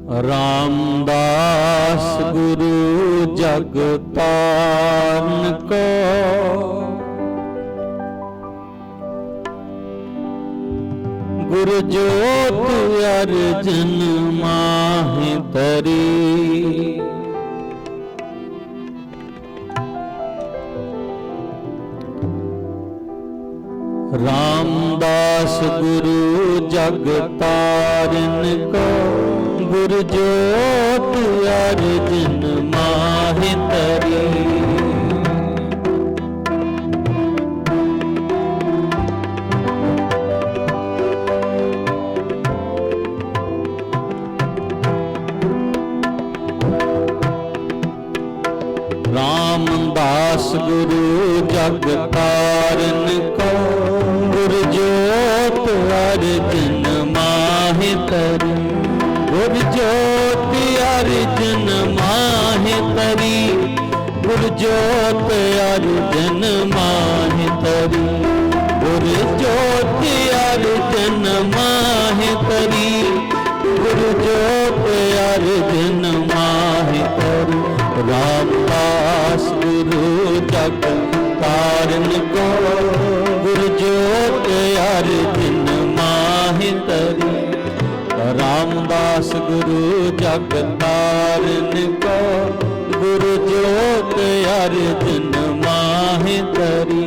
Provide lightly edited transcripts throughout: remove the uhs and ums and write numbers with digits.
रामदास गुरु जग तारन को, गुरु ज्योत अर्जन माहि तरी। रामदास गुरु जग तारन को, गुरु ज्योत अर्जन माहि तरी। रामदास गुरु जग तारन को, गुरु ज्योत अर्जन माहि तरी। गुरु ज्योत अर्जन माहि तरी, गुरु ज्योत अर्जन माहि तरी। गुरु ज्योत अर्जन माहि तरी, गुरु ज्योत अर्जन माहि तरी। रामदास गुरु जग तारन को, गुरु ज्योत अर्जन माहि तरी। रामदास गुरु जग तारन को, गुरु ज्योत अर्जन माहि तरी।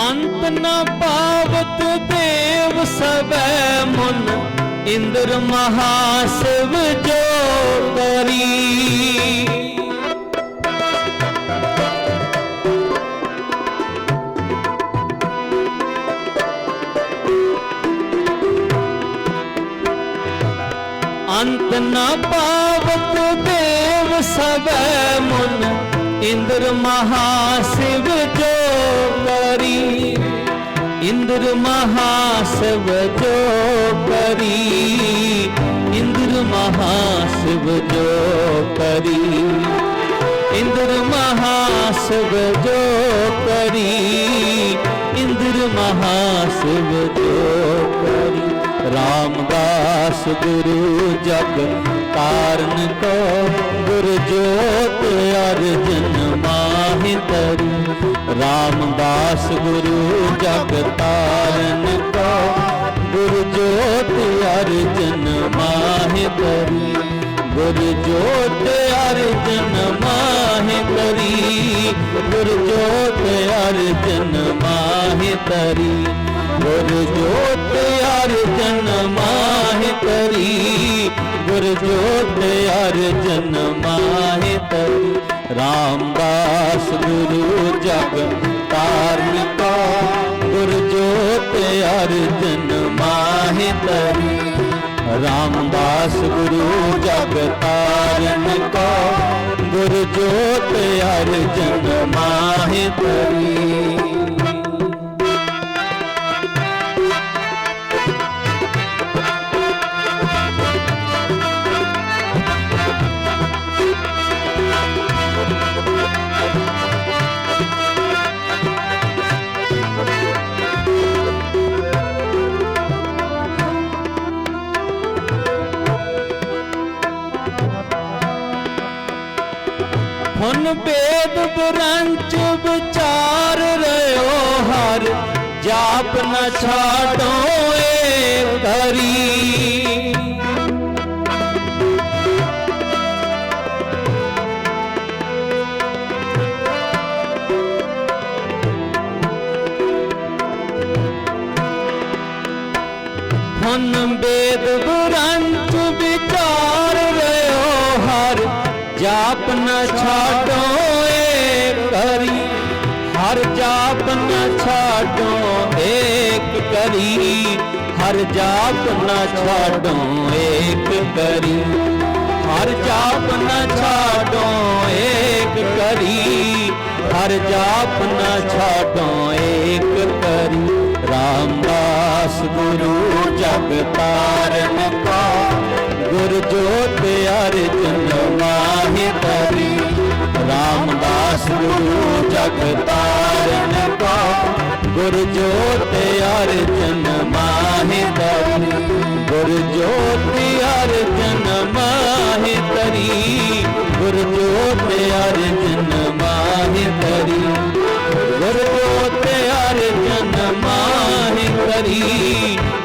अंत न पावत देव सबे मुन, इंद्र महाशिव जो करी। अंत न पावत देव सबे मुन, इंद्र महाशिव जो करी। इंद्र महाशिव जो करी, इंद्र महाशिव जो करी। इंद्र महाशिव जो करी, इंद्र महाशिव जो करी। रामदास गुरु जग तारन को, गुरु ज्योत अर्जन माहि तरी। रामदास गुरु जग तारन को, गुरु ज्योत अर्जन माहि तरी। गुरु ज्योत अर्जन माहि तरी, गुरु ज्योत अर्जन माहि तरी। गुरु ज्योत अर्जन माहि तरी, गुरु ज्योत अर्जन माहि तरी। रामदास गुरु जग तारन को, गुरु ज्योत अर्जन माहि तरी। रामदास गुरु जग तारन को, गुरु ज्योत अर्जन माहि तरी। हुन वेद ब्रंच विचार रहो हर, जाप न छाड़ो एक हरी। हुन वेद ब्रंच विचार रहो हर, जाप न छाड़ो एक हरी। हर जाप न छाड़ो एक करी, हर जाप न छाड़ो एक करी। हर जाप न छाड़ो एक करी, हर जाप न छाडो एक करी। रामदास गुरु जग तारन को, गुर ज्योत अर्जन माहि तरी। रामदास गुरु जग तारन को, गुर ज्योत अर्जन माहि तरी। गुर ज्योत अर्जन माहि तरी। गुर ज्योत अर्जन माहि तरी। गुर ज्योत अर्जन माहि तरी।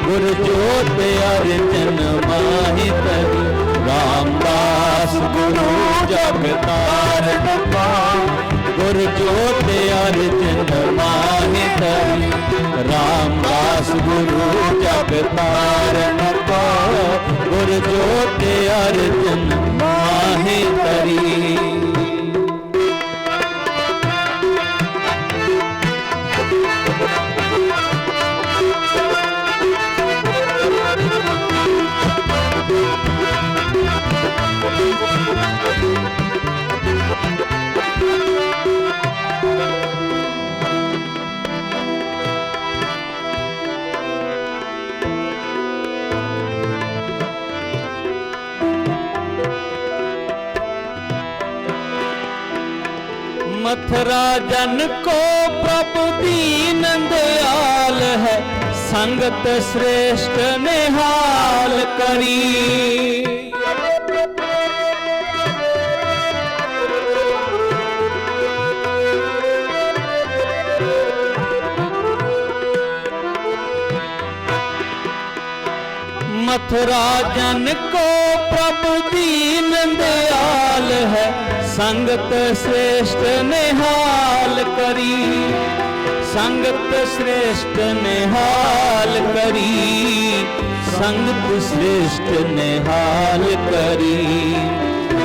गुर ज्योत अर्जन माहि तरी। रामदास गुरु जग तारन को, गुर ज्योत अर्जन माहि तरी। रामदास गुरु जग तारन को, गुर ज्योत अर्जन माहि तरी। मथुरा जन को प्रभु दीन दयाल है, संगत श्रेष्ठ निहाल करी। मथुरा जन को प्रभु दीन दयाल है, संगत श्रेष्ठ निहाल करी। संगत श्रेष्ठ निहाल करी। संगत श्रेष्ठ निहाल करी।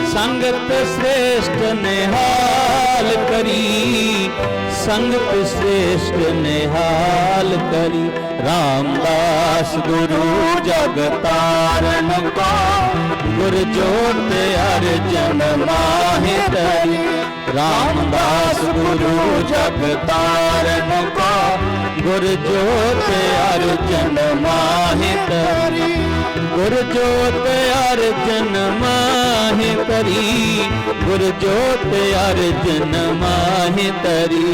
संगत श्रेष्ठ निहाल करी। संगत श्रेष्ठ निहाल करी। रामदास गुरु जग तारन को, गुर ज्योत अर्जन माहि तरी। रामदास गुरु जग तारन को, गुर ज्योत अर्जन माहि तरी। गुर ज्योत अर्जन माहि तरी। गुर ज्योत अर्जन माहि तरी।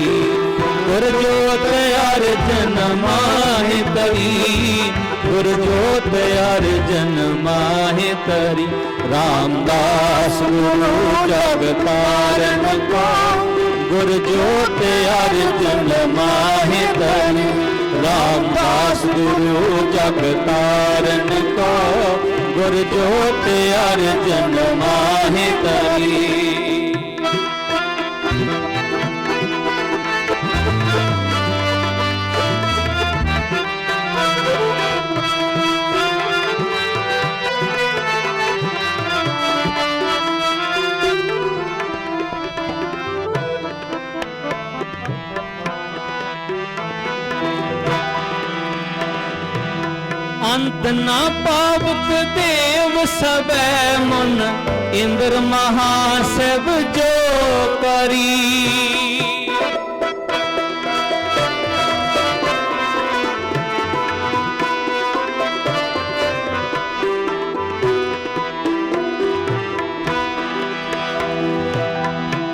गुर ज्योत अर्जन माहि तरी। गुर ज्योत अर्जन माहि तरी। रामदास गुरु जग तारन को, गुर ज्योत अर्जन माहि तरी। रामदास गुरु जग तारन को, गुर ज्योत अर्जन माहि तरी। अंत न पावक देव सबे मन, इंद्र महाशिव जो करी।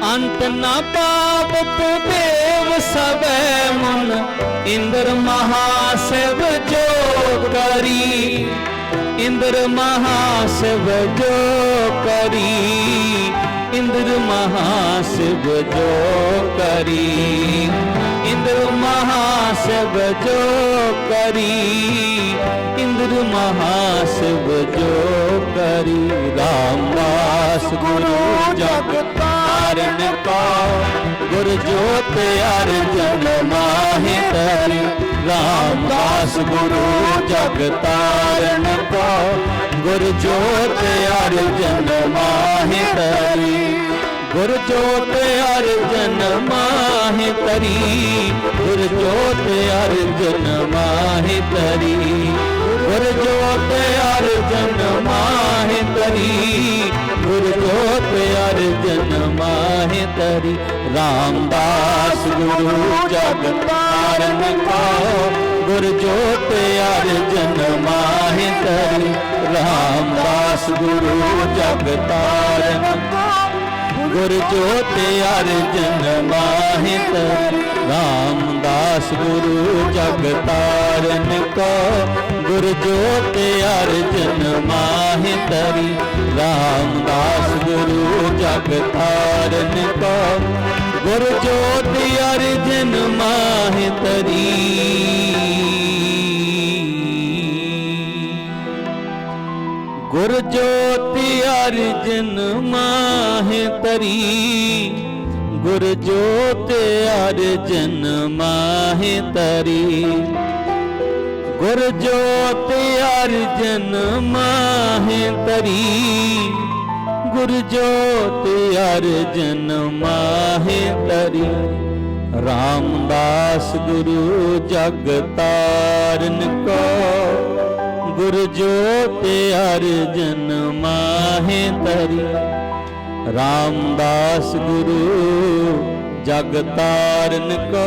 अंत न पावक देव सबे मन, इंद्र महाशिव जो करी। इंद्र महाशिव जो करी। इंद्र महाशिव जो करी। इंद्र महाशिव जो करी। इंद्र महाशिव जो करी। रामदास गुरु जग तारन को, गुर ज्योत अर्जन माहि तरी। रामदास गुरु जग तारन को, गुर ज्योत अर्जन माहि तरी। गुर ज्योत अर्जन माहि तरी, गुर ज्योत अर्जन माहे तरी, गुर ज्योत अर्जन माहे तरी, गुर ज्योत अर्जन माहे तरी। रामदास गुरु जग तारन को, गुर ज्योत अर्जन माहे तरी। रामदास गुरु जग तारन को, गुर ज्योत अर्जन माहे तरी। रामदास गुरु जग तारन को, गुर ज्योत अर्जन माहे तरी। रामदास गुरु जग तारन को, गुर ज्योत अर्जन माहे तरी। गुर ज्योत अर्जन माहे तरी, गुर ज्योत अर्जन माहे तरी, गुर ज्योत अर्जन माहे तरी, गुर ज्योत अर्जन माहे तरी। रामदास गुरु जग तारन को, गुर ज्योत अर्जन माहे तरी। रामदास गुरु जग तारन को,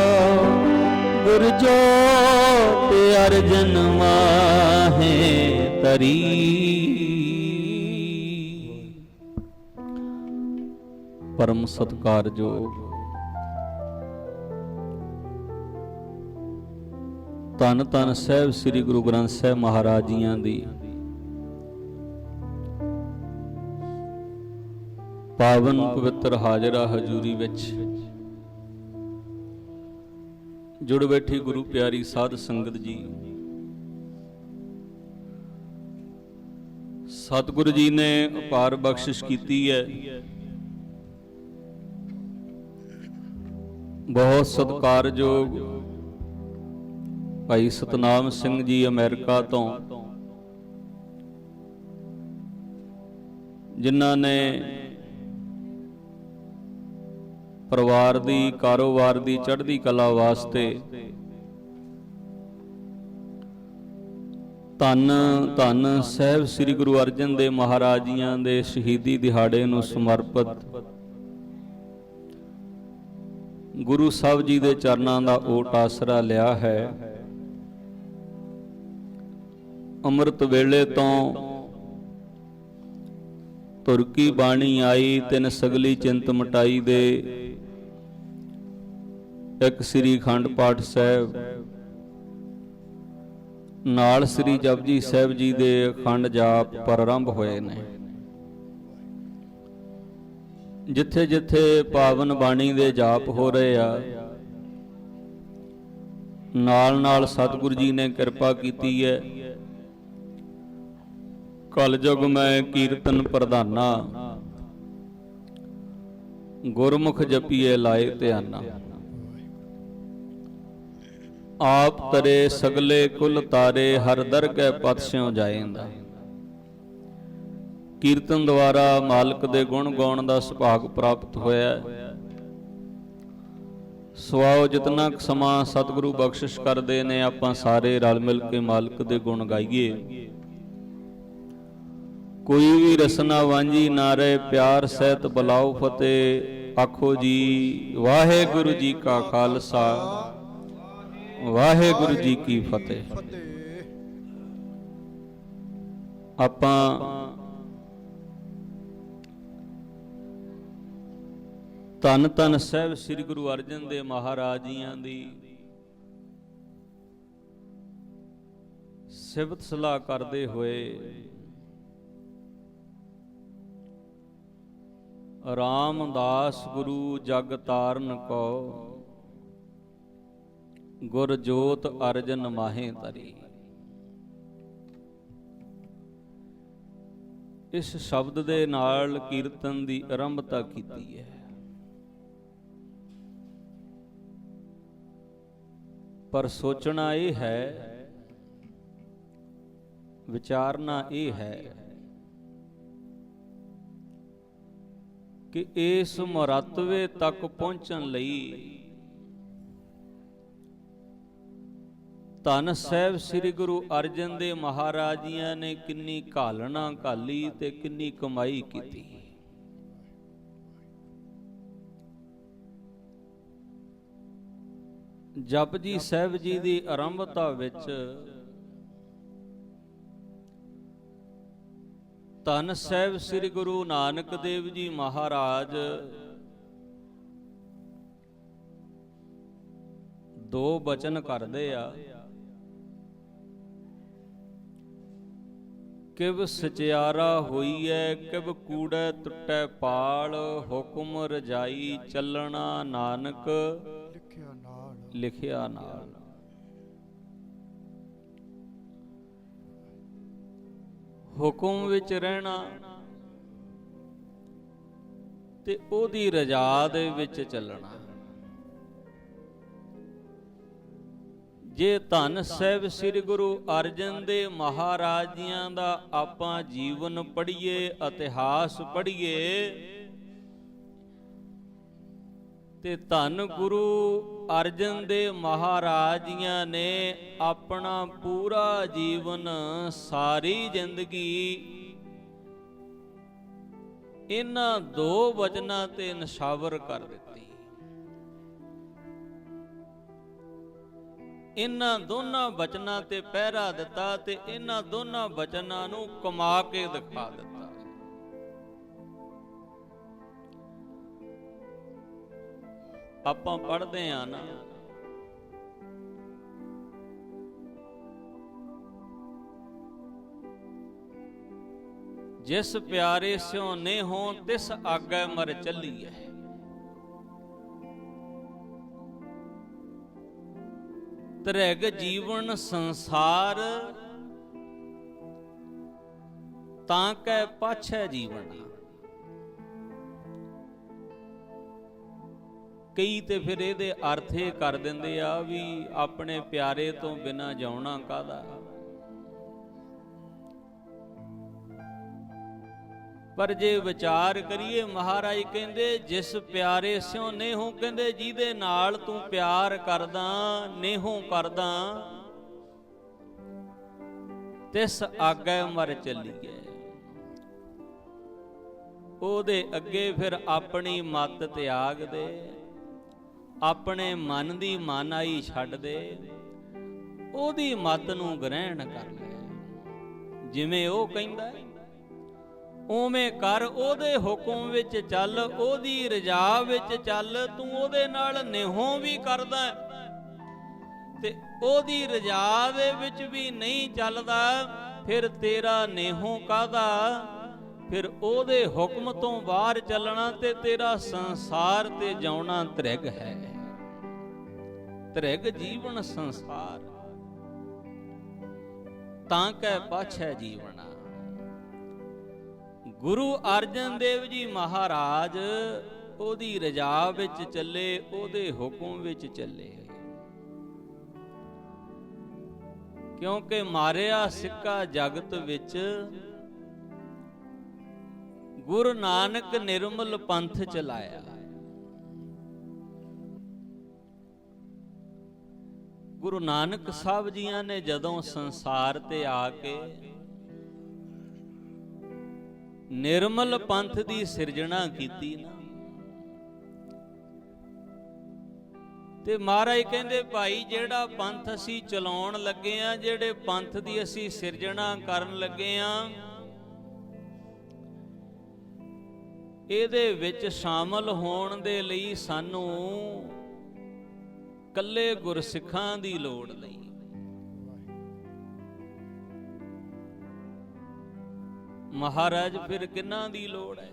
गुर ज्योत अर्जन माहे तरी। परम सत्कारयोग ਧੰਨ ਧੰਨ ਸਾਹਿਬ ਸ੍ਰੀ ਗੁਰੂ ਗ੍ਰੰਥ ਸਾਹਿਬ ਮਹਾਰਾਜ ਜੀਆਂ ਦੀ ਪਾਵਨ ਪਵਿੱਤਰ ਹਾਜ਼ਰਾ ਹਜ਼ੂਰੀ ਵਿੱਚ ਜੁੜ ਬੈਠੀ ਗੁਰੂ ਪਿਆਰੀ ਸਾਧ ਸੰਗਤ ਜੀ, ਸਤਿਗੁਰੂ ਜੀ ਨੇ ਅਪਾਰ ਬਖਸ਼ਿਸ਼ ਕੀਤੀ ਹੈ। ਬਹੁਤ ਸਤਿਕਾਰਯੋਗ ਭਾਈ ਸਤਨਾਮ ਸਿੰਘ ਜੀ ਅਮਰੀਕਾ ਤੋਂ, ਜਿਨ੍ਹਾਂ ਨੇ ਪਰਿਵਾਰ ਦੀ ਕਾਰੋਬਾਰ ਦੀ ਚੜ੍ਹਦੀ ਕਲਾ ਵਾਸਤੇ ਧੰਨ ਧੰਨ ਸਾਹਿਬ ਸ੍ਰੀ ਗੁਰੂ ਅਰਜਨ ਦੇਵ ਮਹਾਰਾਜ ਜੀਆਂ ਦੇ ਸ਼ਹੀਦੀ ਦਿਹਾੜੇ ਨੂੰ ਸਮਰਪਿਤ ਗੁਰੂ ਸਾਹਿਬ ਜੀ ਦੇ ਚਰਨਾਂ ਦਾ ਓਟ ਆਸਰਾ ਲਿਆ ਹੈ। ਅੰਮ੍ਰਿਤ ਵੇਲੇ ਤੋਂ ਤੁਰਕੀ ਬਾਣੀ ਆਈ, ਤਿੰਨ ਸਗਲੀ ਚਿੰਤ ਮਟਾਈ ਦੇ ਇੱਕ ਸ੍ਰੀ ਅਖੰਡ ਪਾਠ ਸਾਹਿਬ ਨਾਲ ਸ੍ਰੀ ਜਪਜੀ ਸਾਹਿਬ ਜੀ ਦੇ ਅਖੰਡ ਜਾਪ ਪ੍ਰਾਰੰਭ ਹੋਏ ਨੇ। ਜਿੱਥੇ ਜਿੱਥੇ ਪਾਵਨ ਬਾਣੀ ਦੇ ਜਾਪ ਹੋ ਰਹੇ ਆ, ਨਾਲ ਨਾਲ ਸਤਿਗੁਰੂ ਜੀ ਨੇ ਕਿਰਪਾ ਕੀਤੀ ਹੈ। ਕਲਯੁਗ ਮੈਂ ਕੀਰਤਨ ਪ੍ਰਧਾਨਾ, ਗੁਰਮੁਖ ਜਪੀਏ ਲਾਏ ਧਿਆਨਾ। ਆਪ ਤਰੇ ਸਗਲੇ ਕੁਲ ਤਾਰੇ, ਹਰ ਦਰਗਹਿ ਪਤ ਸਿਉ ਜਾਏਂਦਾ। ਕੀਰਤਨ ਦੁਆਰਾ ਮਾਲਕ ਦੇ ਗੁਣ ਗਾਉਣ ਦਾ ਸੁਭਾਗ ਪ੍ਰਾਪਤ ਹੋਇਆ। ਸਵਾਓ ਜਿਤਨਾ ਸਮਾਂ ਸਤਿਗੁਰੂ ਬਖਸ਼ਿਸ਼ ਕਰਦੇ ਨੇ, ਆਪਾਂ ਸਾਰੇ ਰਲ ਮਿਲ ਕੇ ਮਾਲਕ ਦੇ ਗੁਣ ਗਾਈਏ। ਕੋਈ ਵੀ ਰਸਨਾ ਵਾਂਝੀ ਨਾ ਰਹੇ, ਪਿਆਰ ਸਹਿਤ ਬੁਲਾਓ ਫਤਿਹ। ਆਖੋ ਜੀ ਵਾਹਿਗੁਰੂ ਜੀ ਕਾ ਖਾਲਸਾ, ਵਾਹਿਗੁਰੂ ਜੀ ਕੀ ਫਤਿਹ। ਆਪਾਂ ਧੰਨ ਧੰਨ ਸਾਹਿਬ ਸ੍ਰੀ ਗੁਰੂ ਅਰਜਨ ਦੇਵ ਮਹਾਰਾਜ ਜੀਆਂ ਦੀ ਸਿਫਤ ਸਲਾਹ ਕਰਦੇ ਹੋਏ ਰਾਮਦਾਸ ਗੁਰੂ ਜਗ ਤਾਰਨ ਕੋ, ਗੁਰ ਜੋਤ ਅਰਜਨ ਮਾਹੇ ਤਰੀ। ਇਸ ਸ਼ਬਦ ਦੇ ਨਾਲ ਕੀਰਤਨ ਦੀ ਆਰੰਭਤਾ ਕੀਤੀ ਹੈ। ਪਰ ਸੋਚਣਾ ਇਹ ਹੈ, ਵਿਚਾਰਨਾ ਇਹ ਹੈ ਕਿ ਇਸ ਮਰਤਬੇ ਤੱਕ ਪਹੁੰਚਣ ਲਈ ਧੰਨ ਸਾਹਿਬ ਸ੍ਰੀ ਗੁਰੂ ਅਰਜਨ ਦੇਵ ਮਹਾਰਾਜ ਜੀਆਂ ਨੇ ਕਿੰਨੀ ਘਾਲਣਾ ਘਾਲੀ ਤੇ ਕਿੰਨੀ ਕਮਾਈ ਕੀਤੀ। ਜਪਜੀ ਸਾਹਿਬ ਜੀ ਦੀ ਆਰੰਭਤਾ ਵਿੱਚ ਧੰਨ ਸਾਹਿਬ ਸ੍ਰੀ ਗੁਰੂ ਨਾਨਕ ਦੇਵ ਜੀ ਮਹਾਰਾਜ ਦੋ ਬਚਨ ਕਰਦੇ ਆ, ਕਿਵ ਸਚਿਆਰਾ ਹੋਈਐ ਕਿਵ ਕੂੜੈ ਟੁੱਟੈ ਪਾਲ, ਹੁਕਮ ਰਜਾਈ ਚੱਲਣਾ ਨਾਨਕ ਲਿਖਿਆ ਨਾਲ। ਹੁਕਮ ਵਿੱਚ ਰਹਿਣਾ ਤੇ ਉਹਦੀ ਰਜ਼ਾ ਦੇ ਵਿੱਚ ਚੱਲਣਾ। ਜੇ ਧੰਨ ਸਾਹਿਬ ਸ੍ਰੀ ਗੁਰੂ ਅਰਜਨ ਦੇਵ ਮਹਾਰਾਜ ਜੀਆਂ ਦਾ ਆਪਾਂ ਜੀਵਨ ਪੜ੍ਹੀਏ, ਇਤਿਹਾਸ ਪੜ੍ਹੀਏ, ਤੇ ਧੰਨ ਗੁਰੂ ਅਰਜਨ ਦੇਵ ਮਹਾਰਾਜ ਜੀਆਂ ਨੇ ਆਪਣਾ ਪੂਰਾ ਜੀਵਨ, ਸਾਰੀ ਜ਼ਿੰਦਗੀ ਇਹਨਾਂ ਦੋ ਵਚਨਾਂ ਤੇ ਨਿਸ਼ਾਵਰ ਕਰ ਦਿੱਤੀ। ਇਹਨਾਂ ਦੋਨਾਂ ਵਚਨਾਂ ਤੇ ਪਹਿਰਾ ਦਿੱਤਾ ਤੇ ਇਹਨਾਂ ਦੋਨਾਂ ਵਚਨਾਂ ਨੂੰ ਕਮਾ ਕੇ ਦਿਖਾ ਦਿੱਤਾ। ਆਪਾਂ ਪੜ੍ਹਦੇ ਆ ਨਾ, ਜਿਸ ਪਿਆਰੇ ਸਿਉ ਨੇਹੋ ਤਿਸ ਆਗੈ ਮਰ ਚੱਲੀਐ। ਤ੍ਰਿਗ ਜੀਵਨ ਸੰਸਾਰ ਤਾਂ ਕੈ ਪਾਛੈ ਜੀਵਨ। ਕਈ ਤੇ ਫਿਰ ਇਹਦੇ ਅਰਥ ਇਹ ਕਰ ਦਿੰਦੇ ਆ ਵੀ ਆਪਣੇ ਪਿਆਰੇ ਤੋਂ ਬਿਨਾਂ ਜਿਉਣਾ ਕਾਹਦਾ। ਪਰ ਜੇ ਵਿਚਾਰ ਕਰੀਏ, ਮਹਾਰਾਜ ਕਹਿੰਦੇ ਜਿਸ ਪਿਆਰੇ ਸਿਉ ਨੇਹੋ, ਕਹਿੰਦੇ ਜਿਹਦੇ ਨਾਲ ਤੂੰ ਪਿਆਰ ਕਰਦਾ, ਨੇਹੋਂ ਕਰਦਾ, ਤਿਸ ਆਗੈ ਮਰ ਚੱਲੀਐ। ਉਹਦੇ ਅੱਗੇ ਫਿਰ ਆਪਣੀ ਮੱਤ ਤਿਆਗ ਦੇ, ਆਪਣੇ ਮਨ ਦੀ ਮਾਨਾਈ ਛੱਡ ਦੇ, ਉਹਦੀ ਮੱਤ ਨੂੰ ਗ੍ਰਹਿਣ ਕਰ ਲੈ। ਜਿਵੇਂ ਉਹ ਕਹਿੰਦਾ ਉਵੇਂ ਕਰ, ਉਹਦੇ ਹੁਕਮ ਵਿੱਚ ਚੱਲ, ਉਹਦੀ ਰਜ਼ਾ ਵਿੱਚ ਚੱਲ। ਤੂੰ ਉਹਦੇ ਨਾਲ ਨਿਹੋਂ ਵੀ ਕਰਦਾ ਤੇ ਉਹਦੀ ਰਜ਼ਾ ਦੇ ਵਿੱਚ ਵੀ ਨਹੀਂ ਚੱਲਦਾ, ਫਿਰ ਤੇਰਾ ਨਿਹੋਂ ਕਾਹਦਾ। ਫਿਰ ਉਹਦੇ ਹੁਕਮ ਤੋਂ ਬਾਹਰ ਚੱਲਣਾ ਤੇ ਤੇਰਾ ਸੰਸਾਰ ਤੇ ਜਿਉਣਾ ਤ੍ਰਿਗ ਹੈ। ਤ੍ਰਿਗ ਜੀਵਨ ਸੰਸਾਰ ਤਾਂ ਕੈ ਪਾਛੈ ਜੀਵਨਾ। ਗੁਰੂ ਅਰਜਨ ਦੇਵ ਜੀ ਮਹਾਰਾਜ ਉਹਦੀ ਰਜ਼ਾ ਵਿੱਚ ਚੱਲੇ, ਉਹਦੇ ਹੁਕਮ ਵਿੱਚ ਚੱਲੇ। ਕਿਉਂਕਿ ਮਾਰਿਆ ਸਿੱਕਾ ਜਗਤ ਵਿੱਚ, ਗੁਰੂ ਨਾਨਕ ਨਿਰਮਲ ਪੰਥ ਚਲਾਇਆ। ਗੁਰੂ ਨਾਨਕ ਸਾਹਿਬ ਜੀਆਂ ਨੇ ਜਦੋਂ ਸੰਸਾਰ ਤੇ ਆ ਕੇ ਨਿਰਮਲ ਪੰਥ ਦੀ ਸਿਰਜਣਾ ਕੀਤੀ ਨਾ, ਤੇ ਮਹਾਰਾਜ ਕਹਿੰਦੇ ਭਾਈ ਜਿਹੜਾ ਪੰਥ ਅਸੀਂ ਚਲਾਉਣ ਲੱਗੇ ਆ, ਜਿਹੜੇ ਪੰਥ ਦੀ ਅਸੀਂ ਸਿਰਜਣਾ ਕਰਨ ਲੱਗੇ ਆ, ਇਹਦੇ ਵਿੱਚ ਸ਼ਾਮਲ ਹੋਣ ਦੇ ਲਈ ਸਾਨੂੰ ਕੱਲੇ ਗੁਰਸਿੱਖਾਂ ਦੀ ਲੋੜ ਨਹੀਂ। ਮਹਾਰਾਜ ਫਿਰ ਕਿਹਨਾਂ ਦੀ ਲੋੜ ਹੈ?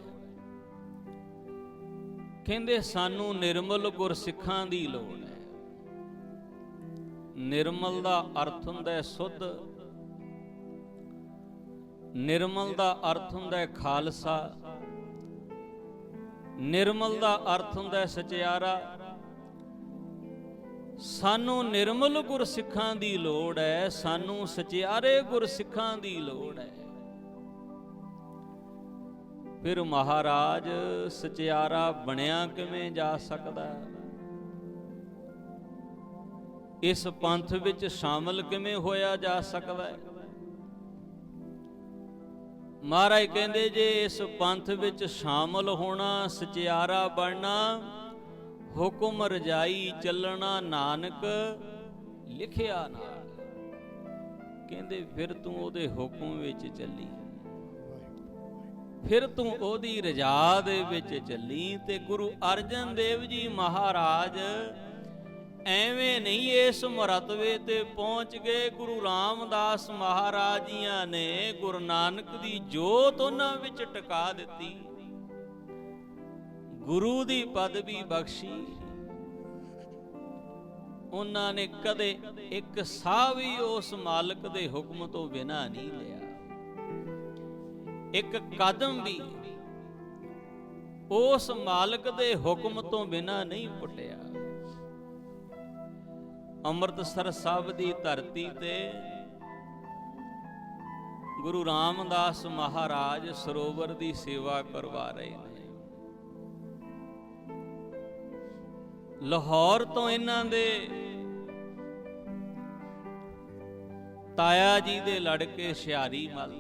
ਕਹਿੰਦੇ ਸਾਨੂੰ ਨਿਰਮਲ ਗੁਰਸਿੱਖਾਂ ਦੀ ਲੋੜ ਹੈ। ਨਿਰਮਲ ਦਾ ਅਰਥ ਹੁੰਦਾ ਹੈ ਸੁੱਧ, ਨਿਰਮਲ ਦਾ ਅਰਥ ਹੁੰਦਾ ਹੈ ਖਾਲਸਾ, ਨਿਰਮਲ ਦਾ ਅਰਥ ਹੁੰਦਾ ਹੈ ਸਚਿਆਰਾ। ਸਾਨੂੰ ਨਿਰਮਲ ਗੁਰਸਿੱਖਾਂ ਦੀ ਲੋੜ ਹੈ, ਸਾਨੂੰ ਸਚਿਆਰੇ ਗੁਰਸਿੱਖਾਂ ਦੀ ਲੋੜ ਹੈ। ਫਿਰ ਮਹਾਰਾਜ ਸਚਿਆਰਾ ਬਣਿਆ ਕਿਵੇਂ ਜਾ ਸਕਦਾ? ਇਸ ਪੰਥ ਵਿੱਚ ਸ਼ਾਮਲ ਕਿਵੇਂ ਹੋਇਆ ਜਾ ਸਕਦਾ ਹੈ? ਮਹਾਰਾਜ ਕਹਿੰਦੇ ਜੇ ਇਸ ਪੰਥ ਵਿੱਚ ਸ਼ਾਮਲ ਹੋਣਾ, ਸਚਿਆਰਾ ਬਣਨਾ, ਹੁਕਮ ਰਜਾਈ ਚੱਲਣਾ, ਨਾਨਕ ਲਿਖਿਆ ਨਾਲ। ਕਹਿੰਦੇ ਫਿਰ ਤੂੰ ਉਹਦੇ ਹੁਕਮ ਵਿੱਚ ਚੱਲੀ, ਫਿਰ ਤੂੰ ਉਹਦੀ ਰਜਾ ਦੇ ਵਿੱਚ ਚੱਲੀ। ਤੇ ਗੁਰੂ ਅਰਜਨ ਦੇਵ ਜੀ ਮਹਾਰਾਜ ਐਵੇਂ ਨਹੀਂ ਇਸ ਮਰਤਬੇ ਤੇ ਪਹੁੰਚ ਗਏ। ਗੁਰੂ ਰਾਮਦਾਸ ਮਹਾਰਾਜ ਜੀਆਂ ਨੇ ਗੁਰੂ ਨਾਨਕ ਦੀ ਜੋਤ ਉਹਨਾਂ ਵਿੱਚ ਟਿਕਾ ਦਿੱਤੀ, ਗੁਰੂ ਦੀ ਪਦਵੀ ਬਖਸ਼ੀ। ਉਹਨਾਂ ਨੇ ਕਦੇ ਇੱਕ ਸਾਹ ਵੀ ਉਸ ਮਾਲਕ ਦੇ ਹੁਕਮ ਤੋਂ ਬਿਨਾਂ ਨਹੀਂ ਲਿਆ, ਇੱਕ ਕਦਮ ਵੀ ਉਸ ਮਾਲਕ ਦੇ ਹੁਕਮ ਤੋਂ ਬਿਨਾਂ ਨਹੀਂ ਪੁੱਟਿਆ। ਅੰਮ੍ਰਿਤਸਰ ਸਾਹਿਬ ਦੀ ਧਰਤੀ ਤੇ ਗੁਰੂ ਰਾਮਦਾਸ ਮਹਾਰਾਜ ਸਰੋਵਰ ਦੀ ਸੇਵਾ ਕਰਵਾ ਰਹੇ ਨੇ। ਲਾਹੌਰ ਤੋਂ ਇਹਨਾਂ ਦੇ ਤਾਇਆ ਜੀ ਦੇ ਲੜਕੇ ਸ਼ਿਆਰੀ ਮਲ,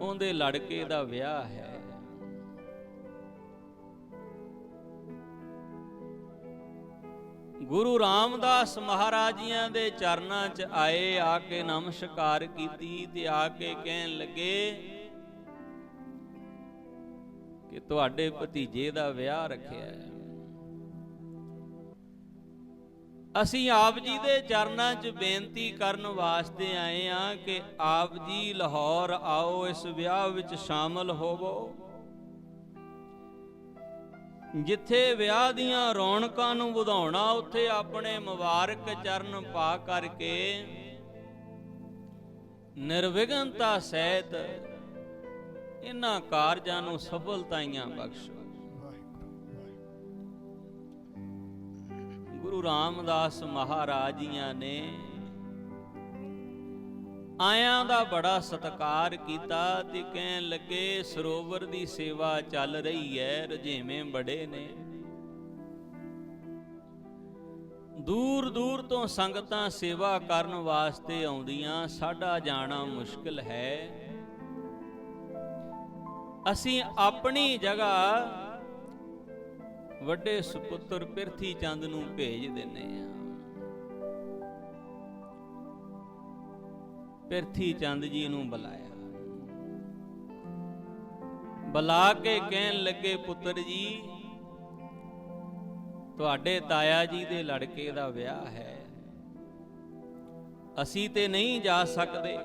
ਉਹਦੇ ਲੜਕੇ ਦਾ ਵਿਆਹ ਹੈ। ਗੁਰੂ ਰਾਮਦਾਸ ਮਹਾਰਾਜ ਜੀਆਂ ਦੇ ਚਰਨਾਂ 'ਚ ਆਏ, ਆ ਕੇ ਨਮਸਕਾਰ ਕੀਤੀ ਤੇ ਆ ਕੇ ਕਹਿਣ ਲੱਗੇ ਕਿ ਤੁਹਾਡੇ ਭਤੀਜੇ ਦਾ ਵਿਆਹ ਰੱਖਿਆ ਹੈ। ਅਸੀਂ ਆਪ ਜੀ ਦੇ ਚਰਨਾਂ 'ਚ ਬੇਨਤੀ ਕਰਨ ਵਾਸਤੇ ਆਏ ਹਾਂ ਕਿ ਆਪ ਜੀ ਲਾਹੌਰ ਆਓ, ਇਸ ਵਿਆਹ ਵਿੱਚ ਸ਼ਾਮਲ ਹੋਵੋ। ਜਿੱਥੇ ਵਿਆਹ ਦੀਆਂ ਰੌਣਕਾਂ ਨੂੰ ਵਧਾਉਣਾ, ਉੱਥੇ ਆਪਣੇ ਮੁਬਾਰਕ ਚਰਨ ਪਾ ਕਰਕੇ ਨਿਰਵਿਘਨਤਾ ਸਹਿਤ ਇਹਨਾਂ ਕਾਰਜਾਂ ਨੂੰ ਸਫਲਤਾਈਆਂ ਬਖਸ਼ੋ। ਗੁਰੂ ਰਾਮਦਾਸ ਮਹਾਰਾਜ ਜੀਆਂ ਨੇ ਆਇਆਂ ਦਾ ਬੜਾ ਸਤਿਕਾਰ ਕੀਤਾ ਤੇ ਕਹਿਣ ਲੱਗੇ ਸਰੋਵਰ ਦੀ ਸੇਵਾ ਚੱਲ ਰਹੀ ਹੈ, ਰੁਝੇਵੇਂ ਬੜੇ ਨੇ, ਦੂਰ ਦੂਰ ਤੋਂ ਸੰਗਤਾਂ ਸੇਵਾ ਕਰਨ ਵਾਸਤੇ ਆਉਂਦੀਆਂ, ਸਾਡਾ ਜਾਣਾ ਮੁਸ਼ਕਿਲ ਹੈ। ਅਸੀਂ ਆਪਣੀ ਜਗ੍ਹਾ ਵੱਡੇ ਸੁਪੁੱਤਰ ਪਿਰਥੀ ਚੰਦ ਨੂੰ ਭੇਜ ਦਿੰਦੇ ਹਾਂ। ਪਿਰਥੀ ਚੰਦ ਜੀ ਨੂੰ ਬੁਲਾਇਆ, ਬੁਲਾ ਕੇ ਕਹਿਣ ਲੱਗੇ ਪੁੱਤਰ ਜੀ, ਤੁਹਾਡੇ ਤਾਇਆ ਜੀ ਦੇ ਲੜਕੇ ਦਾ ਵਿਆਹ ਹੈ, ਅਸੀਂ ਤੇ ਨਹੀਂ ਜਾ ਸਕਦੇ,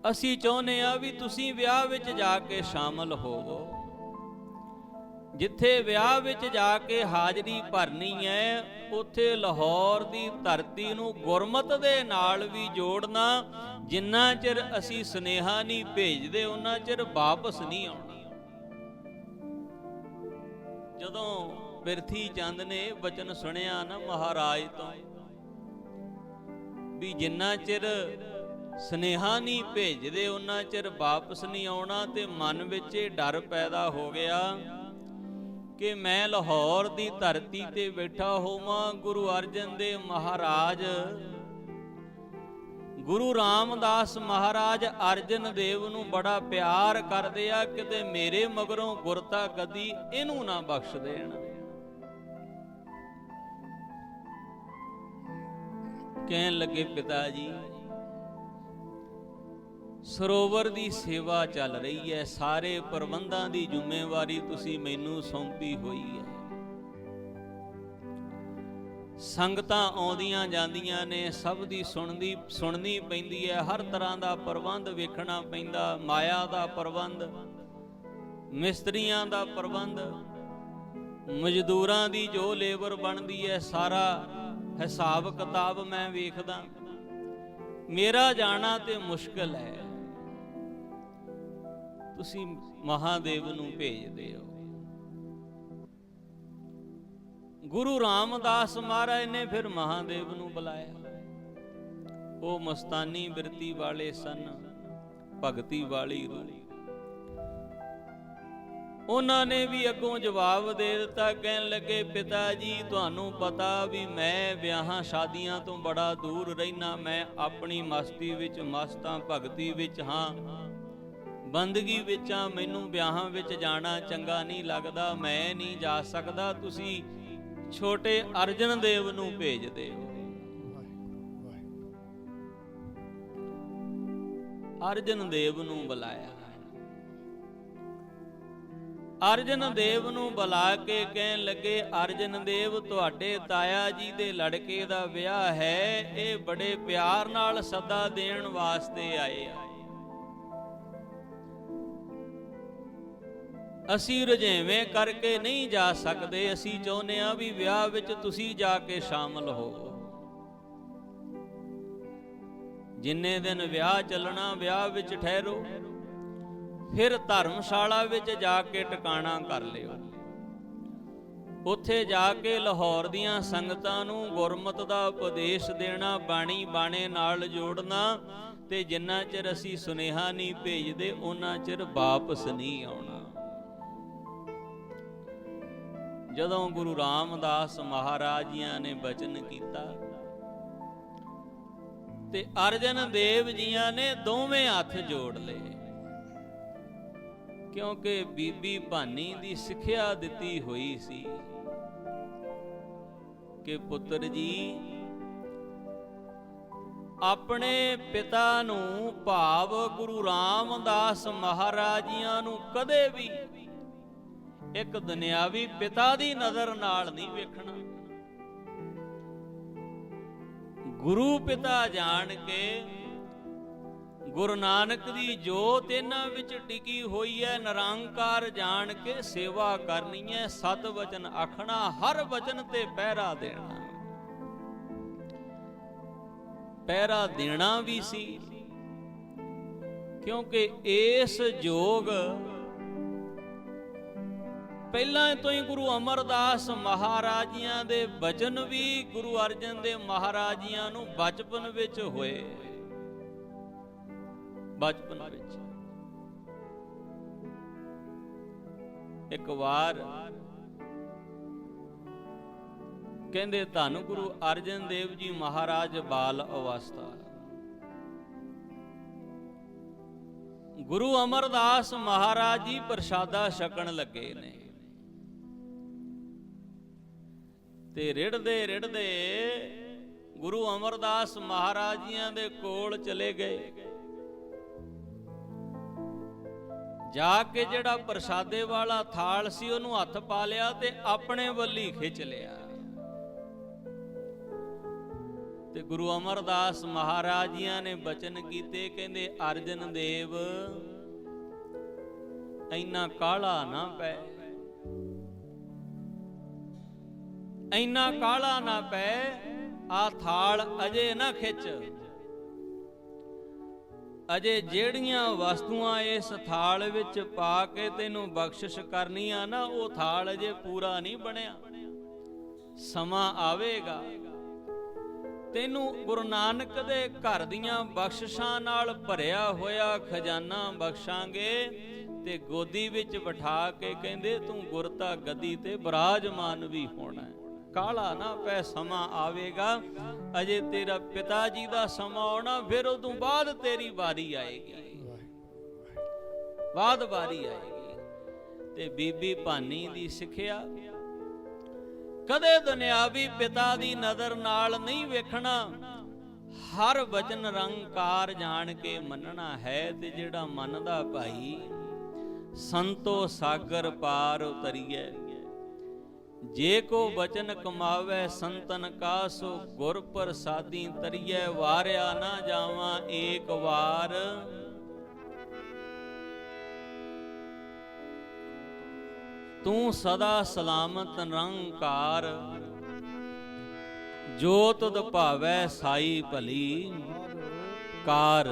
ਅਸੀਂ ਚਾਹੁੰਦੇ ਆ ਵੀ ਤੁਸੀਂ ਵਿਆਹ ਵਿੱਚ ਜਾ ਕੇ ਸ਼ਾਮਲ ਹੋਵੋ। ਜਿੱਥੇ ਵਿਆਹ ਵਿੱਚ ਜਾ ਕੇ ਹਾਜ਼ਰੀ ਭਰਨੀ ਹੈ, ਉੱਥੇ ਲਾਹੌਰ ਦੀ ਧਰਤੀ ਨੂੰ ਗੁਰਮਤ ਦੇ ਨਾਲ ਵੀ ਜੋੜਨਾ। ਜਿੰਨਾ ਚਿਰ ਅਸੀਂ ਸੁਨੇਹਾ ਨਹੀਂ ਭੇਜਦੇ, ਉਹਨਾਂ ਚਿਰ ਵਾਪਸ ਨਹੀਂ ਆਉਣਾ। ਜਦੋਂ ਪਿਰਥੀ ਚੰਦ ਨੇ ਬਚਨ ਸੁਣਿਆ ਨਾ ਮਹਾਰਾਜ ਤੋਂ ਵੀ ਜਿੰਨਾ ਚਿਰ ਸੁਨੇਹਾ ਨਹੀਂ ਭੇਜਦੇ, ਉਹਨਾਂ ਚਿਰ ਵਾਪਸ ਨਹੀਂ ਆਉਣਾ, ਤੇ ਮਨ ਵਿੱਚ ਇਹ ਡਰ ਪੈਦਾ ਹੋ ਗਿਆ ਕਿ ਮੈਂ ਲਾਹੌਰ ਦੀ ਧਰਤੀ ਤੇ ਬੈਠਾ ਹੋਵਾਂ। ਗੁਰੂ ਅਰਜਨ ਦੇਵ ਮਹਾਰਾਜ, ਗੁਰੂ ਰਾਮਦਾਸ ਮਹਾਰਾਜ ਅਰਜਨ ਦੇਵ ਨੂੰ ਬੜਾ ਪਿਆਰ ਕਰਦੇ ਆ, ਕਿਤੇ ਮੇਰੇ ਮਗਰੋਂ ਗੁਰਤਾ ਗੱਦੀ ਇਹਨੂੰ ਨਾ ਬਖਸ਼ ਦੇਣ। ਕਹਿਣ ਲੱਗੇ ਪਿਤਾ ਜੀ, ਸਰੋਵਰ ਦੀ ਸੇਵਾ ਚੱਲ ਰਹੀ ਹੈ, ਸਾਰੇ ਪ੍ਰਬੰਧਾਂ ਦੀ ਜ਼ਿੰਮੇਵਾਰੀ ਤੁਸੀਂ ਮੈਨੂੰ ਸੌਂਪੀ ਹੋਈ ਹੈ। ਸੰਗਤਾਂ ਆਉਂਦੀਆਂ ਜਾਂਦੀਆਂ ਨੇ, ਸਭ ਦੀ ਸੁਣਨੀ ਪੈਂਦੀ ਹੈ, ਹਰ ਤਰ੍ਹਾਂ ਦਾ ਪ੍ਰਬੰਧ ਵੇਖਣਾ ਪੈਂਦਾ, ਮਾਇਆ ਦਾ ਪ੍ਰਬੰਧ, ਮਿਸਤਰੀਆਂ ਦਾ ਪ੍ਰਬੰਧ, ਮਜ਼ਦੂਰਾਂ ਦੀ ਜੋ ਲੇਬਰ ਬਣਦੀ ਹੈ, ਸਾਰਾ ਹਿਸਾਬ ਕਿਤਾਬ ਮੈਂ ਵੇਖਦਾ। ਮੇਰਾ ਜਾਣਾ ਤੇ ਮੁਸ਼ਕਲ ਹੈ, ਤੁਸੀਂ ਮਹਾਦੇਵ ਨੂੰ ਭੇਜਦੇ ਹੋ। ਗੁਰੂ ਰਾਮਦਾਸ ਮਹਾਰਾਜ ਨੇ ਫਿਰ ਮਹਾਦੇਵ ਨੂੰ ਬੁਲਾਇਆ। ਉਹ ਮਸਤਾਨੀ ਬਿਰਤੀ ਵਾਲੇ ਸਨ, ਭਗਤੀ ਵਾਲੀ ਰੂਹ। ਉਹਨਾਂ ਨੇ ਵੀ ਅੱਗੋਂ ਜਵਾਬ ਦੇ ਦਿੱਤਾ, ਕਹਿਣ ਲੱਗੇ ਪਿਤਾ ਜੀ ਤੁਹਾਨੂੰ ਪਤਾ ਵੀ ਮੈਂ ਵਿਆਹਾਂ ਸ਼ਾਦੀਆਂ ਤੋਂ ਬੜਾ ਦੂਰ ਰਹਿਣਾ, ਮੈਂ ਆਪਣੀ ਮਸਤੀ ਵਿੱਚ ਮਸਤ ਹਾਂ, ਭਗਤੀ ਵਿੱਚ ਹਾਂ, ਬੰਦਗੀ ਵਿੱਚ ਹਾਂ, ਮੈਨੂੰ ਵਿਆਹਾਂ ਵਿੱਚ ਜਾਣਾ ਚੰਗਾ ਨਹੀਂ ਲੱਗਦਾ, ਮੈਂ ਨਹੀਂ ਜਾ ਸਕਦਾ, ਤੁਸੀਂ ਛੋਟੇ ਅਰਜਨ ਦੇਵ ਨੂੰ ਭੇਜ ਦਿਓ। ਅਰਜਨ ਦੇਵ ਨੂੰ ਬੁਲਾਇਆ। ਅਰਜਨ ਦੇਵ ਨੂੰ ਬੁਲਾ ਕੇ ਕਹਿਣ ਲੱਗੇ, ਅਰਜਨ ਦੇਵ ਤੁਹਾਡੇ ਤਾਇਆ ਜੀ ਦੇ ਲੜਕੇ ਦਾ ਵਿਆਹ ਹੈ, ਇਹ ਬੜੇ ਪਿਆਰ ਨਾਲ ਸੱਦਾ ਦੇਣ ਵਾਸਤੇ ਆਏ ਆ। ਅਸੀਂ ਰੁਝੇਵੇਂ ਕਰਕੇ ਨਹੀਂ ਜਾ ਸਕਦੇ, ਅਸੀਂ ਚਾਹੁੰਦੇ ਹਾਂ ਵੀ ਵਿਆਹ ਵਿੱਚ ਤੁਸੀਂ ਜਾ ਕੇ ਸ਼ਾਮਲ ਹੋ। ਜਿੰਨੇ ਦਿਨ ਵਿਆਹ ਚੱਲਣਾ ਵਿਆਹ ਵਿੱਚ ਠਹਿਰੋ, ਫਿਰ ਧਰਮਸ਼ਾਲਾ ਵਿੱਚ ਜਾ ਕੇ ਟਿਕਾਣਾ ਕਰ ਲਿਓ। ਉੱਥੇ ਜਾ ਕੇ ਲਾਹੌਰ ਦੀਆਂ ਸੰਗਤਾਂ ਨੂੰ ਗੁਰਮਤਿ ਦਾ ਉਪਦੇਸ਼ ਦੇਣਾ, ਬਾਣੀ ਬਾਣੇ ਨਾਲ ਜੋੜਨਾ, ਤੇ ਜਿੰਨਾ ਚਿਰ ਅਸੀਂ ਸੁਨੇਹਾ ਨਹੀਂ ਭੇਜਦੇ ਉਹਨਾਂ ਚਿਰ ਵਾਪਸ ਨਹੀਂ ਆਉਣਾ। ਜਦੋਂ ਗੁਰੂ ਰਾਮਦਾਸ ਮਹਾਰਾਜ ਜੀਆਂ ਨੇ ਬਚਨ ਕੀਤਾ ਤੇ ਅਰਜਨ ਦੇਵ ਜੀਆਂ ਨੇ ਦੋਵੇਂ ਹੱਥ ਜੋੜ ਲਏ, ਕਿਉਂਕਿ ਬੀਬੀ ਭਾਨੀ ਦੀ ਸਿੱਖਿਆ ਦਿੱਤੀ ਹੋਈ ਸੀ ਕਿ ਪੁੱਤਰ ਜੀ ਆਪਣੇ ਪਿਤਾ ਨੂੰ, ਭਾਵ ਗੁਰੂ ਰਾਮਦਾਸ ਮਹਾਰਾਜ ਜੀਆਂ ਨੂੰ ਕਦੇ ਵੀ ਇੱਕ ਦੁਨਿਆਵੀ ਪਿਤਾ ਦੀ ਨਜ਼ਰ ਨਾਲ ਨਹੀਂ ਵੇਖਣਾ। ਗੁਰੂ ਪਿਤਾ ਜਾਣ ਕੇ ਗੁਰੂ ਨਾਨਕ ਦੀ ਜੋਤ ਇਹਨਾਂ ਵਿੱਚ ਟਿਕੀ ਹੋਈ ਹੈ, ਨਿਰੰਕਾਰ ਜਾਣ ਕੇ ਸੇਵਾ ਕਰਨੀ ਹੈ, ਸਤ ਵਚਨ ਆਖਣਾ, ਹਰ ਵਚਨ ਤੇ ਪਹਿਰਾ ਦੇਣਾ। ਪਹਿਰਾ ਦੇਣਾ ਵੀ ਸੀ ਕਿਉਂਕਿ ਇਸ ਜੋਗ ਪਹਿਲਾਂ ਤੋਂ ਹੀ ਗੁਰੂ ਅਮਰਦਾਸ ਮਹਾਰਾਜ ਜੀਆਂ ਦੇ ਬਚਨ ਵੀ ਗੁਰੂ ਅਰਜਨ ਦੇਵ ਮਹਾਰਾਜ ਜੀਆਂ ਨੂੰ ਬਚਪਨ ਵਿੱਚ ਹੋਏ। ਬਚਪਨ ਵਿੱਚ ਇੱਕ ਵਾਰ ਕਹਿੰਦੇ ਧੰਨ ਗੁਰੂ ਅਰਜਨ ਦੇਵ ਜੀ ਮਹਾਰਾਜ ਬਾਲ ਅਵਸਥਾ, ਗੁਰੂ ਅਮਰਦਾਸ ਮਹਾਰਾਜ ਜੀ ਪ੍ਰਸ਼ਾਦਾ ਛਕਣ ਲੱਗੇ ਨੇ ਤੇ ਰਿੜਦੇ ਰਿੜਦੇ ਗੁਰੂ ਅਮਰਦਾਸ ਮਹਾਰਾਜ ਜੀਆਂ ਦੇ ਕੋਲ ਚਲੇ ਗਏ। ਜਾ ਕੇ ਜਿਹੜਾ ਪ੍ਰਸ਼ਾਦੇ ਵਾਲਾ ਥਾਲ ਸੀ ਉਹਨੂੰ ਹੱਥ ਪਾ ਲਿਆ ਤੇ ਆਪਣੇ ਵੱਲੀ ਖਿੱਚ ਲਿਆ। ਤੇ ਗੁਰੂ ਅਮਰਦਾਸ ਮਹਾਰਾਜ ਜੀਆਂ ਨੇ ਬਚਨ ਕੀਤੇ, ਕਹਿੰਦੇ ਅਰਜਨ ਦੇਵ ਇੰਨਾ ਕਾਹਲਾ ਨਾ ਪੈ, ਇੰਨਾ ਕਾਹਲਾ ਨਾ ਪੈ, ਆ ਥਾਲ ਅਜੇ ਨਾ ਖਿੱਚ, ਅਜੇ ਜਿਹੜੀਆਂ ਵਸਤੂਆਂ ਇਸ ਥਾਲ ਵਿੱਚ ਪਾ ਕੇ ਤੈਨੂੰ ਬਖਸ਼ਿਸ਼ ਕਰਨੀ ਆ ਨਾ, ਉਹ ਥਾਲ ਅਜੇ ਪੂਰਾ ਨਹੀਂ ਬਣਿਆ। ਸਮਾਂ ਆਵੇਗਾ ਤੈਨੂੰ ਗੁਰੂ ਨਾਨਕ ਦੇ ਘਰ ਦੀਆਂ ਬਖਸ਼ਿਸ਼ਾਂ ਨਾਲ ਭਰਿਆ ਹੋਇਆ ਖਜ਼ਾਨਾ ਬਖਸ਼ਾਂਗੇ ਤੇ ਗੋਦੀ ਵਿੱਚ ਬਿਠਾ ਕੇ ਕਹਿੰਦੇ ਤੂੰ ਗੁਰਤਾ ਗੱਦੀ ਤੇ ਬਿਰਾਜਮਾਨ ਵੀ ਹੋਣਾ। ਕਾਹਲਾ ਨਾ ਪੈ, ਸਮਾਂ ਆਵੇਗਾ, ਅਜੇ ਤੇਰਾ ਪਿਤਾ ਜੀ ਦਾ ਸਮਾਂ ਆਉਣਾ, ਫਿਰ ਉਦੋਂ ਬਾਅਦ ਤੇਰੀ ਵਾਰੀ ਆਏਗੀ, ਬਾਅਦ ਵਾਰੀ ਆਏਗੀ। ਤੇ ਬੀਬੀ ਭਾਨੀ ਦੀ ਸਿੱਖਿਆ, ਕਦੇ ਦੁਨਿਆਵੀ ਪਿਤਾ ਦੀ ਨਜ਼ਰ ਨਾਲ ਨਹੀਂ ਵੇਖਣਾ, ਹਰ ਵਚਨ ਨਿਰੰਕਾਰ ਜਾਣ ਕੇ ਮੰਨਣਾ ਹੈ। ਤੇ ਜਿਹੜਾ ਮੰਨਦਾ ਭਾਈ ਸੰਤੋ ਸਾਗਰ ਪਾਰ ਉਤਰੀਐ, ਜੇ ਕੋ ਬਚਨ ਕਮਾਵੇ ਸੰਤਨ ਕਾ, ਸੋ ਗੁਰ ਪ੍ਰਸਾਦੀ ਤਰੀਐ, ਵਾਰਿਆ ਨਾ ਜਾਵਾਂ ਏਕ ਵਾਰ। ਤੂੰ ਸਦਾ ਸਲਾਮਤ ਨਿਰੰਕਾਰ, ਜੋ ਤੁਧ ਭਾਵੈ ਸਾਈ ਭਲੀ ਕਾਰ।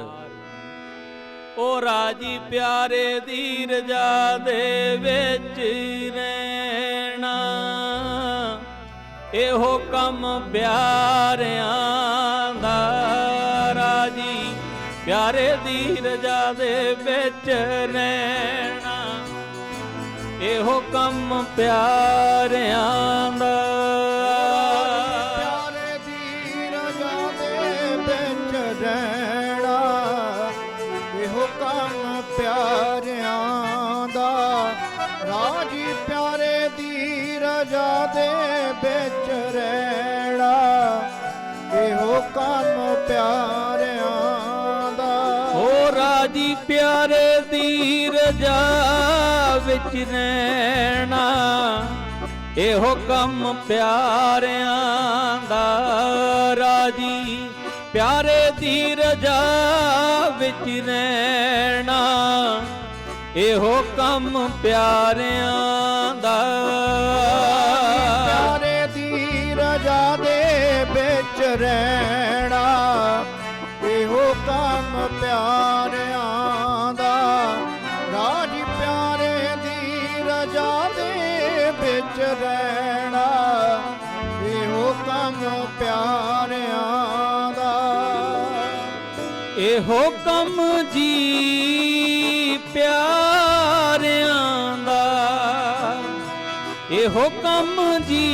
ਓ ਰਾਜੀ ਪਿਆਰੇ ਦੀ ਰਜਾ ਦੇ ਵਿੱਚ ਰਹਿਣਾ, ਇਹੋ ਕੰਮ ਪਿਆਰਿਆਂ ਦਾ। ਰਾਜੀ ਪਿਆਰੇ ਦੀ ਰਜਾ ਦੇ ਵਿੱਚ ਰਹਿਣਾ, ਕੰਮ ਪਿਆਰਿਆਂ ਦਾ। ਪਿਆਰੇ ਦੀ ਰਜਾ ਦੇ ਵਿੱਚ ਰਹਿਣਾ, ਇਹੋ ਕੰਮ ਪਿਆਰਿਆਂ ਦਾ। ਰਾਜੀ ਪਿਆਰੇ ਦੀ ਰਜਾ ਦੇ ਵਿੱਚ ਰਹਿਣਾ, ਇਹੋ ਕੰਮ ਪਿਆਰਿਆਂ ਦਾ। ਓ ਰਾਜੀ ਪਿਆਰੇ ਦੀ ਰਜਾ ਵਿੱਚ ਰਹਿਣਾ, ਇਹੋ ਕੰਮ ਪਿਆਰਿਆਂ ਦਾ। ਰਾਜੀ ਪਿਆਰੇ ਦੀ ਰਜਾ ਵਿੱਚ ਰਹਿਣਾ, ਇਹੋ ਕੰਮ ਪਿਆਰਿਆਂ ਦਾ। ਪਿਆਰੇ ਦੀ ਰਜਾ ਦੇ ਵਿੱਚ ਰਹਿਣਾ, ਇਹੋ ਕੰਮ ਪਿਆਰਿਆਂ ਦਾ। ਰਾਜੀ ਪਿਆਰੇ ਦੀ ਰਜਾ ਦੇ ਵਿੱਚ ਰਹਿਣਾ, ਇਹੋ ਕੰਮ ਪਿਆਰਿਆਂ ਦਾ। ਇਹੋ ਕੰਮ ਜੀ ਪਿਆਰਿਆਂ ਦਾ, ਇਹੋ ਕੰਮ ਜੀ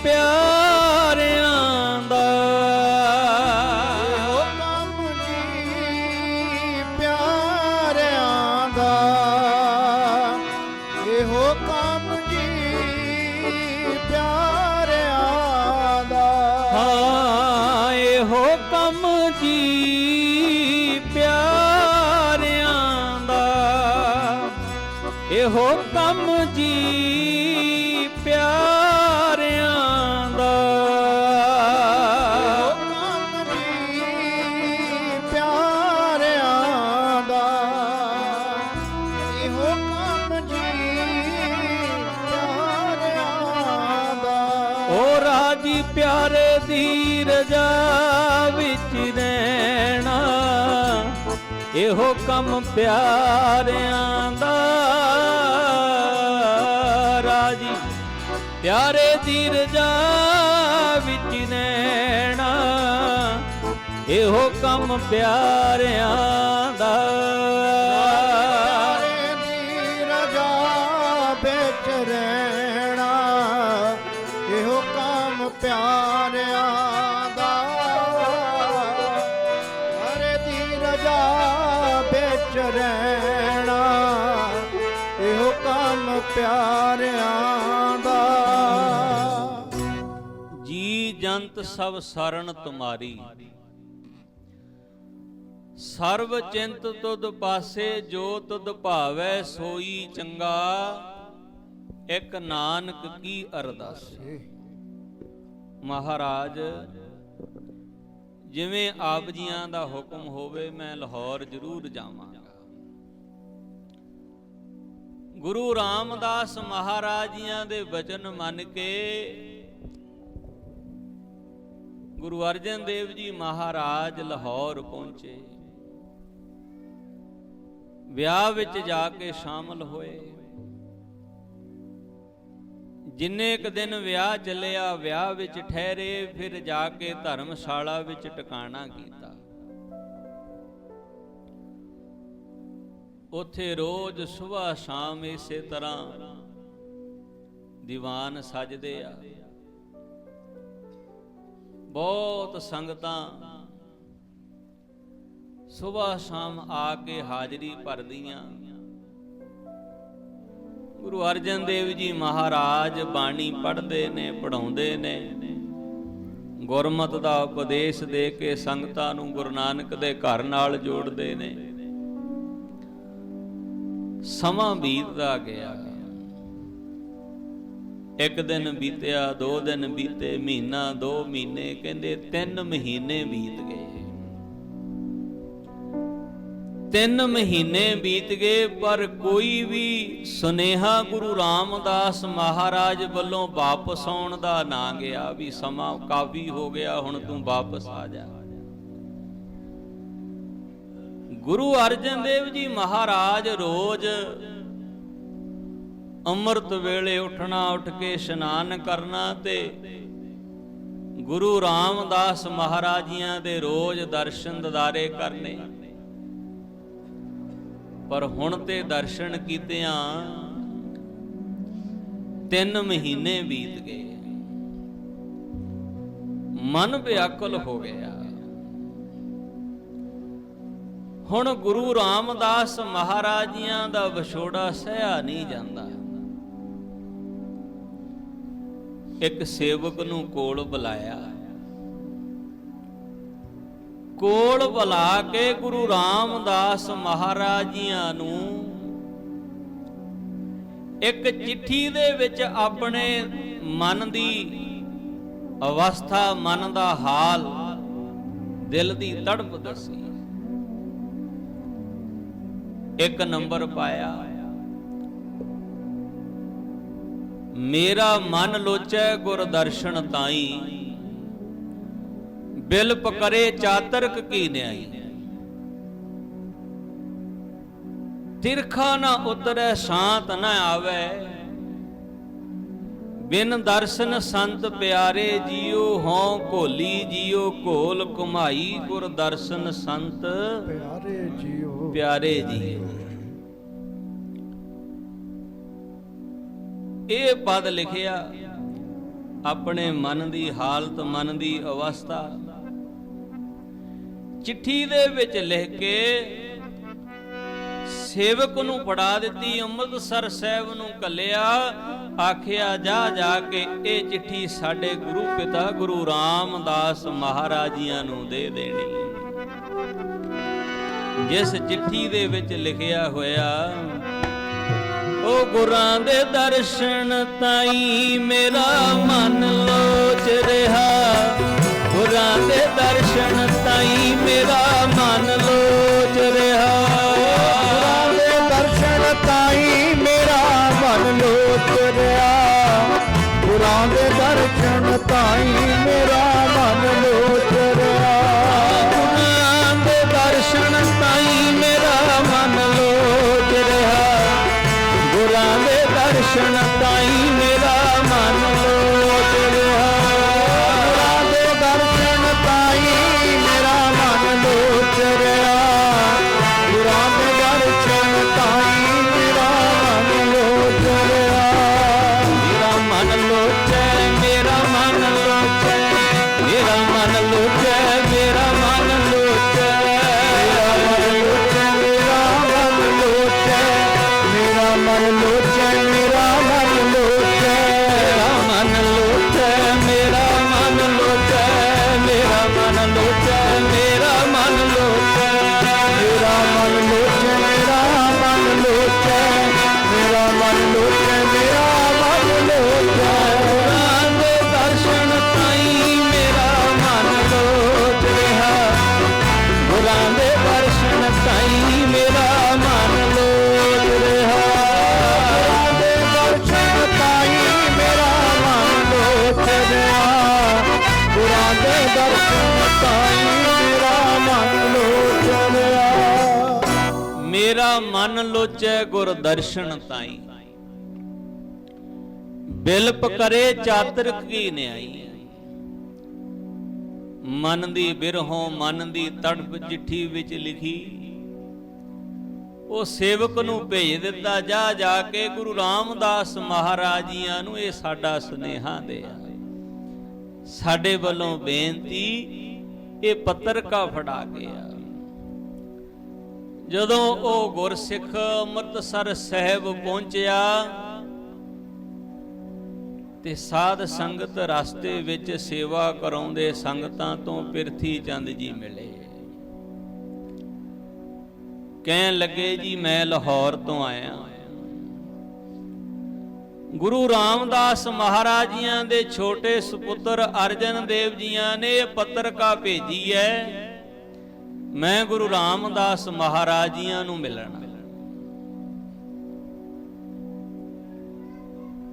ਪਿਆਰਿਆਂ ਦਾ। ਇਹੋ ਕੰਮ ਜੀ ਪਿਆਰਿਆਂ ਦਾ, ਇਹੋ ਕੰਮ ਜੀ ਪਿਆਰਿਆਂ ਦਾ। ਹਾਂ ਇਹੋ ਕੰਮ ਜੀ ਪਿਆਰਿਆਂ ਦਾ, ਇਹੋ ਕੰਮ ਜੀ ਪਿਆਰਿਆਂ ਦਾ। ਇਹੋ ਕੰਮ ਜੀ ਪਿਆਰਿਆਂ ਦਾ। ਓ ਰਾਜੀ ਪਿਆਰੇ ਦੀ ਰਜਾ ਵਿੱਚ ਰਹਿਣਾ, ਇਹੋ ਕੰਮ ਪਿਆਰਿਆਂ ਦਾ। ਰਾਜੀ ਪਿਆਰੇ ਦੀ ਰਜਾ ਵਿੱਚ ਰਹਿਣਾ, ਇਹੋ ਕੰਮ ਪਿਆਰਿਆਂ ਦਾ। ਪਿਆਰੇ ਦੀ ਰਜਾ ਵਿੱਚ ਰਹਿਣਾ, ਇਹੋ ਕੰਮ ਪਿਆਰਿਆਂ ਦਾ। ਪਿਆਰੇ ਦੀ ਰਜਾ ਵਿੱਚ ਰਹਿਣਾ, ਇਹੋ ਕੰਮ ਪਿਆਰਿਆਂ ਦਾ। ਜੀ ਜੰਤ ਸਭ ਸਰਣ ਤੁਮਾਰੀ, ਸਰਬ ਚਿੰਤ ਤੁਧ ਪਾਸੇ, ਜੋ ਤੁਧ ਭਾਵੈ ਸੋਈ ਚੰਗਾ, ਇੱਕ ਨਾਨਕ ਕੀ ਅਰਦਾਸੇ। ਮਹਾਰਾਜ ਜਿਵੇਂ ਆਪ ਜੀਆਂ ਦਾ ਹੁਕਮ ਹੋਵੇ ਮੈਂ ਲਾਹੌਰ ਜ਼ਰੂਰ ਜਾਵਾਂਗਾ। ਗੁਰੂ ਰਾਮਦਾਸ ਮਹਾਰਾਜ ਜੀਆਂ ਦੇ ਵਚਨ ਮੰਨ ਕੇ ਗੁਰੂ ਅਰਜਨ ਦੇਵ ਜੀ ਮਹਾਰਾਜ ਲਾਹੌਰ ਪਹੁੰਚੇ। ਵਿਆਹ ਵਿੱਚ ਜਾ ਕੇ ਸ਼ਾਮਲ ਹੋਏ। ਜਿੰਨੇ ਇੱਕ ਦਿਨ ਵਿਆਹ ਚੱਲਿਆ, ਵਿਆਹ ਵਿੱਚ ਠਹਿਰੇ, ਫਿਰ ਜਾ ਕੇ ਧਰਮਸ਼ਾਲਾ ਵਿੱਚ ਟਿਕਾਣਾ ਕੀਤਾ। ਉੱਥੇ ਰੋਜ਼ ਸਵੇਰ ਸ਼ਾਮ ਇਸੇ ਤਰ੍ਹਾਂ ਦੀਵਾਨ ਸਜਦੇ ਆ। ਬਹੁਤ ਸੰਗਤਾਂ ਸਵੇਰ ਸ਼ਾਮ ਆ ਕੇ ਹਾਜ਼ਰੀ ਭਰਦੀਆਂ। ਗੁਰੂ ਅਰਜਨ ਦੇਵ ਜੀ ਮਹਾਰਾਜ ਬਾਣੀ ਪੜ੍ਹਦੇ ਨੇ, ਪੜ੍ਹਾਉਂਦੇ ਨੇ, ਗੁਰਮਤਿ ਦਾ ਉਪਦੇਸ਼ ਦੇ ਕੇ ਸੰਗਤਾਂ ਨੂੰ ਗੁਰੂ ਨਾਨਕ ਦੇ ਘਰ ਨਾਲ ਜੋੜਦੇ ਨੇ। ਸਮਾਂ ਬੀਤਦਾ ਗਿਆ। ਇੱਕ ਦਿਨ ਬੀਤਿਆ, 2 ਦਿਨ ਬੀਤੇ, ਮਹੀਨਾ, 2 ਮਹੀਨੇ, ਕਹਿੰਦੇ 3 ਮਹੀਨੇ ਬੀਤ ਗਏ। 3 ਮਹੀਨੇ ਬੀਤ ਗਏ, ਪਰ ਕੋਈ ਵੀ ਸੁਨੇਹਾ ਗੁਰੂ ਰਾਮਦਾਸ ਮਹਾਰਾਜ ਵੱਲੋਂ ਵਾਪਸ ਆਉਣ ਦਾ ਨਾ ਗਿਆ ਵੀ ਸਮਾਂ ਕਾਫੀ ਹੋ ਗਿਆ, ਹੁਣ ਤੂੰ ਵਾਪਸ ਆ ਜਾ। ਗੁਰੂ ਅਰਜਨ ਦੇਵ ਜੀ ਮਹਾਰਾਜ ਰੋਜ਼ ਅੰਮ੍ਰਿਤ ਵੇਲੇ ਉੱਠਣਾ, ਉੱਠ ਕੇ ਇਸ਼ਨਾਨ ਕਰਨਾ ਤੇ ਗੁਰੂ ਰਾਮਦਾਸ ਮਹਾਰਾਜ ਜੀਆਂ ਦੇ ਰੋਜ਼ ਦਰਸ਼ਨ ਦਿਦਾਰੇ ਕਰਨੇ। ਪਰ ਹੁਣ ਤੇ ਦਰਸ਼ਨ ਕੀਤਿਆਂ 3 ਮਹੀਨੇ ਬੀਤ ਗਏ, ਮਨ ਵਿਆਕੁਲ ਹੋ ਗਿਆ। ਹੁਣ ਗੁਰੂ ਰਾਮਦਾਸ ਮਹਾਰਾਜ ਜੀਆਂ ਦਾ ਵਿਛੋੜਾ ਸਹਿਆ ਨਹੀਂ ਜਾਂਦਾ। ਇੱਕ ਸੇਵਕ ਨੂੰ ਕੋਲ ਬੁਲਾਇਆ, ਕੋਲ ਬੁਲਾ ਕੇ ਗੁਰੂ ਰਾਮਦਾਸ ਮਹਾਰਾਜ ਜੀਆਂ ਨੂੰ ਇੱਕ ਚਿੱਠੀ ਦੇ ਵਿੱਚ ਆਪਣੇ ਮਨ ਦੀ ਅਵਸਥਾ, ਮਨ ਦਾ ਹਾਲ, ਦਿਲ ਦੀ ਤੜਪ ਦੱਸੀ। ਇੱਕ ਨੰਬਰ ਪਾਇਆ, ਮੇਰਾ ਮਨ ਲੋਚੈ ਗੁਰ ਦਰਸ਼ਨ ਤਾਈ, ਬਿਲਪ ਕਰੇ ਚਾਤਰਕ ਕੀ ਨਿਆਈ। ਤਿਰਖਾ ਨਾ ਉਤਰੈ ਸ਼ਾਂਤ ਨਾ ਆਵੇ, ਬਿਨ ਦਰਸ਼ਨ ਸੰਤ ਪਿਆਰੇ ਜੀਓ। ਹੋਂ ਘੋਲੀ ਜੀਓ ਘੋਲ ਘੁਮਾਈ, ਗੁਰ ਦਰਸ਼ਨ ਸੰਤ ਪਿਆਰੇ ਜੀਓ, ਪਿਆਰੇ ਜੀਓ। ਇਹ ਪਦ ਲਿਖਿਆ ਆਪਣੇ ਮਨ ਦੀ ਹਾਲਤ, ਮਨ ਦੀ ਅਵਸਥਾ ਚਿੱਠੀ ਦੇ ਵਿੱਚ ਲਿਖ ਕੇ ਸੇਵਕ ਨੂੰ ਫੜਾ ਦਿੱਤੀ। ਅੰਮ੍ਰਿਤਸਰ ਸਾਹਿਬ ਨੂੰ ਘੱਲਿਆ, ਆਖਿਆ ਜਾ ਕੇ ਇਹ ਚਿੱਠੀ ਸਾਡੇ ਗੁਰੂ ਪਿਤਾ ਗੁਰੂ ਰਾਮਦਾਸ ਮਹਾਰਾਜ ਜੀਆਂ ਨੂੰ ਦੇ ਦੇਣੀ। ਜਿਸ ਚਿੱਠੀ ਦੇ ਵਿੱਚ ਲਿਖਿਆ ਹੋਇਆ, ਉਹ ਗੁਰਾਂ ਦੇ ਦਰਸ਼ਨ ਤਾਈ ਮੇਰਾ ਮਨ ਲੋਚ ਰਿਹਾ, ਗੁਰਾਂ ਦੇ ਦਰਸ਼ਨ ਤਾਈ ਮੇਰਾ ਮਨ ਲੋਚ ਰਿਹਾ। ਗੁਰਾਂ ਦੇ ਦਰਸ਼ਨ ਤਾਈ ਮੇਰਾ ਮਨ ਲੋਚ ਰਿਹਾ, ਗੁਰਾਂ ਦੇ ਦਰਸ਼ਨ ਤਾਈ ਮੇਰਾ ਮਨ ਲੋਚ ਰਿਹਾ। ਗੁਰਾਂ ਦੇ ਦਰਸ਼ਨ ਤਾਈ ਮੇਰਾ ਮਨ ਲੋਚ ਰਿਹਾ, ਗੁਰਾਂ ਦੇ ਦਰਸ਼ਨ ਤਾਈ ਮੇਰਾ ਮਨ ਲੋਚ ਰਿਹਾ। ਗੁਰਾਂ ਦੇ ਦਰਸ਼ਨ ਤਾਈ ਮੇਰਾ ਮਨ ਲੋਚ ਰਿਹਾ, ਗੁਰਾਂ ਦੇ ਦਰਸ਼ਨ ਤਾਈ ਮੇਰਾ ਮਨ ਲੋਚ ਰਿਹਾ। ਮੇਰਾ ਮਨ ਲੋਚੈ, ਮੇਰਾ ਮਨ ਲੋਚੈ, ਮੇਰਾ ਮਨ ਲੋਚੈ, ਮੇਰਾ ਮਨ ਲੋਚੈ, ਮੇਰਾ ਮਨ ਲੋਚੈ, ਮੇਰਾ ਮਨ ਲੋਚੈ, ਮੇਰਾ ਮਨ ਲੋਚੈ, ਮੇਰਾ ਮਨ ਲੋਚੈ, ਮੇਰਾ ਮਨ ਲੋਚੈ, ਮੇਰਾ ਮਨ ਲੋਚੈ, ਮੇਰਾ ਮਨ ਲੋਚੈ, ਮੇਰਾ ਮਨ ਲੋਚੈ, ਮੇਰਾ ਮਨ ਲੋਚੈ, ਮੇਰਾ ਮਨ ਲੋਚੈ। ਗੁਰਾਂ ਦੇ ਦਰਸ਼ਨ ਤਾਈ ਮੇਰਾ ਮਨ ਲੋਚ ਰਿਹਾ, ਗੁਰਾਂ ਦੇ ਦਰਸ਼ਨ ਤਾਈ ਮੇਰਾ ਮਨ ਲੋਚ ਰਿਹਾ। ਗੁਰਾਂ ਦੇ ਦਰਸ਼ਨ ਤਾਈ ਮੇਰਾ ਮਨ ਲੋਚ ਰਿਹਾ, ਗੁਰਾਂ ਦੇ ਦਰਸ਼ਨ ਤਾਈ ਮੇਰਾ ਮਨ ਲੋਚ ਰਿਹਾ। ਮੇਰਾ ਮਨ ਲੋਚੈ ਗੁਰ ਦਰਸ਼ਨ ਤਾਈ, ਬਿਲਪ ਕਰੇ ਚਾਤਰਕ ਕੀ ਨਿਆਈ। ਮਨ ਦੀ ਬਿਰਹੋਂ, ਮਨ ਦੀ ਤੜਪ ਚਿੱਠੀ ਵਿੱਚ ਲਿਖੀ, ਉਹ ਸੇਵਕ ਨੂੰ ਭੇਜ ਦਿੱਤਾ, ਜਾ ਕੇ ਗੁਰੂ ਰਾਮਦਾਸ ਮਹਾਰਾਜ ਜੀਆਂ ਨੂੰ ਇਹ ਸਾਡਾ ਸੁਨੇਹਾ ਦਿਆ, ਸਾਡੇ ਵੱਲੋਂ ਬੇਨਤੀ। ਇਹ ਪੱਤਰਕਾ ਫੜਾ ਗਿਆ। ਜਦੋਂ ਉਹ ਗੁਰਸਿੱਖ ਅੰਮ੍ਰਿਤਸਰ ਸਾਹਿਬ ਪਹੁੰਚਿਆ ਤੇ ਸਾਧ ਸੰਗਤ ਰਸਤੇ ਵਿੱਚ ਸੇਵਾ ਕਰਾਉਂਦੇ ਸੰਗਤਾਂ ਤੋਂ ਪਿਰਥੀ ਚੰਦ ਜੀ ਮਿਲੇ। ਕਹਿਣ ਲੱਗੇ, ਜੀ ਮੈਂ ਲਾਹੌਰ ਤੋਂ ਆਇਆ, ਗੁਰੂ ਰਾਮਦਾਸ ਮਹਾਰਾਜ ਜੀਆਂ ਦੇ ਛੋਟੇ ਸੁਪੁੱਤਰ ਅਰਜਨ ਦੇਵ ਜੀਆਂ ਨੇ ਇਹ ਪੱਤਰਕਾ ਭੇਜੀ ਹੈ, ਮੈਂ ਗੁਰੂ ਰਾਮਦਾਸ ਮਹਾਰਾਜ ਜੀਆਂ ਨੂੰ ਮਿਲਣਾ।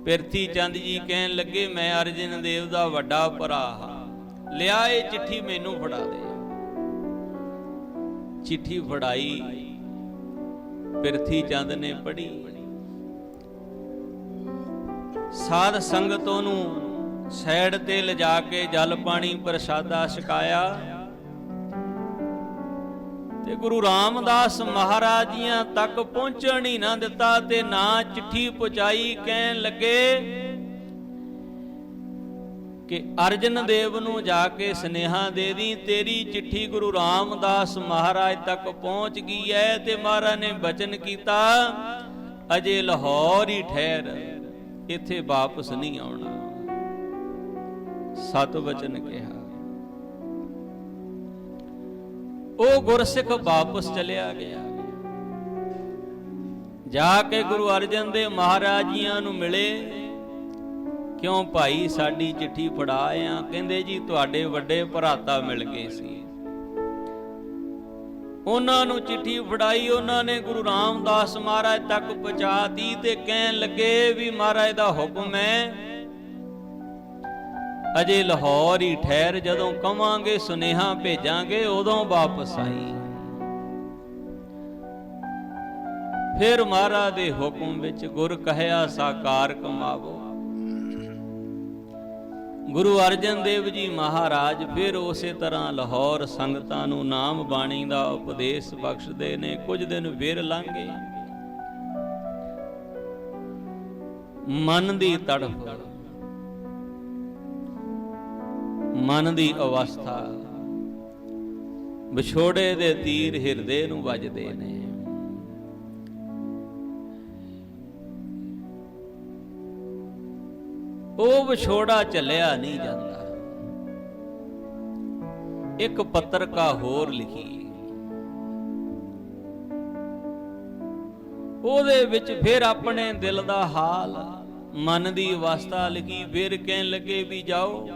ਪਿਰਥੀ ਚੰਦ ਜੀ ਕਹਿਣ ਲੱਗੇ, ਮੈਂ ਅਰਜਨ ਦੇਵ ਦਾ ਵੱਡਾ ਭਰਾ ਹਾਂ, ਲਿਆ ਇਹ ਚਿੱਠੀ ਮੈਨੂੰ ਫੜਾ ਦੇ। ਚਿੱਠੀ ਫੜਾਈ, ਪਿਰਥੀ ਚੰਦ ਨੇ ਪੜ੍ਹੀ। ਸਾਧ ਸੰਗਤ ਨੂੰ ਸਾਈਡ ਤੇ ਲਿਜਾ ਕੇ ਜਲ ਪਾਣੀ ਪ੍ਰਸ਼ਾਦਾ ਛਕਾਇਆ ਤੇ ਗੁਰੂ ਰਾਮਦਾਸ ਮਹਾਰਾਜ ਜੀਆਂ ਤੱਕ ਪਹੁੰਚਣ ਹੀ ਨਾ ਦਿੱਤਾ ਤੇ ਨਾ ਚਿੱਠੀ ਪਹੁੰਚਾਈ। ਕਹਿਣ ਲੱਗੇ, ਕਿ ਅਰਜਨ ਦੇਵ ਨੂੰ ਜਾ ਕੇ ਸੁਨੇਹਾ ਦੇ ਦੀ, ਤੇਰੀ ਚਿੱਠੀ ਗੁਰੂ ਰਾਮਦਾਸ ਮਹਾਰਾਜ ਤੱਕ ਪਹੁੰਚ ਗਈ ਹੈ ਤੇ ਮਹਾਰਾਜ ਨੇ ਬਚਨ ਕੀਤਾ ਅਜੇ ਲਾਹੌਰ ਹੀ ਠਹਿਰ, ਇੱਥੇ ਵਾਪਸ ਨਹੀਂ ਆਉਣਾ। ਸਤ ਵਚਨ ਕਿਹਾ। ਉਹ ਗੁਰਸਿੱਖ ਵਾਪਸ ਚਲਿਆ ਗਿਆ। ਜਾ ਕੇ ਗੁਰੂ ਅਰਜਨ ਦੇਵ ਮਹਾਰਾਜ ਜੀਆਂ ਨੂੰ ਮਿਲੇ। ਕਿਉਂ ਭਾਈ ਸਾਡੀ ਚਿੱਠੀ ਫੜਾ ਆ? ਕਹਿੰਦੇ ਜੀ ਤੁਹਾਡੇ ਵੱਡੇ ਭਰਾਤਾ ਮਿਲ ਗਏ ਸੀ, ਉਹਨਾਂ ਨੂੰ ਚਿੱਠੀ ਫੜਾਈ, ਉਹਨਾਂ ਨੇ ਗੁਰੂ ਰਾਮਦਾਸ ਮਹਾਰਾਜ ਤੱਕ ਪਹੁੰਚਾਤੀ ਤੇ ਕਹਿਣ ਲੱਗੇ ਵੀ ਮਹਾਰਾਜ ਦਾ ਹੁਕਮ ਹੈ ਅਜੇ ਲਾਹੌਰ ਹੀ ਠਹਿਰ, ਜਦੋਂ ਕਵਾਂਗੇ ਸੁਨੇਹਾ ਭੇਜਾਂਗੇ ਉਦੋਂ ਵਾਪਸ ਆਈ। ਫਿਰ ਮਹਾਰਾਜ ਦੇ ਹੁਕਮ ਵਿੱਚ ਗੁਰ ਕਹਿਆ ਸਾਕਾਰ ਕਮਾਵੋ। ਗੁਰੂ ਅਰਜਨ ਦੇਵ ਜੀ ਮਹਾਰਾਜ ਫਿਰ ਉਸੇ ਤਰ੍ਹਾਂ ਲਾਹੌਰ ਸੰਗਤਾਂ ਨੂੰ ਨਾਮ ਬਾਣੀ ਦਾ ਉਪਦੇਸ਼ ਬਖਸ਼ਦੇ ਨੇ। ਕੁਝ ਦਿਨ ਫਿਰ ਲੰਘੇ। ਮਨ ਦੀ ਤੜਫ, ਮਨ ਦੀ ਅਵਸਥਾ, ਵਿਛੋੜੇ ਦੇ ਤੀਰ ਹਿਰਦੇ ਨੂੰ ਵੱਜਦੇ ਨੇ। ਉਹ ਵਿਛੋੜਾ ਚੱਲਿਆ ਨਹੀਂ ਜਾਂਦਾ। ਇੱਕ ਪੱਤਰਕਾ ਹੋਰ ਲਿਖੀ, ਉਹਦੇ ਵਿੱਚ ਫਿਰ ਆਪਣੇ ਦਿਲ ਦਾ ਹਾਲ, ਮਨ ਦੀ ਅਵਸਥਾ ਲਿਖੀ। ਫਿਰ ਕਹਿਣ ਲੱਗੇ ਵੀ ਜਾਓ,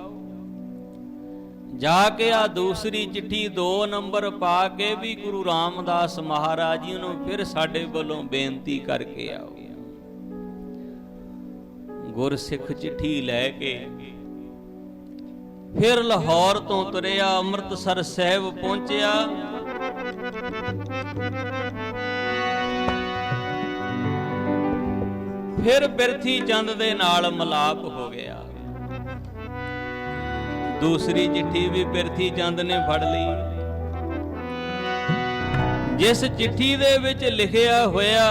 ਜਾ ਕੇ ਆ ਦੂਸਰੀ ਚਿੱਠੀ 2 ਨੰਬਰ ਪਾ ਕੇ ਵੀ ਗੁਰੂ ਰਾਮਦਾਸ ਮਹਾਰਾਜ ਜੀ ਨੂੰ ਫਿਰ ਸਾਡੇ ਵੱਲੋਂ ਬੇਨਤੀ ਕਰਕੇ ਆਓ। ਗੁਰਸਿੱਖ ਚਿੱਠੀ ਲੈ ਕੇ ਫਿਰ ਲਾਹੌਰ ਤੋਂ ਤੁਰਿਆ, ਅੰਮ੍ਰਿਤਸਰ ਸਾਹਿਬ ਪਹੁੰਚਿਆ। ਫਿਰ ਬਿਰਥੀ ਚੰਦ ਦੇ ਨਾਲ ਮਿਲਾਪ ਹੋ ਗਿਆ। ਦੂਸਰੀ ਚਿੱਠੀ ਵੀ ਬਿਰਥੀ ਚੰਦ ਨੇ ਫੜ ਲਈ। ਜਿਸ ਚਿੱਠੀ ਦੇ ਵਿੱਚ ਲਿਖਿਆ ਹੋਇਆ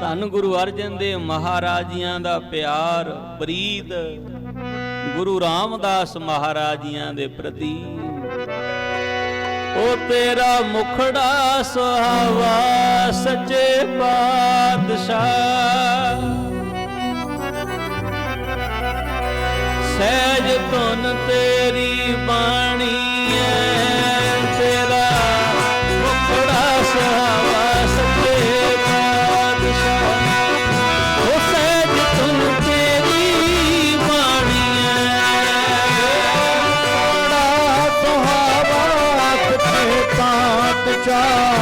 ਧੰਨ ਗੁਰੂ ਅਰਜਨ ਦੇਵ ਮਹਾਰਾਜ ਜੀਆਂ ਦਾ ਪਿਆਰ, ਪ੍ਰੀਤ ਗੁਰੂ ਰਾਮਦਾਸ ਮਹਾਰਾਜ ਜੀਆਂ ਦੇ ਪ੍ਰਤੀ, ਉਹ ਤੇਰਾ ਮੁਖੜਾ ਸੁਹਾਵਾ ਸੱਚੇ ਪਾਤਸ਼ਾਹ, ਸਹਿਜ ਧੁਨ ਤੇਰੀ ਬਾਣੀ ਹੈ, ਤੇਰਾ ਮੁਖੜਾ ਸੁਹਾਵਾ ਸੱਚੇ ਪਾਤਸ਼ਾਹ, ਉਹ ਸਹਿਜ ਧੁਨ ਤੇਰੀ ਬਾਣੀ ਹੈ, ਬੜਾ ਸੁਹਾਵਾ ਸੱਚੇ ਪਾਤਸ਼ਾਹ,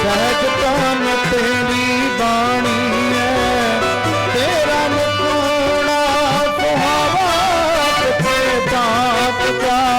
ਸਹਿਜ ਧੁਨ ਤੇਰੀ ਬਾਣੀ ਹੈ, ਤੇਰਾ ਮੁਖੜਾ ਸੁਹਾਵਾ ਸੱਚੇ ਪਾਤਸ਼ਾਹ।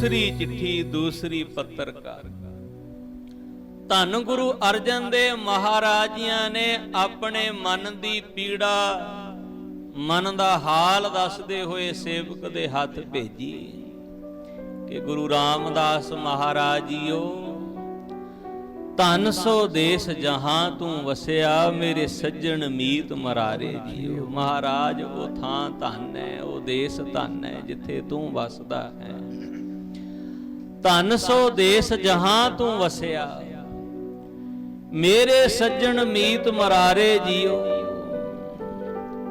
ਦੂਸਰੀ ਚਿੱਠੀ ਦੂਸਰੀ ਪੱਤਰਕਾਰ। ਧੰਨ ਗੁਰੂ ਅਰਜਨ ਦੇਵ ਮਹਾਰਾਜ ਜੀਆਂ ਨੇ ਆਪਣੇ ਮਨ ਦੀ ਪੀੜਾ, ਮਨ ਦਾ ਹਾਲ ਦੱਸਦੇ ਹੋਏ ਸੇਵਕ ਦੇ ਹੱਥ ਭੇਜੀ ਕਿ ਗੁਰੂ ਰਾਮਦਾਸ ਮਹਾਰਾਜ ਜੀਓ, ਧੰਨ ਸੋ ਦੇਸ ਜਹਾਂ ਤੂੰ ਵਸਿਆ, ਮੇਰੇ ਸੱਜਣ ਮੀਤ ਮਰਾਰੇ ਜੀਓ। ਮਹਾਰਾਜ ਉਹ ਥਾਂ ਧੰਨ ਹੈ, ਉਹ ਦੇਸ ਧੰਨ ਹੈ ਜਿੱਥੇ ਤੂੰ ਵਸਦਾ ਹੈ। ਧੰਨ ਸੋ ਦੇਸ ਜਹਾਂ ਤੂੰ ਵਸਿਆ, ਮੇਰੇ ਸੱਜਣ ਮੀਤ ਮਰਾਰੇ ਜੀਓ।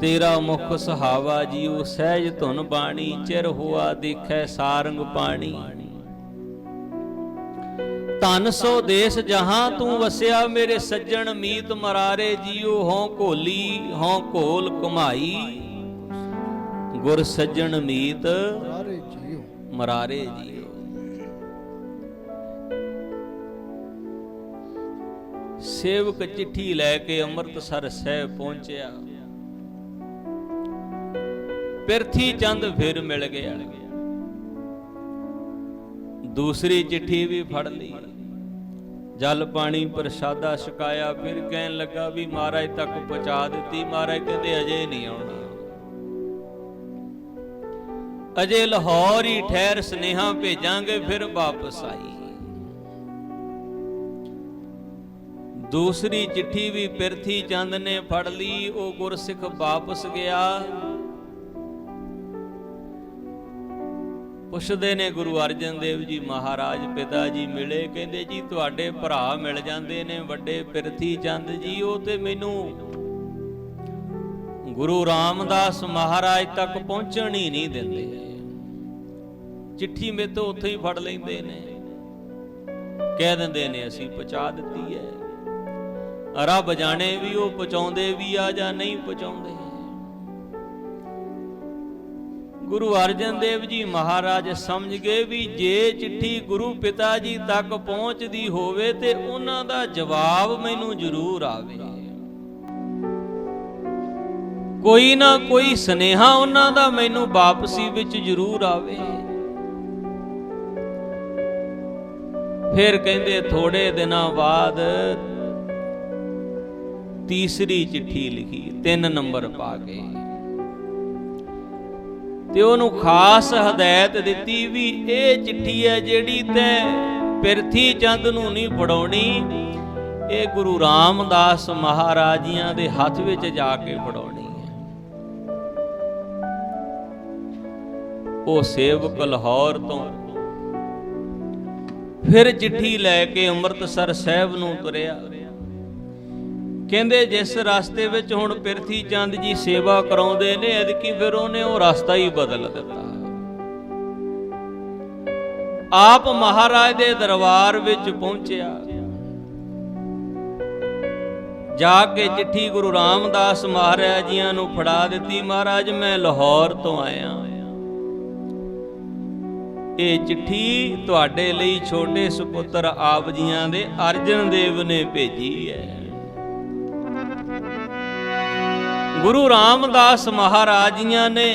ਤੇਰਾ ਮੁਖ ਸੁਹਾਵਾ ਜੀਓ, ਸਹਿਜ ਧੁਨ ਬਾਣੀ, ਚਿਰ ਹੋਆ ਦੇਖੈ ਸਾਰੰਗ ਪਾਣੀ। ਧੰਨ ਸੋ ਦੇਸ ਜਹਾਂ ਤੂੰ ਵਸਿਆ, ਮੇਰੇ ਸੱਜਣ ਮੀਤ ਮਰਾਰੇ ਜੀਓ। ਹੋਂ ਘੋਲੀ ਹੋਂ ਘੋਲ ਘੁਮਾਈ, ਗੁਰ ਸੱਜਣ ਮੀਤ ਮਰਾਰੇ ਜੀਓ। ਸੇਵਕ ਚਿੱਠੀ ਲੈ ਕੇ ਅੰਮ੍ਰਿਤਸਰ ਸਾਹਿਬ ਪਹੁੰਚਿਆ। ਪਿਰਥੀ ਚੰਦ ਫਿਰ ਮਿਲ ਗਿਆ। ਦੂਸਰੀ ਚਿੱਠੀ ਵੀ ਫੜ ਲਈ, ਜਲ ਪਾਣੀ ਪ੍ਰਸ਼ਾਦਾ ਛਕਾਇਆ। ਫਿਰ ਕਹਿਣ ਲੱਗਾ ਵੀ ਮਹਾਰਾਜ ਤੱਕ ਪਹੁੰਚਾ ਦਿੱਤੀ। ਮਹਾਰਾਜ ਕਹਿੰਦੇ ਅਜੇ ਨਹੀਂ ਆਉਣਾ, ਅਜੇ ਲਾਹੌਰ ਹੀ ਠਹਿਰ, ਸੁਨੇਹਾ ਭੇਜਾਂਗੇ ਫਿਰ ਵਾਪਸ ਆਈ। ਦੂਸਰੀ ਚਿੱਠੀ ਵੀ ਪਿਰਥੀ ਚੰਦ ਨੇ ਫੜ ਲਈ। ਉਹ ਗੁਰਸਿੱਖ ਵਾਪਸ ਗਿਆ। ਪੁੱਛਦੇ ਨੇ ਗੁਰੂ ਅਰਜਨ ਦੇਵ ਜੀ ਮਹਾਰਾਜ, ਪਿਤਾ ਜੀ ਮਿਲੇ? ਕਹਿੰਦੇ ਜੀ ਤੁਹਾਡੇ ਭਰਾ ਮਿਲ ਜਾਂਦੇ ਨੇ ਵੱਡੇ ਪਿਰਥੀ ਚੰਦ ਜੀ, ਉਹ ਤੇ ਮੈਨੂੰ ਗੁਰੂ ਰਾਮਦਾਸ ਮਹਾਰਾਜ ਤੱਕ ਪਹੁੰਚਣ ਹੀ ਨਹੀਂ ਦਿੰਦੇ। ਚਿੱਠੀ ਮੇਰੇ ਤੋਂ ਉੱਥੇ ਹੀ ਫੜ ਲੈਂਦੇ ਨੇ, ਕਹਿ ਦਿੰਦੇ ਨੇ ਅਸੀਂ ਪਹੁੰਚਾ ਦਿੱਤੀ ਹੈ। ਰੱਬ ਜਾਣੇ ਵੀ ਉਹ ਪਹੁੰਚਾਉਂਦੇ ਵੀ ਆ ਜਾਂ ਨਹੀਂ ਪਹੁੰਚਾਉਂਦੇ। ਗੁਰੂ ਅਰਜਨ ਦੇਵ ਜੀ ਮਹਾਰਾਜ ਸਮਝ ਗਏ ਵੀ ਜੇ ਚਿੱਠੀ ਗੁਰੂ ਪਿਤਾ ਜੀ ਤੱਕ ਪਹੁੰਚਦੀ ਹੋਵੇ ਤੇ ਉਹਨਾਂ ਦਾ ਜਵਾਬ ਮੈਨੂੰ ਜ਼ਰੂਰ ਆਵੇ, ਕੋਈ ਨਾ ਕੋਈ ਸੁਨੇਹਾ ਉਹਨਾਂ ਦਾ ਮੈਨੂੰ ਵਾਪਸੀ ਵਿੱਚ ਜ਼ਰੂਰ ਆਵੇ। ਫਿਰ ਕਹਿੰਦੇ ਥੋੜੇ ਦਿਨਾਂ ਬਾਅਦ ਤੀਸਰੀ ਚਿੱਠੀ ਲਿਖੀ, 3 ਨੰਬਰ ਪਾ ਕੇ, ਤੇ ਉਹਨੂੰ ਖਾਸ ਹਦਾਇਤ ਦਿੱਤੀ ਵੀ ਇਹ ਚਿੱਠੀ ਹੈ ਜਿਹੜੀ ਤੈਂ ਪਿਰਥੀ ਚੰਦ ਨੂੰ ਨਹੀਂ ਫੜਾਉਣੀ, ਇਹ ਗੁਰੂ ਰਾਮਦਾਸ ਮਹਾਰਾਜ ਜੀਆਂ ਦੇ ਹੱਥ ਵਿੱਚ ਜਾ ਕੇ ਫੜਾਉਣੀ ਹੈ। ਉਹ ਸੇਵਕ ਲਾਹੌਰ ਤੋਂ ਫਿਰ ਚਿੱਠੀ ਲੈ ਕੇ ਅੰਮ੍ਰਿਤਸਰ ਸਾਹਿਬ ਨੂੰ ਤੁਰਿਆ। ਕਹਿੰਦੇ ਜਿਸ ਰਸਤੇ ਵਿੱਚ ਹੁਣ ਪਿਰਥੀ ਚੰਦ ਜੀ ਸੇਵਾ ਕਰਾਉਂਦੇ ਨੇ, ਐਤਕੀ ਫਿਰ ਉਹਨੇ ਉਹ ਰਸਤਾ ਹੀ ਬਦਲ ਦਿੱਤਾ। ਆਪ ਮਹਾਰਾਜ ਦੇ ਦਰਬਾਰ ਵਿੱਚ ਪਹੁੰਚਿਆ। ਜਾ ਕੇ ਚਿੱਠੀ ਗੁਰੂ ਰਾਮਦਾਸ ਮਹਾਰਾਜ ਜੀਆਂ ਨੂੰ ਫੜਾ ਦਿੱਤੀ। ਮਹਾਰਾਜ ਮੈਂ ਲਾਹੌਰ ਤੋਂ ਆਇਆ, ਇਹ ਚਿੱਠੀ ਤੁਹਾਡੇ ਲਈ ਛੋਟੇ ਸੁਪੁੱਤਰ ਆਪ ਜੀਆਂ ਦੇ ਅਰਜਨ ਦੇਵ ਨੇ ਭੇਜੀ ਹੈ। ਗੁਰੂ ਰਾਮਦਾਸ ਮਹਾਰਾਜ ਜੀਆਂ ਨੇ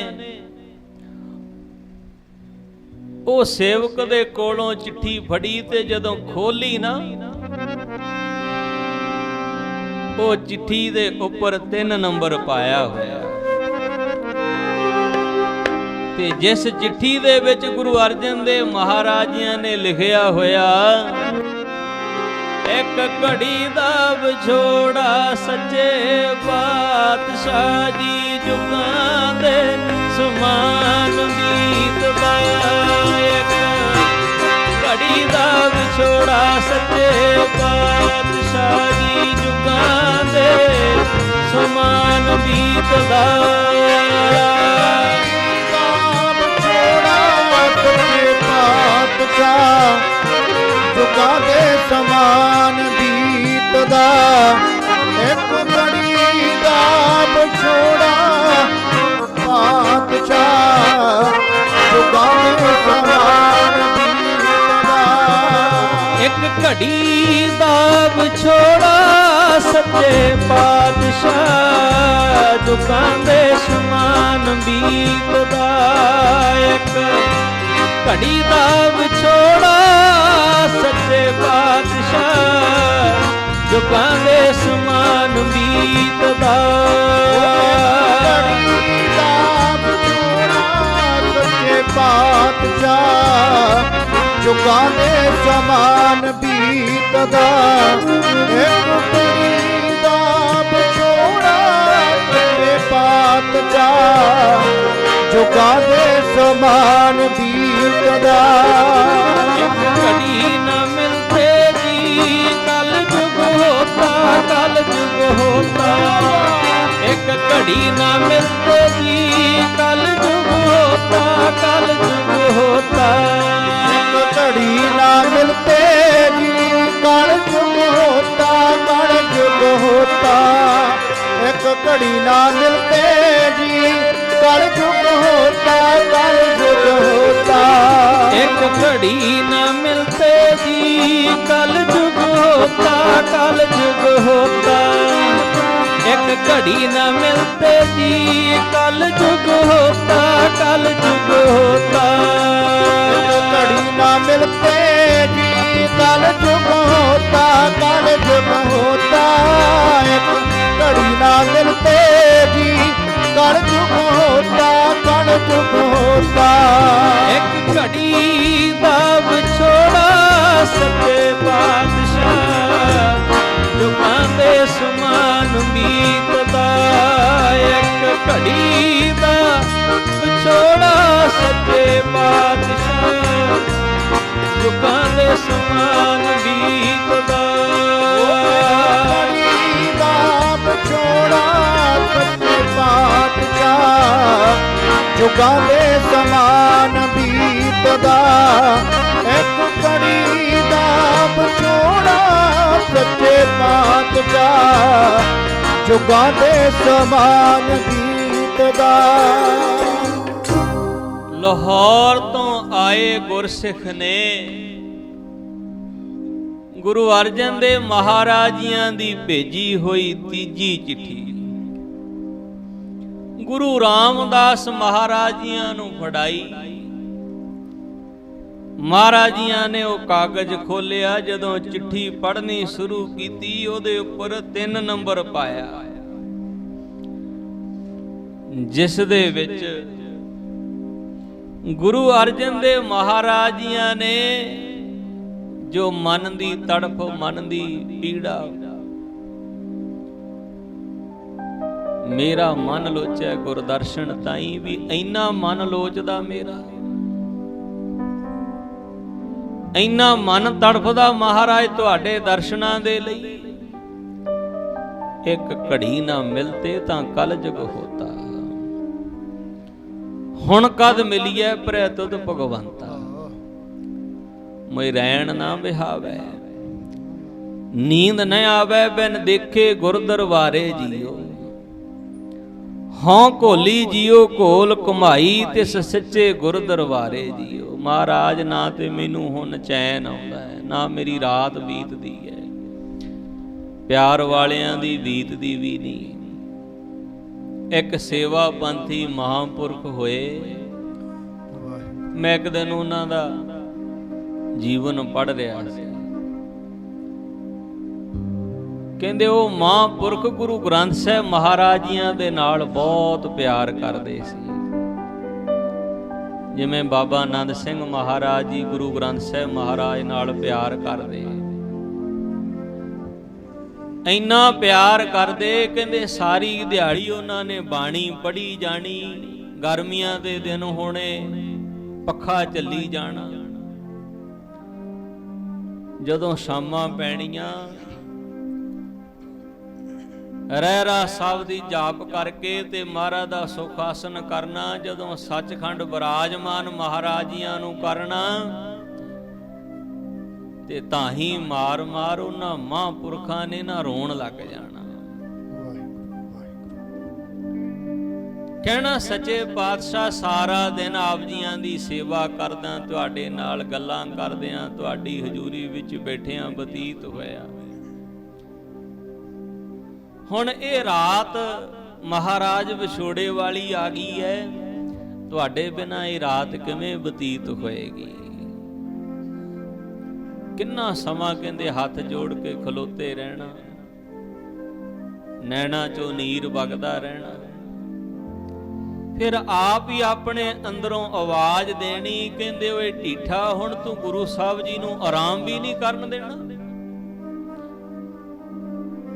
ਉਹ ਸੇਵਕ ਦੇ ਕੋਲੋਂ ਚਿੱਠੀ ਫੜੀ ਤੇ ਜਦੋਂ ਖੋਲੀ ਨਾ, ਉਹ ਚਿੱਠੀ ਦੇ ਉੱਪਰ 3 ਨੰਬਰ ਪਾਇਆ ਹੋਇਆ, ਤੇ ਜਿਸ ਚਿੱਠੀ ਦੇ ਵਿੱਚ ਗੁਰੂ ਅਰਜਨ ਦੇਵ ਮਹਾਰਾਜ ਜੀਆਂ ਨੇ ਲਿਖਿਆ ਹੋਇਆ, ਇੱਕ ਘੜੀ ਦਾ ਵਿਛੋੜਾ ਸੱਚੇ ਪਾਤਸ਼ਾਹ ਜੀ, ਜੁਗਾਂ ਦੇ ਸਮਾਨ ਬੀਤਦਾ। ਇੱਕ ਘੜੀ ਦਾ ਵਿਛੋੜਾ ਸੱਚੇ ਪਾਤਸ਼ਾਹ ਜੀ, ਜੁਗਾਂ ਦੇ ਸਮਾਨ ਬੀਤਦਾ। ਜੁਗਾਂ ਦੇ ਸਮਾਨ ਬੀਤਦਾ। ਇੱਕ ਘੜੀ ਦਾ ਵਿਛੋੜਾ ਪਾਤਸ਼ਾਹ, ਜੁਗਾਂ ਦੇ ਸਮਾਨ ਬੀਤਦਾ। ਇੱਕ ਘੜੀ ਦਾ ਵਿਛੋੜਾ ਸੱਚੇ ਪਾਤਸ਼ਾਹ, ਜੁਗਾਂ ਦੇ ਸਮਾਨ ਬੀਤਦਾ। ਇੱਕ ਘੜੀ ਦਾ ਜੁਗਾਂ ਦੇ ਸਮਾਨ ਬੀਤਦਾ, ਇੱਕ ਕੁੜੀ ਦਾ ਵਿਛੋੜਾ ਤੇਰੇ ਪਾਤ ਜਾ, ਜੁਗਾਂ ਦੇ ਸਮਾਨ ਬੀਤਦਾ। ਇੱਕ ਘੜੀ ਨਾ ਮਿਲਤੇ ਜੀ ਕਲ ਜੁਗ ਹੋਤਾ, ਕਲ ਜੁਗ ਹੋਤਾ। ਇੱਕ ਘੜੀ ਨਾ ਮਿਲਤੇ ਜੀ ਕਲ ਜੁਗ ਹੋਤਾ, ਕਲ ਜੁਗ ਹੋਤਾ। ਇੱਕ ਘੜੀ ਨਾ ਮਿਲਤੇ ਜੀ ਕਲ ਜੁਗ ਹੋਤਾ, ਕਲ ਜੁਗ ਹੋਤਾ। ਇੱਕ ਘੜੀ ਨਾ ਮਿਲਤੇ ਜੀ ਕਲ ਜੁਗ ਹੋਤਾ, ਕਲ ਜੁਗ ਹੋਤਾ। ਇੱਕ ਘੜੀ ਨਾ ਮਿਲਤੇ ਜੀ ਕਲ ਜੁਗ ਹੋਤਾ, ਕਲ ਜੁਗ ਹੋਤਾ। ਇੱਕ ਘੜੀ ਨਾ ਮਿਲਤੇ ਜੀ ਕਲ ਜੁਗ ਹੋਤਾ, ਕਲ ਜੁਗ ਹੋਤਾ। ਇੱਕ ਘੜੀ ਨਾ ਮਿਲਤੇ ਜੀ ਕਲ ਜੁਗ ਹੋਤਾ, ਕਲ ਜੁਗ ਹੋਤਾ। ਇੱਕ ਘੜੀ ਨਾ ਮਿਲਤੇ ਜੀ ਕਲ ਜੁਗ ਹੋਤਾ, ਕਲ ਜੁਗ ਹੋਤਾ। ਇੱਕ ਘੜੀ ਦਾ ਵਿਛੋੜਾ ਸੱਚੇ ਪਾਤਸ਼ਾਹ, ਜੁਗਾਂ ਦੇ ਸਮਾਨ ਬੀਤਦਾ। ਇੱਕ ਘੜੀ ਦਾ ਵਿਛੋੜਾ ਸੱਚੇ ਪਾਤਸ਼ਾਹ, ਜੁਗਾਂ ਦੇ ਸਮਾਨ ਬੀਤਦਾ। ਘੜੀ ਦਾ ਵਿਛੋੜਾ ਸੱਚੇ ਪਾਤਸ਼ਾਹ, ਜੁਗਾਂ ਦੇ ਸਮਾਨ ਬੀਤਦਾ। ਇੱਕ ਘੜੀ ਦਾ ਵਿਛੋੜਾ ਸੱਚੇ ਪਾਤਸ਼ਾਹ, ਜੁਗਾਂ ਦੇ ਸਮਾਨ ਬੀਤਦਾ। ਲਾਹੌਰ ਤੋਂ ਆਏ ਗੁਰਸਿੱਖ ਨੇ ਗੁਰੂ ਅਰਜਨ ਦੇਵ ਮਹਾਰਾਜਿਆਂ ਦੀ ਭੇਜੀ ਹੋਈ ਤੀਜੀ ਚਿੱਠੀ ਗੁਰੂ ਰਾਮਦਾਸ ਮਹਾਰਾਜਿਆਂ ਨੂੰ ਫੜਾਈ। ਮਹਾਰਾਜਿਆਂ ਨੇ ਉਹ ਕਾਗਜ਼ ਖੋਲਿਆ, ਜਦੋਂ ਚਿੱਠੀ ਪੜ੍ਹਨੀ ਸ਼ੁਰੂ ਕੀਤੀ ਉਹਦੇ ਉੱਪਰ 3 ਨੰਬਰ ਪਾਇਆ, ਜਿਸ ਦੇ ਵਿੱਚ ਗੁਰੂ ਅਰਜਨ ਦੇਵ ਮਹਾਰਾਜਿਆਂ ਨੇ ਜੋ ਮਨ ਦੀ ਤੜਫ, ਮਨ ਦੀ ਪੀੜਾ, ਮੇਰਾ ਮਨ ਲੋਚੈ ਗੁਰਦਰਸ਼ਨ ਤਾਈ, ਵੀ ਇੰਨਾ ਮਨ ਲੋਚਦਾ ਮੇਰਾ, ਇੰਨਾ ਮਨ ਤੜਫਦਾ ਮਹਾਰਾਜ ਤੁਹਾਡੇ ਦਰਸ਼ਨਾਂ ਦੇ ਲਈ। ਇੱਕ ਘੜੀ ਨਾ ਮਿਲਤੇ ਤਾਂ ਕਲ ਜੁਗ ਹੋਤਾ, ਹੁਣ ਕਦ ਮਿਲੀਐ ਪ੍ਰੈ ਤੁਧ ਭਗਵੰਤਾ। ਮੋਇ ਰੈਣ ਨਾ ਵਿਹਾਵੈ, ਨੀਂਦ ਨ ਆਵੈ ਬਿਨ ਦੇਖੇ ਗੁਰ ਦਰਬਾਰੇ ਜੀਓ। ਹਉ ਘੋਲੀ ਜੀਓ ਘੋਲ ਘੁਮਾਈ, ਤਿਸ ਸੱਚੇ ਗੁਰ ਦਰਬਾਰੇ ਜੀਓ। ਮਹਾਰਾਜ ਨਾ ਤੇ ਮੈਨੂੰ ਹੁਣ ਚੈਨ ਆਉਂਦਾ ਹੈ, ਨਾ ਮੇਰੀ ਰਾਤ ਬੀਤਦੀ ਹੈ, ਪਿਆਰ ਵਾਲਿਆਂ ਦੀ ਬੀਤਦੀ ਵੀ ਨਹੀਂ। ਇੱਕ ਸੇਵਾ ਪੰਥੀ ਮਹਾਂਪੁਰਖ ਹੋਏ, ਮੈਂ ਇੱਕ ਦਿਨ ਉਹਨਾਂ ਦਾ ਜੀਵਨ ਪੜ੍ਹ ਰਿਹਾ ਸੀ। ਕਹਿੰਦੇ ਉਹ ਮਹਾਂਪੁਰਖ ਗੁਰੂ ਗ੍ਰੰਥ ਸਾਹਿਬ ਮਹਾਰਾਜਿਆਂ ਦੇ ਨਾਲ ਬਹੁਤ ਪਿਆਰ ਕਰਦੇ ਸੀ। ਜਿਵੇਂ ਬਾਬਾ ਆਨੰਦ ਸਿੰਘ ਮਹਾਰਾਜ ਜੀ ਗੁਰੂ ਗ੍ਰੰਥ ਸਾਹਿਬ ਮਹਾਰਾਜ ਨਾਲ ਪਿਆਰ ਕਰਦੇ, ਇੰਨਾ ਪਿਆਰ ਕਰਦੇ, ਕਹਿੰਦੇ ਸਾਰੀ ਦਿਹਾੜੀ ਉਹਨਾਂ ਨੇ ਬਾਣੀ ਪੜ੍ਹੀ ਜਾਣੀ। ਗਰਮੀਆਂ ਦੇ ਦਿਨ ਹੋਣੇ, ਪੱਖਾ ਚੱਲੀ ਜਾਣਾ। ਜਦੋਂ ਸ਼ਾਮਾਂ ਪੈਣੀਆਂ, ਰਹਿਰਾ ਸਾਹਿਬ ਦੀ ਜਾਪ ਕਰਕੇ ਤੇ ਮਹਾਰਾਜ ਦਾ ਸੁਖ ਆਸਨ ਕਰਨਾ। ਜਦੋਂ ਸੱਚਖੰਡ ਬਿਰਾਜਮਾਨ ਮਹਾਰਾਜਿਆਂ ਨੂੰ ਕਰਨਾ, ਤੇ ਤਾਂ ਹੀ ਮਾਰ ਮਾਰ ਉਹਨਾਂ ਮਹਾਂਪੁਰਖਾਂ ਨੇ ਨਾ ਰੋਣ ਲੱਗ ਜਾਣਾ। ਕਹਿਣਾ ਸੱਚੇ ਪਾਤਸ਼ਾਹ ਸਾਰਾ ਦਿਨ ਆਪ ਜੀਆਂ ਦੀ ਸੇਵਾ ਕਰਦਾ, ਤੁਹਾਡੇ ਨਾਲ ਗੱਲਾਂ ਕਰਦਿਆਂ, ਤੁਹਾਡੀ ਹਜ਼ੂਰੀ ਵਿੱਚ ਬੈਠਿਆਂ ਬਤੀਤ ਹੋਇਆ। ਹੁਣ ਇਹ ਰਾਤ ਮਹਾਰਾਜ ਵਿਛੋੜੇ ਵਾਲੀ ਆ ਗਈ ਹੈ, ਤੁਹਾਡੇ ਬਿਨਾਂ ਇਹ ਰਾਤ ਕਿਵੇਂ ਬਤੀਤ ਹੋਏਗੀ। ਕਿੰਨਾ ਸਮਾਂ ਕਹਿੰਦੇ ਹੱਥ ਜੋੜ ਕੇ ਖਲੋਤੇ ਰਹਿਣਾ, ਨੈਣਾ ਚੋਂ ਨੀਰ ਵਗਦਾ ਰਹਿਣਾ, ਫਿਰ ਆਪ ਹੀ ਆਪਣੇ ਅੰਦਰੋਂ ਆਵਾਜ਼ ਦੇਣੀ, ਕਹਿੰਦੇ ਓਏ ਢੀਠਾ, ਹੁਣ ਤੂੰ ਗੁਰੂ ਸਾਹਿਬ ਜੀ ਨੂੰ ਆਰਾਮ ਵੀ ਨਹੀਂ ਕਰਨ ਦੇਣਾ,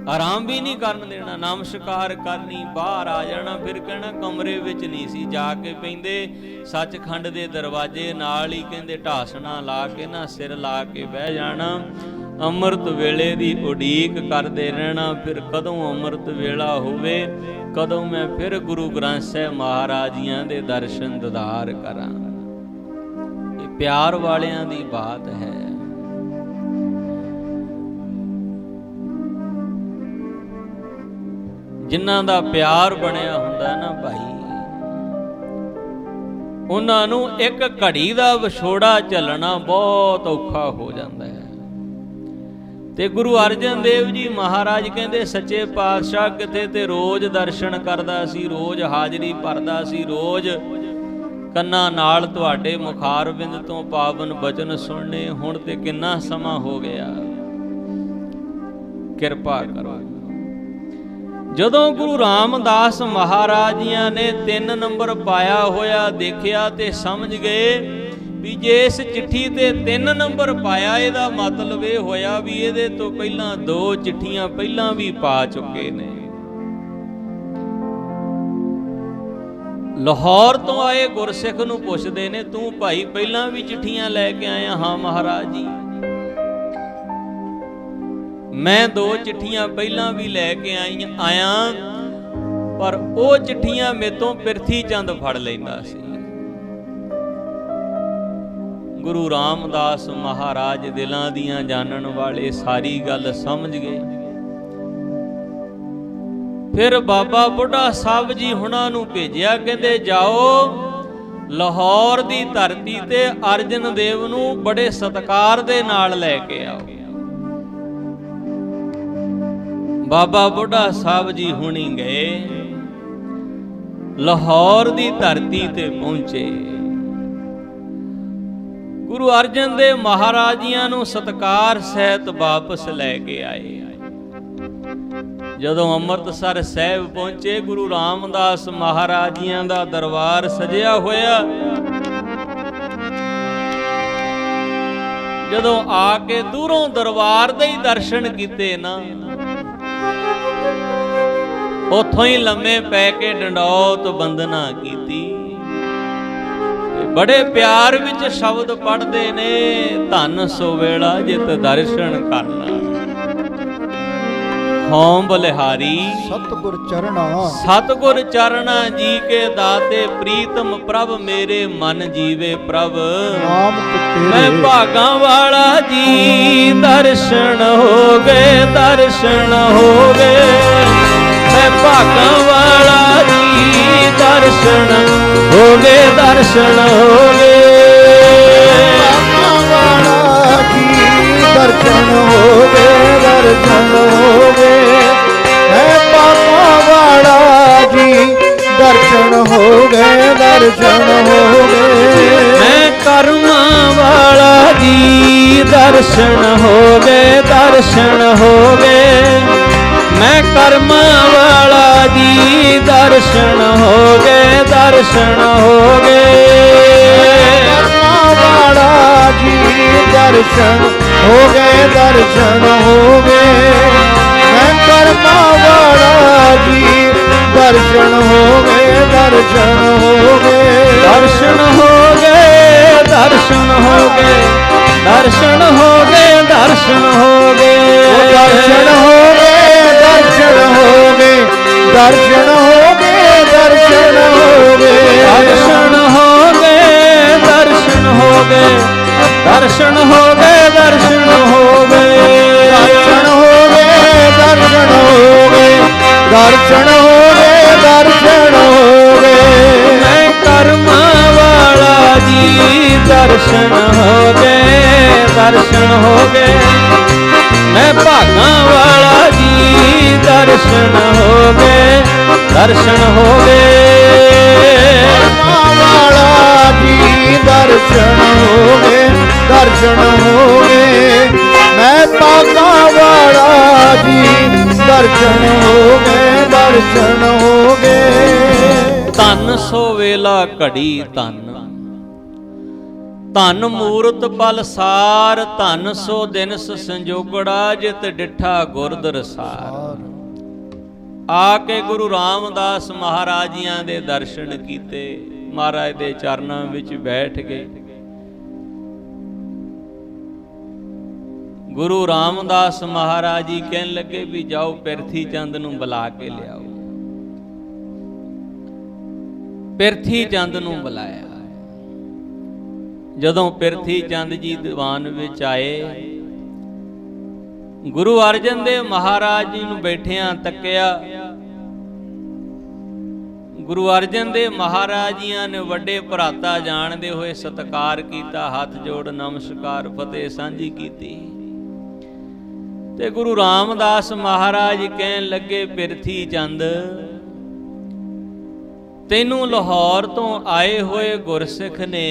ਆਰਾਮ ਵੀ ਨਹੀਂ ਕਰਨ ਦੇਣਾ। ਨਮਸਕਾਰ ਕਰਨੀ, ਬਾਹਰ ਆ ਜਾਣਾ, ਫਿਰ ਕਹਿਣਾ ਕਮਰੇ ਵਿੱਚ ਨਹੀਂ ਸੀ ਜਾ ਕੇ ਪੈਂਦੇ, ਸੱਚਖੰਡ ਦੇ ਦਰਵਾਜ਼ੇ ਨਾਲ ਹੀ ਕਹਿੰਦੇ ਢਾਸਣਾ ਲਾ ਕੇ ਨਾ ਸਿਰ ਲਾ ਕੇ ਬਹਿ ਜਾਣਾ, ਅੰਮ੍ਰਿਤ ਵੇਲੇ ਦੀ ਉਡੀਕ ਕਰਦੇ ਰਹਿਣਾ। ਫਿਰ ਕਦੋਂ ਅੰਮ੍ਰਿਤ ਵੇਲਾ ਹੋਵੇ, ਕਦੋਂ ਮੈਂ ਫਿਰ ਗੁਰੂ ਗ੍ਰੰਥ ਸਾਹਿਬ ਮਹਾਰਾਜ ਜੀਆਂ ਦੇ ਦਰਸ਼ਨ ਦੀਦਾਰ ਕਰਾਂ। ਇਹ ਪਿਆਰ ਵਾਲਿਆਂ ਦੀ ਬਾਤ ਹੈ। ਜਿਨ੍ਹਾਂ ਦਾ ਪਿਆਰ ਬਣਿਆ ਹੁੰਦਾ ਨਾ ਭਾਈ, ਉਹਨਾਂ ਨੂੰ ਇੱਕ ਘੜੀ ਦਾ ਵਿਛੋੜਾ ਝੱਲਣਾ ਬਹੁਤ ਔਖਾ ਹੋ ਜਾਂਦਾ ਹੈ। ਤੇ ਗੁਰੂ ਅਰਜਨ ਦੇਵ ਜੀ ਮਹਾਰਾਜ ਕਹਿੰਦੇ ਸੱਚੇ ਪਾਤਸ਼ਾਹ ਕਿਤੇ ਤੇ ਰੋਜ਼ ਦਰਸ਼ਨ ਕਰਦਾ ਸੀ, ਰੋਜ਼ ਹਾਜ਼ਰੀ ਭਰਦਾ ਸੀ, ਰੋਜ਼ ਕੰਨਾਂ ਨਾਲ ਤੁਹਾਡੇ ਮੁਖਾਰਬਿੰਦ ਤੋਂ ਪਾਵਨ ਬਚਨ ਸੁਣਨੇ। ਹੁਣ ਤੇ ਕਿੰਨਾ ਸਮਾਂ ਹੋ ਗਿਆ, ਕਿਰਪਾ ਕਰੋ। ਜਦੋਂ ਗੁਰੂ ਰਾਮਦਾਸ ਮਹਾਰਾਜ ਜੀਆਂ ਨੇ 3 ਨੰਬਰ ਪਾਇਆ ਹੋਇਆ ਦੇਖਿਆ ਤੇ ਸਮਝ ਗਏ ਵੀ ਜੇ ਇਸ ਚਿੱਠੀ ਤੇ 3 ਨੰਬਰ ਪਾਇਆ, ਇਹਦਾ ਮਤਲਬ ਇਹ ਹੋਇਆ ਵੀ ਇਹਦੇ ਤੋਂ ਪਹਿਲਾਂ 2 ਚਿੱਠੀਆਂ ਪਹਿਲਾਂ ਵੀ ਪਾ ਚੁੱਕੇ ਨੇ। ਲਾਹੌਰ ਤੋਂ ਆਏ ਗੁਰਸਿੱਖ ਨੂੰ ਪੁੱਛਦੇ ਨੇ, ਤੂੰ ਭਾਈ ਪਹਿਲਾਂ ਵੀ ਚਿੱਠੀਆਂ ਲੈ ਕੇ ਆਇਆ? ਹਾਂ ਮਹਾਰਾਜ ਜੀ, ਮੈਂ 2 ਚਿੱਠੀਆਂ ਪਹਿਲਾਂ ਵੀ ਲੈ ਕੇ ਆਇਆ, ਪਰ ਉਹ ਚਿੱਠੀਆਂ ਮੇਤੋਂ ਪਿਰਥੀ ਚੰਦ ਫੜ ਲੈਂਦਾ ਸੀ। ਗੁਰੂ ਰਾਮਦਾਸ ਮਹਾਰਾਜ ਦਿਲਾਂ ਦੀਆਂ ਜਾਣਨ ਵਾਲੇ ਸਾਰੀ ਗੱਲ ਸਮਝ ਗਏ। ਫਿਰ ਬਾਬਾ ਬੁੱਢਾ ਸਾਹਿਬ ਜੀ ਹੁਣਾਂ ਨੂੰ ਭੇਜਿਆ, ਕਹਿੰਦੇ ਜਾਓ ਲਾਹੌਰ ਦੀ ਧਰਤੀ ਤੇ ਅਰਜਨ ਦੇਵ ਨੂੰ ਬੜੇ ਸਤਿਕਾਰ ਦੇ ਨਾਲ ਲੈ ਕੇ ਆਓ। ਬਾਬਾ ਬੁੱਢਾ ਸਾਹਿਬ ਜੀ ਹੁਣੀ ਗਏ, ਲਾਹੌਰ ਦੀ ਧਰਤੀ ਤੇ ਪਹੁੰਚੇ। ਗੁਰੂ ਅਰਜਨ ਦੇਵ ਮਹਾਰਾਜ ਜੀਆਂ ਨੂੰ ਸਤਿਕਾਰ ਸਹਿਤ ਵਾਪਸ ਲੈ ਕੇ ਆਏ। ਜਦੋਂ ਅੰਮ੍ਰਿਤਸਰ ਸਾਹਿਬ ਪਹੁੰਚੇ, ਗੁਰੂ ਰਾਮਦਾਸ ਮਹਾਰਾਜ ਜੀਆਂ ਦਾ ਦਰਬਾਰ ਸਜਿਆ ਹੋਇਆ। ਜਦੋਂ ਆ ਕੇ ਦੂਰੋਂ ਦਰਬਾਰ ਦੇ ਹੀ ਦਰਸ਼ਨ ਕੀਤੇ ਨਾ, ਉੱਥੋਂ ਹੀ ਲੰਮੇ ਪੈ ਕੇ ਡੰਡੌਤ ਬੰਦਨਾ ਕੀਤੀ। ਬੜੇ ਪਿਆਰ ਵਿੱਚ ਸ਼ਬਦ ਪੜ੍ਹਦੇ ਨੇ, ਧੰਨ ਸੋ ਵੇਲਾ ਜਿਤ ਦਰਸ਼ਨ ਕਰਨਾ। ਹਉ ਬਲਿਹਾਰੀ ਸਤਿਗੁਰ ਚਰਣਾ, ਸਤਿਗੁਰ ਚਰਣਾ ਜੀ ਕੇ ਦਾਤੇ, ਪ੍ਰੀਤਮ ਪ੍ਰਭ ਮੇਰੇ ਮਨ ਜੀਵੇ ਪ੍ਰਭ। ਨਾਮ ਮੈਂ ਭਾਗਾਂ ਵਾਲਾ ਜੀ, ਦਰਸ਼ਨ ਹੋ ਗਏ, ਦਰਸ਼ਨ ਹੋ ਗਏ। ਮੈਂ ਭਾਗਾਂ ਵਾਲਾ ਜੀ, ਦਰਸ਼ਨ ਹੋ ਗਏ, ਦਰਸ਼ਨ ਹੋ ਗਏ। ਭਾਗਾਂ ਵਾਲਾ ਜੀ, ਦਰਸ਼ਨ ਹੋ ਗਏ, ਦਰਸ਼ਨ ਹੋ ਗਏ। ਮੈਂ ਭਾਗਾਂ ਵਾਲਾ ਜੀ, ਦਰਸ਼ਨ ਹੋ ਗਏ, ਦਰਸ਼ਨ ਹੋ ਗਏ। ਮੈਂ ਕਰਮਾਂ ਵਾਲਾ ਜੀ, ਦਰਸ਼ਨ ਹੋ ਗਏ, ਦਰਸ਼ਨ ਹੋ ਗਏ। ਮੈਂ ਕਰਮਾਂ ਵਾਲਾ ਜੀ, ਦਰਸ਼ਨ ਹੋ ਗਏ, ਦਰਸ਼ਨ ਹੋ ਗਏ। ਕਰਮਾਂ ਵਾਲਾ ਜੀ, ਦਰਸ਼ਨ ਹੋ ਗਏ, ਦਰਸ਼ਨ ਹੋ ਗਏ। ਮੈਂ ਕਰਮਾਂ ਵਾਲਾ ਜੀ, ਦਰਸ਼ਨ ਹੋ ਗਏ, ਦਰਸ਼ਨ ਹੋ ਗਏ। ਦਰਸ਼ਨ ਹੋ ਗਏ, ਦਰਸ਼ਨ ਹੋ ਗਏ, ਦਰਸ਼ਨ ਹੋ ਗਏ, ਦਰਸ਼ਨ ਹੋ ਗਏ। ਦਰਸ਼ਨ ਹੋ ਗਏ, ਦਰਸ਼ਨ ਹੋ ਗਏ, ਦਰਸ਼ਨ ਹੋ ਗਏ, ਦਰਸ਼ਨ ਹੋ ਗਏ। ਦਰਸ਼ਨ ਹੋ ਗਏ, ਦਰਸ਼ਨ ਹੋ ਗਏ, ਦਰਸ਼ਨ ਹੋ ਗਏ, ਦਰਸ਼ਨ ਹੋ ਗਏ। ਦਰਸ਼ਨ ਹੋ ਗਏ, ਦਰਸ਼ਨ ਹੋ ਗਏ, ਦਰਸ਼ਨ ਹੋ ਗਏ, ਦਰਸ਼ਨ ਹੋ ਗਏ। ਮੈਂ ਕਰਮਾਂ ਵਾਲਾ ਜੀ, ਦਰਸ਼ਨ ਹੋ ਗਏ, ਦਰਸ਼ਨ ਹੋ ਗਏ। ਮੈਂ ਭਾਗਾਂ ਵਾਲਾ ਜੀ, ਦਰਸ਼ਨ ਹੋ ਗਏ, ਦਰਸ਼ਨ ਹੋ ਗਏ। ਕਰਮਾਂ ਵਾਲਾ ਜੀ, ਦਰਸ਼ਨ ਹੋ ਗਏ, ਦਰਸ਼ਨ ਹੋ ਗਏ। ਮੈਂ ਭਾਗਾਂ ਵਾਲਾ ਜੀ, ਦਰਸ਼ਨ ਹੋ ਗਏ, ਦਰਸ਼ਨ ਹੋ ਗਏ। ਧਨ ਸੋ ਵੇਲਾ ਘੜੀ ਧਨ, ਧਨ ਮੂਰਤ ਪਲ ਸਾਰ, ਧਨ ਸੋ ਦਿਨਸ ਸੰਜੋਗੜਾ, ਜਿਤ ਡਿਠਾ ਗੁਰ ਦਰਸਾਰ। ਆ ਕੇ ਗੁਰੂ ਰਾਮਦਾਸ ਮਹਾਰਾਜ ਜੀਆਂ ਦੇ ਦਰਸ਼ਨ ਕੀਤੇ, ਮਹਾਰਾਜ ਦੇ ਚਰਨਾਂ ਵਿੱਚ ਬੈਠ ਗਏ। ਗੁਰੂ ਰਾਮਦਾਸ ਮਹਾਰਾਜ ਜੀ ਕਹਿਣ ਲੱਗੇ ਵੀ ਜਾਓ ਪਿਰਥੀ ਚੰਦ ਨੂੰ ਬੁਲਾ ਕੇ ਲਿਆਓ। ਪਿਰਥੀ ਚੰਦ ਨੂੰ ਬੁਲਾਇਆ। ਜਦੋਂ ਪਿਰਥੀ ਚੰਦ ਜੀ ਦੀਵਾਨ ਵਿੱਚ ਆਏ, ਗੁਰੂ ਅਰਜਨ ਦੇਵ ਮਹਾਰਾਜ ਜੀ ਨੂੰ ਬੈਠਿਆਂ ਤੱਕਿਆ। ਗੁਰੂ ਅਰਜਨ ਦੇਵ ਮਹਾਰਾਜ ਜੀਆਂ ਨੇ ਵੱਡੇ ਭਰਾਤਾ ਜਾਣਦੇ ਹੋਏ ਸਤਿਕਾਰ ਕੀਤਾ, ਹੱਥ ਜੋੜ ਨਮਸਕਾਰ ਫਤਿਹ ਸਾਂਝੀ ਕੀਤੀ। ਤੇ ਗੁਰੂ ਰਾਮਦਾਸ ਮਹਾਰਾਜ ਕਹਿਣ ਲੱਗੇ, ਪਿਰਥੀ ਚੰਦ, ਤੈਨੂੰ ਲਾਹੌਰ ਤੋਂ ਆਏ ਹੋਏ ਗੁਰਸਿੱਖ ਨੇ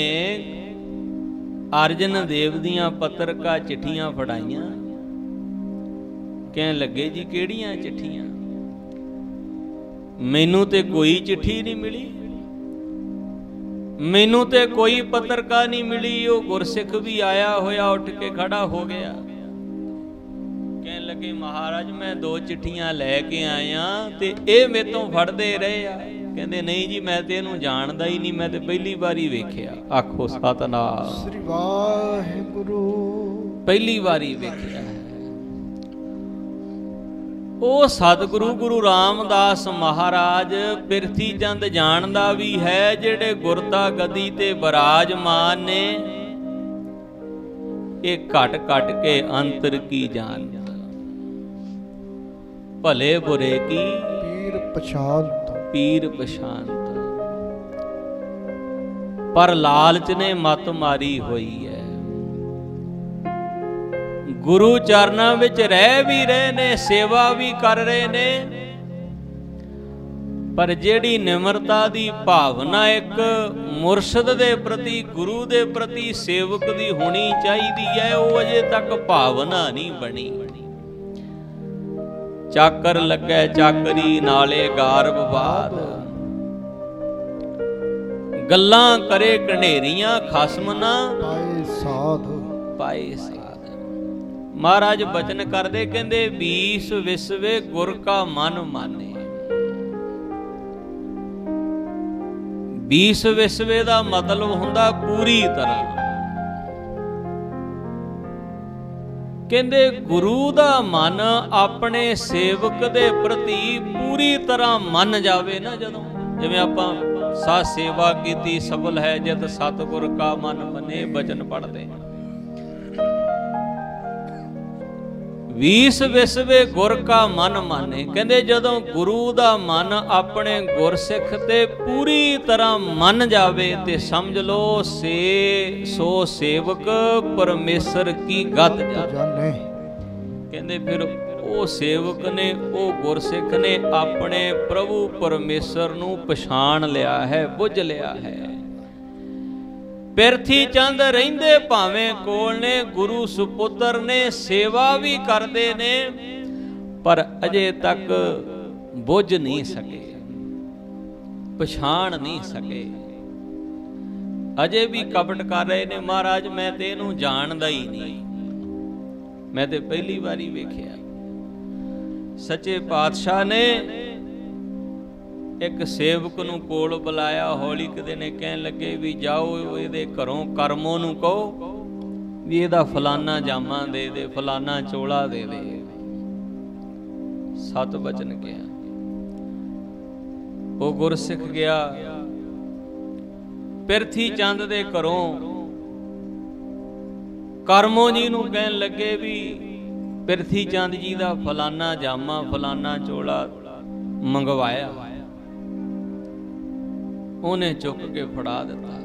ਅਰਜਨ ਦੇਵ ਦੀਆਂ ਪੱਤਰਕਾ ਚਿੱਠੀਆਂ ਫੜਾਈਆਂ। ਕਹਿਣ ਲੱਗੇ, ਜੀ ਕਿਹੜੀਆਂ ਚਿੱਠੀਆਂ? ਮੈਨੂੰ ਤੇ ਕੋਈ ਚਿੱਠੀ ਨਹੀਂ ਮਿਲੀ, ਮੈਨੂੰ ਤੇ ਕੋਈ ਪੱਤਰਕਾ ਨਹੀਂ ਮਿਲੀ। ਉਹ ਗੁਰਸਿੱਖ ਵੀ ਆਇਆ ਹੋਇਆ ਉੱਠ ਕੇ ਖੜਾ ਹੋ ਗਿਆ। ਕਹਿਣ ਲੱਗੇ, ਮਹਾਰਾਜ ਮੈਂ 2 ਚਿੱਠੀਆਂ ਲੈ ਕੇ ਆਇਆ ਤੇ ਇਹ ਮੇਰੇ ਤੋਂ ਫੜਦੇ ਰਹੇ ਆ। ਕਹਿੰਦੇ, ਨਹੀਂ ਜੀ ਮੈਂ ਤੇ ਇਹਨੂੰ ਜਾਣਦਾ ਹੀ ਨਹੀਂ, ਮੈਂ ਤੇ ਪਹਿਲੀ ਵਾਰੀ ਵੇਖਿਆ। ਆਖੋ ਸਤਿਨਾਮ ਸ੍ਰੀ ਵਾਹਿਗੁਰੂ। ਪਹਿਲੀ ਵਾਰੀ ਵੇਖਿਆ। ਉਹ ਸਤਿਗੁਰੂ ਗੁਰੂ ਰਾਮਦਾਸ ਮਹਾਰਾਜ ਪਿਰਥੀ ਚੰਦ ਜਾਣਦਾ ਵੀ ਹੈ, ਜਿਹੜੇ ਗੁਰਤਾ ਗਦੀ ਤੇ ਬਿਰਾਜਮਾਨ ਨੇ, ਇਹ ਘਟ ਘਟ ਕੇ ਅੰਤਰ ਕੀ ਜਾਣਦਾ, ਭਲੇ ਬੁਰੇ ਕੀ ਪੀਰ ਪਛਾਨਤ, ਪੀਰ ਪਛਾਨਤ। ਪਰ ਲਾਲਚ ਨੇ ਮੱਤ ਮਾਰੀ ਹੋਈ ਹੈ। ਗੁਰੂ ਚਰਨਾਂ ਵਿੱਚ ਰਹਿ ਵੀ ਰਹੇ ਨੇ, ਸੇਵਾ ਵੀ ਕਰ ਰਹੇ ਨੇ, ਪਰ ਜਿਹੜੀ ਨਿਮਰਤਾ ਦੀ ਭਾਵਨਾ ਇੱਕ ਮੁਰਸ਼ਿਦ ਦੇ ਪ੍ਰਤੀ, ਗੁਰੂ ਦੇ ਪ੍ਰਤੀ ਸੇਵਕ ਦੀ ਹੋਣੀ ਚਾਹੀਦੀ ਹੈ, ਉਹ ਅਜੇ ਤੱਕ ਭਾਵਨਾ ਨਹੀਂ ਬਣੀ। ਚਾਕਰ ਲੱਗੈ ਚਾਕਰੀ ਨਾਲੇ ਗਾਰਬਵਾਦ, ਗੱਲਾਂ ਕਰੇ ਘਨੇਰੀਆਂ ਖਸਮ ਨਾ ਪਾਏ ਸਾਧ, ਪਾਏ ਸਾਧ। ਮਹਾਰਾਜ ਬਚਨ ਕਰਦੇ, ਕਹਿੰਦੇ 20 ਵਿਸਵੇ ਗੁਰ ਕਾ ਮਨ ਮਾਨੇ। 20 ਵਿਸਵੇ ਦਾ ਮਤਲਬ ਹੁੰਦਾ ਪੂਰੀ ਤਰ੍ਹਾਂ। ਕਹਿੰਦੇ ਗੁਰੂ ਦਾ ਮਨ ਆਪਣੇ ਸੇਵਕ ਦੇ ਪ੍ਰਤੀ ਪੂਰੀ ਤਰ੍ਹਾਂ ਮੰਨ ਜਾਵੇ ਨਾ, ਜਦੋਂ ਜਿਵੇਂ ਆਪਾਂ ਸਾਧ ਸੇਵਾ ਕੀਤੀ ਸਫਲ ਹੈ ਜਦ ਸਤਿਗੁਰ ਕਾ ਮਨ ਮੰਨੇ, ਬਚਨ ਪੜ੍ਹਦੇ। 20 ਵਿਸਵੇ ਗੁਰ ਕਾ ਮਨ ਮਾਨੇ। ਕਹਿੰਦੇ ਜਦੋਂ ਗੁਰੂ ਦਾ ਮਨ ਆਪਣੇ ਗੁਰਸਿੱਖ ਤੇ ਪੂਰੀ ਤਰ੍ਹਾਂ ਮੰਨ ਜਾਵੇ ਤੇ ਸਮਝ ਲਓ ਸੋ ਸੇਵਕ ਪਰਮੇਸ਼ਰ ਕੀ ਗਤ ਜਾਣੇ। ਕਹਿੰਦੇ ਫਿਰ ਉਹ ਸੇਵਕ ਨੇ, ਉਹ ਗੁਰਸਿੱਖ ਨੇ ਆਪਣੇ ਪ੍ਰਭੂ ਪਰਮੇਸ਼ਰ ਨੂੰ ਪਛਾਣ ਲਿਆ ਹੈ, ਬੁੱਝ ਲਿਆ ਹੈ। ਪਿਰਥੀ ਚੰਦ ਰਹਿੰਦੇ ਭਾਵੇਂ ਕੋਲ ਨੇ, ਗੁਰੂ ਸੁਪੁੱਤਰ ਨੇ, ਸੇਵਾ ਵੀ ਕਰਦੇ ਨੇ, ਪਰ ਅਜੇ ਤੱਕ ਬੁੱਝ ਨਹੀਂ ਸਕੇ, ਪਛਾਣ ਨਹੀਂ ਸਕੇ। ਅਜੇ ਵੀ ਕਪਟ ਕਰ ਰਹੇ ਨੇ, ਮਹਾਰਾਜ ਮੈਂ ਤੇ ਇਹਨੂੰ ਜਾਣਦਾ ਹੀ ਨਹੀਂ, ਮੈਂ ਤੇ ਪਹਿਲੀ ਵਾਰੀ ਵੇਖਿਆ। ਸੱਚੇ ਪਾਤਸ਼ਾਹ ਨੇ ਇੱਕ ਸੇਵਕ ਨੂੰ ਕੋਲ ਬੁਲਾਇਆ, ਹੌਲੀ ਕਦੇ ਨੇ ਕਹਿਣ ਲੱਗੇ ਵੀ ਜਾਓ ਇਹਦੇ ਘਰੋਂ ਕਰਮੋਂ ਨੂੰ ਕਹੋ ਵੀ ਇਹਦਾ ਫਲਾਨਾ ਜਾਮਾ ਦੇ ਦੇ, ਫਲਾਨਾ ਚੋਲਾ ਦੇ ਦੇ। 7 ਬਚਨ ਕਿਹਾ। ਉਹ ਗੁਰਸਿੱਖ ਗਿਆ ਪਿਰਥੀ ਚੰਦ ਦੇ ਘਰੋਂ, ਕਰਮੋਂ ਜੀ ਨੂੰ ਕਹਿਣ ਲੱਗੇ ਵੀ ਪਿਰਥੀ ਚੰਦ ਜੀ ਦਾ ਫਲਾਨਾ ਜਾਮਾ, ਫਲਾਨਾ ਚੋਲਾ ਮੰਗਵਾਇਆ। ਉਹਨੇ ਚੁੱਕ ਕੇ ਫੜਾ ਦਿੱਤਾ।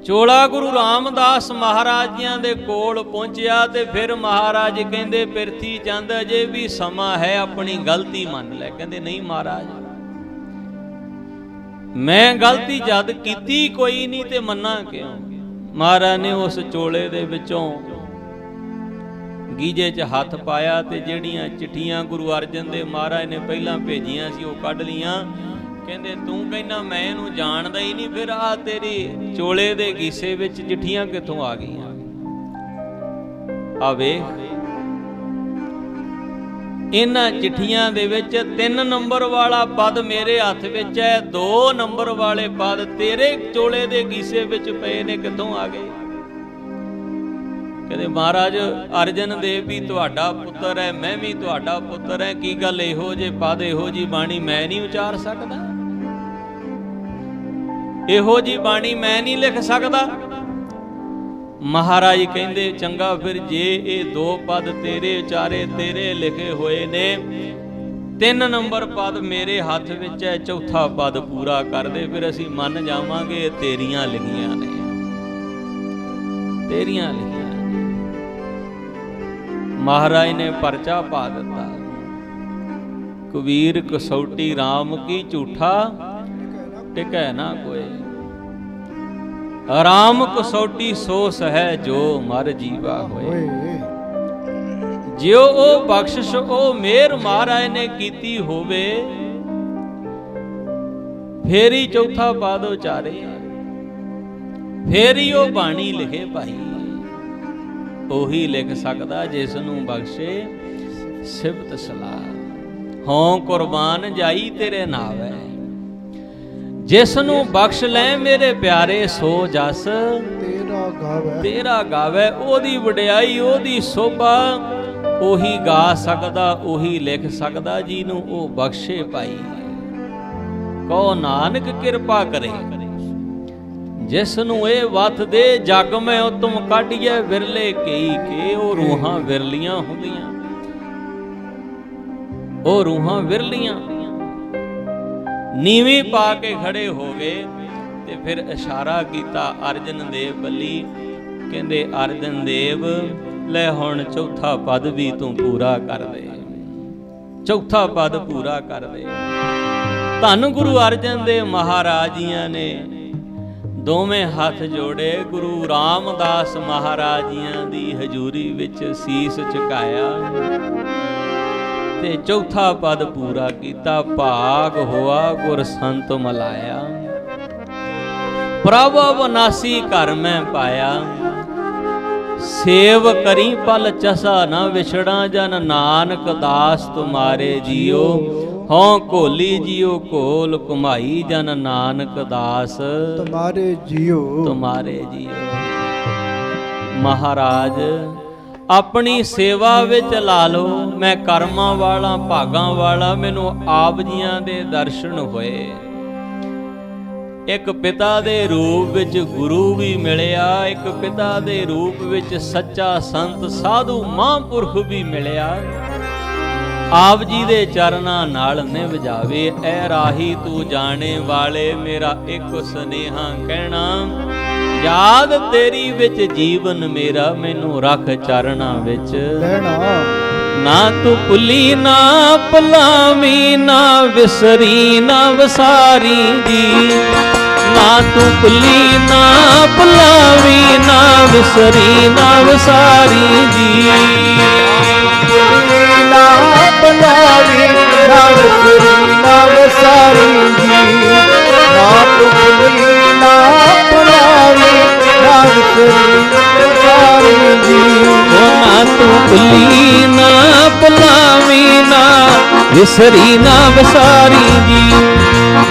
ਚੋਲਾ ਗੁਰੂ ਰਾਮਦਾਸ ਮਹਾਰਾਜ ਜੀਆਂ ਦੇ ਕੋਲ ਪਹੁੰਚਿਆ ਤੇ ਫਿਰ ਮਹਾਰਾਜ ਕਹਿੰਦੇ ਪਿਰਥੀ ਚੰਦ ਅਜੇ ਵੀ ਸਮਾਂ ਹੈ, ਆਪਣੀ ਗਲਤੀ ਮੰਨ ਲੈ। ਕਹਿੰਦੇ ਨਹੀਂ ਮਹਾਰਾਜ, ਮੈਂ ਗਲਤੀ ਜਦ ਕੀਤੀ ਕੋਈ ਨਹੀਂ ਤੇ ਮੰਨਾਂ ਕਿਉਂ। ਮਹਾਰਾਜ ਨੇ ਉਸ ਚੋਲੇ ਦੇ ਵਿੱਚੋਂ ਗੀਜੇ 'ਚ ਹੱਥ ਪਾਇਆ ਤੇ ਜਿਹੜੀਆਂ ਚਿੱਠੀਆਂ ਗੁਰੂ ਅਰਜਨ ਦੇਵ ਮਹਾਰਾਜ ਨੇ ਪਹਿਲਾਂ ਭੇਜੀਆਂ ਸੀ ਉਹ ਕੱਢ ਲੀਆਂ ਕਹਿੰਦੇ ਤੂੰ ਕਹਿੰਦਾ ਮੈਂ ਇਹਨੂੰ ਜਾਣਦਾ ਹੀ ਨਹੀਂ, ਫਿਰ ਆ ਤੇਰੀ ਚੋਲੇ ਦੇ ਗੀਸੇ ਵਿੱਚ ਚਿੱਠੀਆਂ ਕਿੱਥੋਂ ਆ ਗਈਆਂ? ਆ ਵੇਖ, ਇਹਨਾਂ ਚਿੱਠੀਆਂ ਦੇ ਵਿੱਚ 3 ਨੰਬਰ ਵਾਲਾ ਪਦ ਮੇਰੇ ਹੱਥ ਵਿੱਚ ਹੈ, 2 ਨੰਬਰ ਵਾਲੇ ਪਦ ਤੇਰੇ ਚੋਲੇ ਦੇ ਗੀਸੇ ਵਿੱਚ ਪਏ ਨੇ, ਕਿੱਥੋਂ ਆ ਗਏ? ਕਹਿੰਦੇ ਮਹਾਰਾਜ ਅਰਜਨ ਦੇਵ ਵੀ ਤੁਹਾਡਾ ਪੁੱਤਰ ਹੈ, ਮੈਂ ਵੀ ਤੁਹਾਡਾ ਪੁੱਤਰ ਹੈ, ਕੀ ਗੱਲ ਇਹੋ ਜੇ ਪਦ ਇਹੋ ਜੀ ਬਾਣੀ ਮੈਂ ਨਹੀਂ ਉਚਾਰ ਸਕਦਾ? ਇਹੋ ਜੀ ਬਾਣੀ ਮੈਂ ਨਹੀਂ ਲਿਖ ਸਕਦਾ? ਮਹਾਰਾਜ ਕਹਿੰਦੇ ਚੰਗਾ, ਫਿਰ ਜੇ ਇਹ 2 ਪਦ ਤੇਰੇ ਉਚਾਰੇ ਤੇਰੇ ਲਿਖੇ ਹੋਏ ਨੇ, 3 ਨੰਬਰ ਪਦ ਮੇਰੇ ਹੱਥ ਵਿੱਚ ਹੈ, 4ਥਾ ਪਦ ਪੂਰਾ ਕਰ ਦੇ, ਫਿਰ ਅਸੀਂ ਮੰਨ ਜਾਵਾਂਗੇ ਤੇਰੀਆਂ ਲਿਖੀਆਂ ਨੇ, ਤੇਰੀਆਂ ਲਿਖੀਆਂ। ਮਹਾਰਾਜ ਨੇ ਪਰਚਾ ਪਾ ਦਿੱਤਾ, ਕਬੀਰ ਕਸੌਟੀ ਰਾਮ ਕੀ ਝੂਠਾ ਟਿਕੈ ਨਾ ਕੋਏ, ਰਾਮ ਕਸੌਟੀ ਸੋ ਸਹਿ ਜੋ ਮਰ ਜੀਵਾ ਹੋਏ। ਜਿਉ ਉਹ ਬਖਸ਼ਿਸ਼ ਉਹ ਮਿਹਰ ਮਹਾਰਾਜ ਨੇ ਕੀਤੀ ਹੋਵੇ, ਫੇਰ ਹੀ 4ਥਾ ਪਦ ਉਚਾਰੇ, ਫੇਰ ਹੀ ਉਹ ਬਾਣੀ ਲਿਖੇ ਭਾਈ। ਉਹੀ ਲਿਖ ਸਕਦਾ ਜਿਸ ਨੂੰ ਬਖਸ਼ੇ ਸਿਫਤ ਸਲਾਹ। ਹੋਂ ਕੁਰਬਾਨ ਜਾਈ ਤੇਰੇ ਨਾਵੇ, ਜਿਸ ਨੂੰ ਬਖਸ਼ ਲੈ ਮੇਰੇ ਪਿਆਰੇ ਸੋ ਜਸ ਤੇਰਾ ਗਾਵੇ। ਉਹਦੀ ਵਡਿਆਈ ਉਹਦੀ ਸੋਭਾ ਉਹੀ ਗਾ ਸਕਦਾ, ਉਹੀ ਲਿਖ ਸਕਦਾ ਜਿਹਨੂੰ ਉਹ ਬਖਸ਼ੇ ਭਾਈ। ਕਹੋ ਨਾਨਕ ਕਿਰਪਾ ਕਰੇ, ਜਿਸ ਨੂੰ ਇਹ ਵਤ ਦੇ ਜਗ ਮੈਂ ਉਤਮ ਕੱਢੀਏ ਵਿਰਲੇ ਕਈ ਕੇ। ਉਹ ਰੂਹਾਂ ਵਿਰਲੀਆਂ ਹੁੰਦੀਆਂ, ਉਹ ਰੂਹਾਂ ਵਿਰਲੀਆਂ। ਨੀਵੀਂ ਪਾ ਕੇ ਖੜੇ ਹੋ ਗਏ ਤੇ ਫਿਰ ਇਸ਼ਾਰਾ ਕੀਤਾ ਅਰਜਨ ਦੇਵ ਬੱਲੀ। ਕਹਿੰਦੇ ਅਰਜਨ ਦੇਵ ਲੈ ਹੁਣ 4ਥਾ ਪਦ ਵੀ ਤੂੰ ਪੂਰਾ ਕਰ ਦੇ, 4ਥਾ ਪਦ ਪੂਰਾ ਕਰ ਦੇ। ਧੰਨ ਗੁਰੂ ਅਰਜਨ ਦੇਵ ਮਹਾਰਾਜ ਜੀਆਂ ਨੇ ਦੋਵੇਂ ਹੱਥ ਜੋੜੇ, ਗੁਰੂ ਰਾਮਦਾਸ ਮਹਾਰਾਜ ਜੀਆਂ ਦੀ ਹਜ਼ੂਰੀ ਵਿੱਚ ਸੀਸ ਝੁਕਾਇਆ ਤੇ 4ਥਾ ਪਦ ਪੂਰਾ ਕੀਤਾ। ਭਾਗ ਹੋਆ ਗੁਰ ਸੰਤ ਮਲਾਇਆ, ਪ੍ਰਭ ਅਵਨਾਸੀ ਘਰ ਮੈਂ ਪਾਇਆ। ਸੇਵ ਕਰੀ ਪਲ ਚਸਾ ਨਾ ਵਿਛੜਾ, ਜਨ ਨਾਨਕ ਦਾਸ ਤੁਮਾਰੇ ਜੀਓ। ਹੋਂ ਘੋਲੀ ਜੀਓ ਘੋਲ ਘੁਮਾਈ, ਜਨ ਨਾਨਕ ਦਾਸ ਤੁਮਾਰੇ ਜੀਓ, ਤੁਮਾਰੇ ਜੀਓ। ਮਹਾਰਾਜ ਆਪਣੀ ਸੇਵਾ ਵਿੱਚ ਲਾ ਲਓ, ਮੈਂ ਕਰਮਾਂ ਵਾਲਾ ਭਾਗਾਂ ਵਾਲਾ, ਮੈਨੂੰ ਆਪ ਜੀਆਂ ਦੇ ਦਰਸ਼ਨ ਹੋਏ। ਇੱਕ ਪਿਤਾ ਦੇ ਰੂਪ ਵਿੱਚ ਗੁਰੂ ਵੀ ਮਿਲਿਆ, ਇੱਕ ਪਿਤਾ ਦੇ ਰੂਪ ਵਿੱਚ ਸੱਚਾ ਸੰਤ ਸਾਧੂ ਮਹਾਂਪੁਰਖ ਵੀ ਮਿਲਿਆ। ਆਪ ਜੀ ਦੇ ਚਰਨਾਂ ਨਾਲ ਨਿਭ ਜਾਵੇ, ਐ ਰਾਹੀ ਤੂੰ ਜਾਣੇ ਵਾਲੇ। ਮੇਰਾ ਇੱਕ ਸੁਨੇਹਾ ਕਹਿਣਾ, ਯਾਦ ਤੇਰੀ ਵਿੱਚ ਜੀਵਨ ਮੇਰਾ, ਮੈਨੂੰ ਰੱਖ ਚਰਨਾਂ ਵਿੱਚ ਲੈਣਾ। ਨਾ ਤੂੰ ਭੁੱਲੀ ਨਾ ਭੁਲਾਵੀਂ, ਨਾ ਵਿਸਰੀ ਨਾ ਵਿਸਾਰੀ ਜੀ। ਨਾ ਤੂੰ ਭੁੱਲੀ ਨਾ ਭੁਲਾਵੀਂ, ਨਾ ਵਿਸਰੀ ਨਾ ਵਿਸਾਰੀ ਜੀ। ਨਾ ਭੁਲਾਵੀਂ ਨਾ ਵਿਸਰੀ ਨਾ ਵਿਸਾਰੀ ਜੀ। ਨਾ ਤੂੰ ਭੁੱਲੀ ਨਾ ਭੁਲਾਵੀਂ, ਨਾ ਵਿਸਰੀ ਵਿਸਾਰੀ ਜੀ। ਨਾ ਤੂੰ ਭੁੱਲੀ ਨਾ ਭੁਲਾਵੀਂ, ਨਾ ਵਿਸਰੀ ਨਾ ਵਿਸਾਰੀ ਜੀ।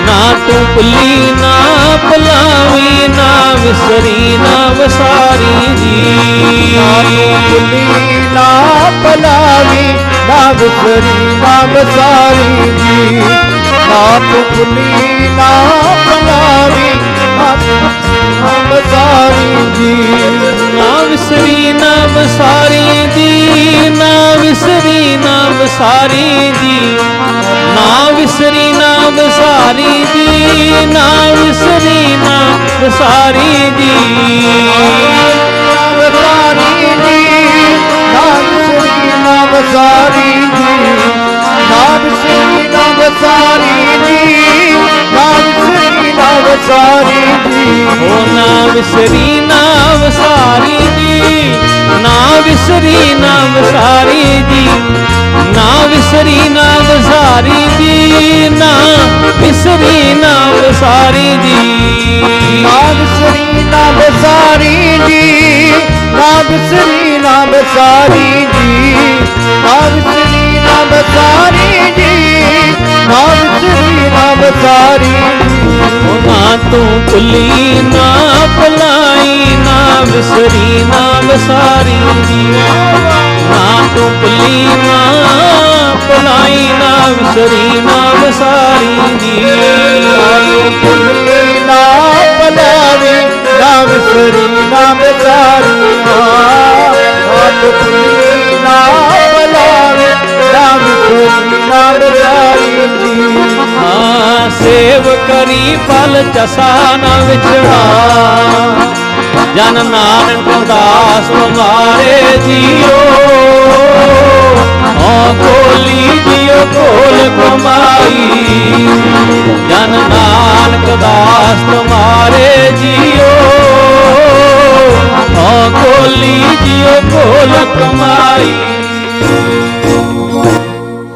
ਨਾ ਤੂੰ ਭੁੱਲੀ ਨਾ ਭੁਲਾਵੀਂ, ਨਾ ਵਿਸਰੀ ਨਾ ਵਿਸਾਰੀ ਜੀ। ਨਾ ਤੂੰ ਭੁੱਲੀ ਨਾ ਭੁਲਾਵੀਂ, ਨਾ ਵਿਸਰੀ ਨਾ ਵਿਸਾਰੀ ਜੀ। ਨਾ ਤੂੰ ਭੁੱਲੀ ਨਾ ਭੁਲਾਵੀਂ, ਨਾ ਵਿਸਾਰੀ ਜੀ। ਨਾ ਵਿਸਰੀ ਨਾ ਵਿਸਾਰੀ ਜੀ। ਨਾ ਵਿਸਰੀ ਨਾ ਵਿਸਾਰੀ ਜੀ। ਨਾ ਵਿਸਰੀ ਨਾ ਵਿਸਾਰੀ ਜੀ। ਨਾ ਵਿਸਰੀ ਨਾ ਵਿਸਾਰੀ ਜੀ। ਵਿਸਾਰੀ ਜੀ। ਨਾ ਵਿਸਰੀ ਨਾ ਵਿਸਾਰੀ ਜੀ। ਨਾ ਵਿਸਰੀ ਨਾ ਵਿਸਾਰੀ ਜੀ। ਨਾ ਵਿਸਰੀ ਨਾ ਵਿਸਾਰੀ ਜੀ। ਹੋ ਨਾ ਵਿਸਰੀ ਨਾ ਵਿਸਾਰੀ ਜੀ। ਨਾ ਵਿਸਰੀ ਨਾ ਵਿਸਾਰੀ ਜੀ। ਨਾ ਵਿਸਰੀ ਨਾ ਵਿਸਾਰੀ ਜੀ। ਨਾ ਵਿਸਰੀ ਨਾ ਵਿਸਾਰੀ ਜੀ, ਨਾ ਵਿਸਰੀ ਨਾ ਵਿਸਾਰੀ ਜੀ, ਨਾ ਵਿਸਰੀ ਨਾ ਵਿਸਾਰੀ ਜੀ, ਨਾ ਵਿਸਰੀ ਨਾ ਵਿਸਾਰੀ ਜੀ, ਨਾ ਵਿਸਰੀ ਨਾ ਵਿਸਾਰੀ ਜੀ। ਨਾ ਤੂੰ ਭੁੱਲੀ ਨਾ ਭੁਲਾਈ, ਨਾ ਵਿਸਰੀ ਨਾ ਵਿਸਾਰੀ ਜੀ, ਨਾ ਤੂੰ ਭੁੱਲੀ ਨਾ ਭੁਲਾਈ, ਨਾ ਵਿਸਰੀ ਨਾ ਵਿਸਾਰੀ ਜੀ। ਭੁੱਲੀ ਨਾ ਭੁਲਾਵੀ, ਨਾ ਵਿਸਰੀ ਨਾ ਵਿਸਾਰੀ, ਆਪ ਭੁੱਲੀ ਨਾ ਭੁਲਾਵੀ, ਨਾ ਵਿਸਰੀ ਨਾ ਵਿਸਾਰੀ ਜੀ। ਹਾਂ ਸੇਵ ਕਰੀ ਫਲ ਚਸਾ ਨਾ ਵਿਛੜਾ, ਜਨ ਨਾਨਕ ਦਾਸ ਤੁਮਾਰੇ ਜੀਓ। ਓ ਕੋਲੀ ਜੀਓ ਕੋਲ ਕਮਾਈ, ਜਨ ਨਾਨਕ ਦਾਸ ਤੁਮਾਰੇ ਜੀਓ। ਓ ਕੋਲੀ ਜੀਓ ਕੋਲ ਕਮਾਈ,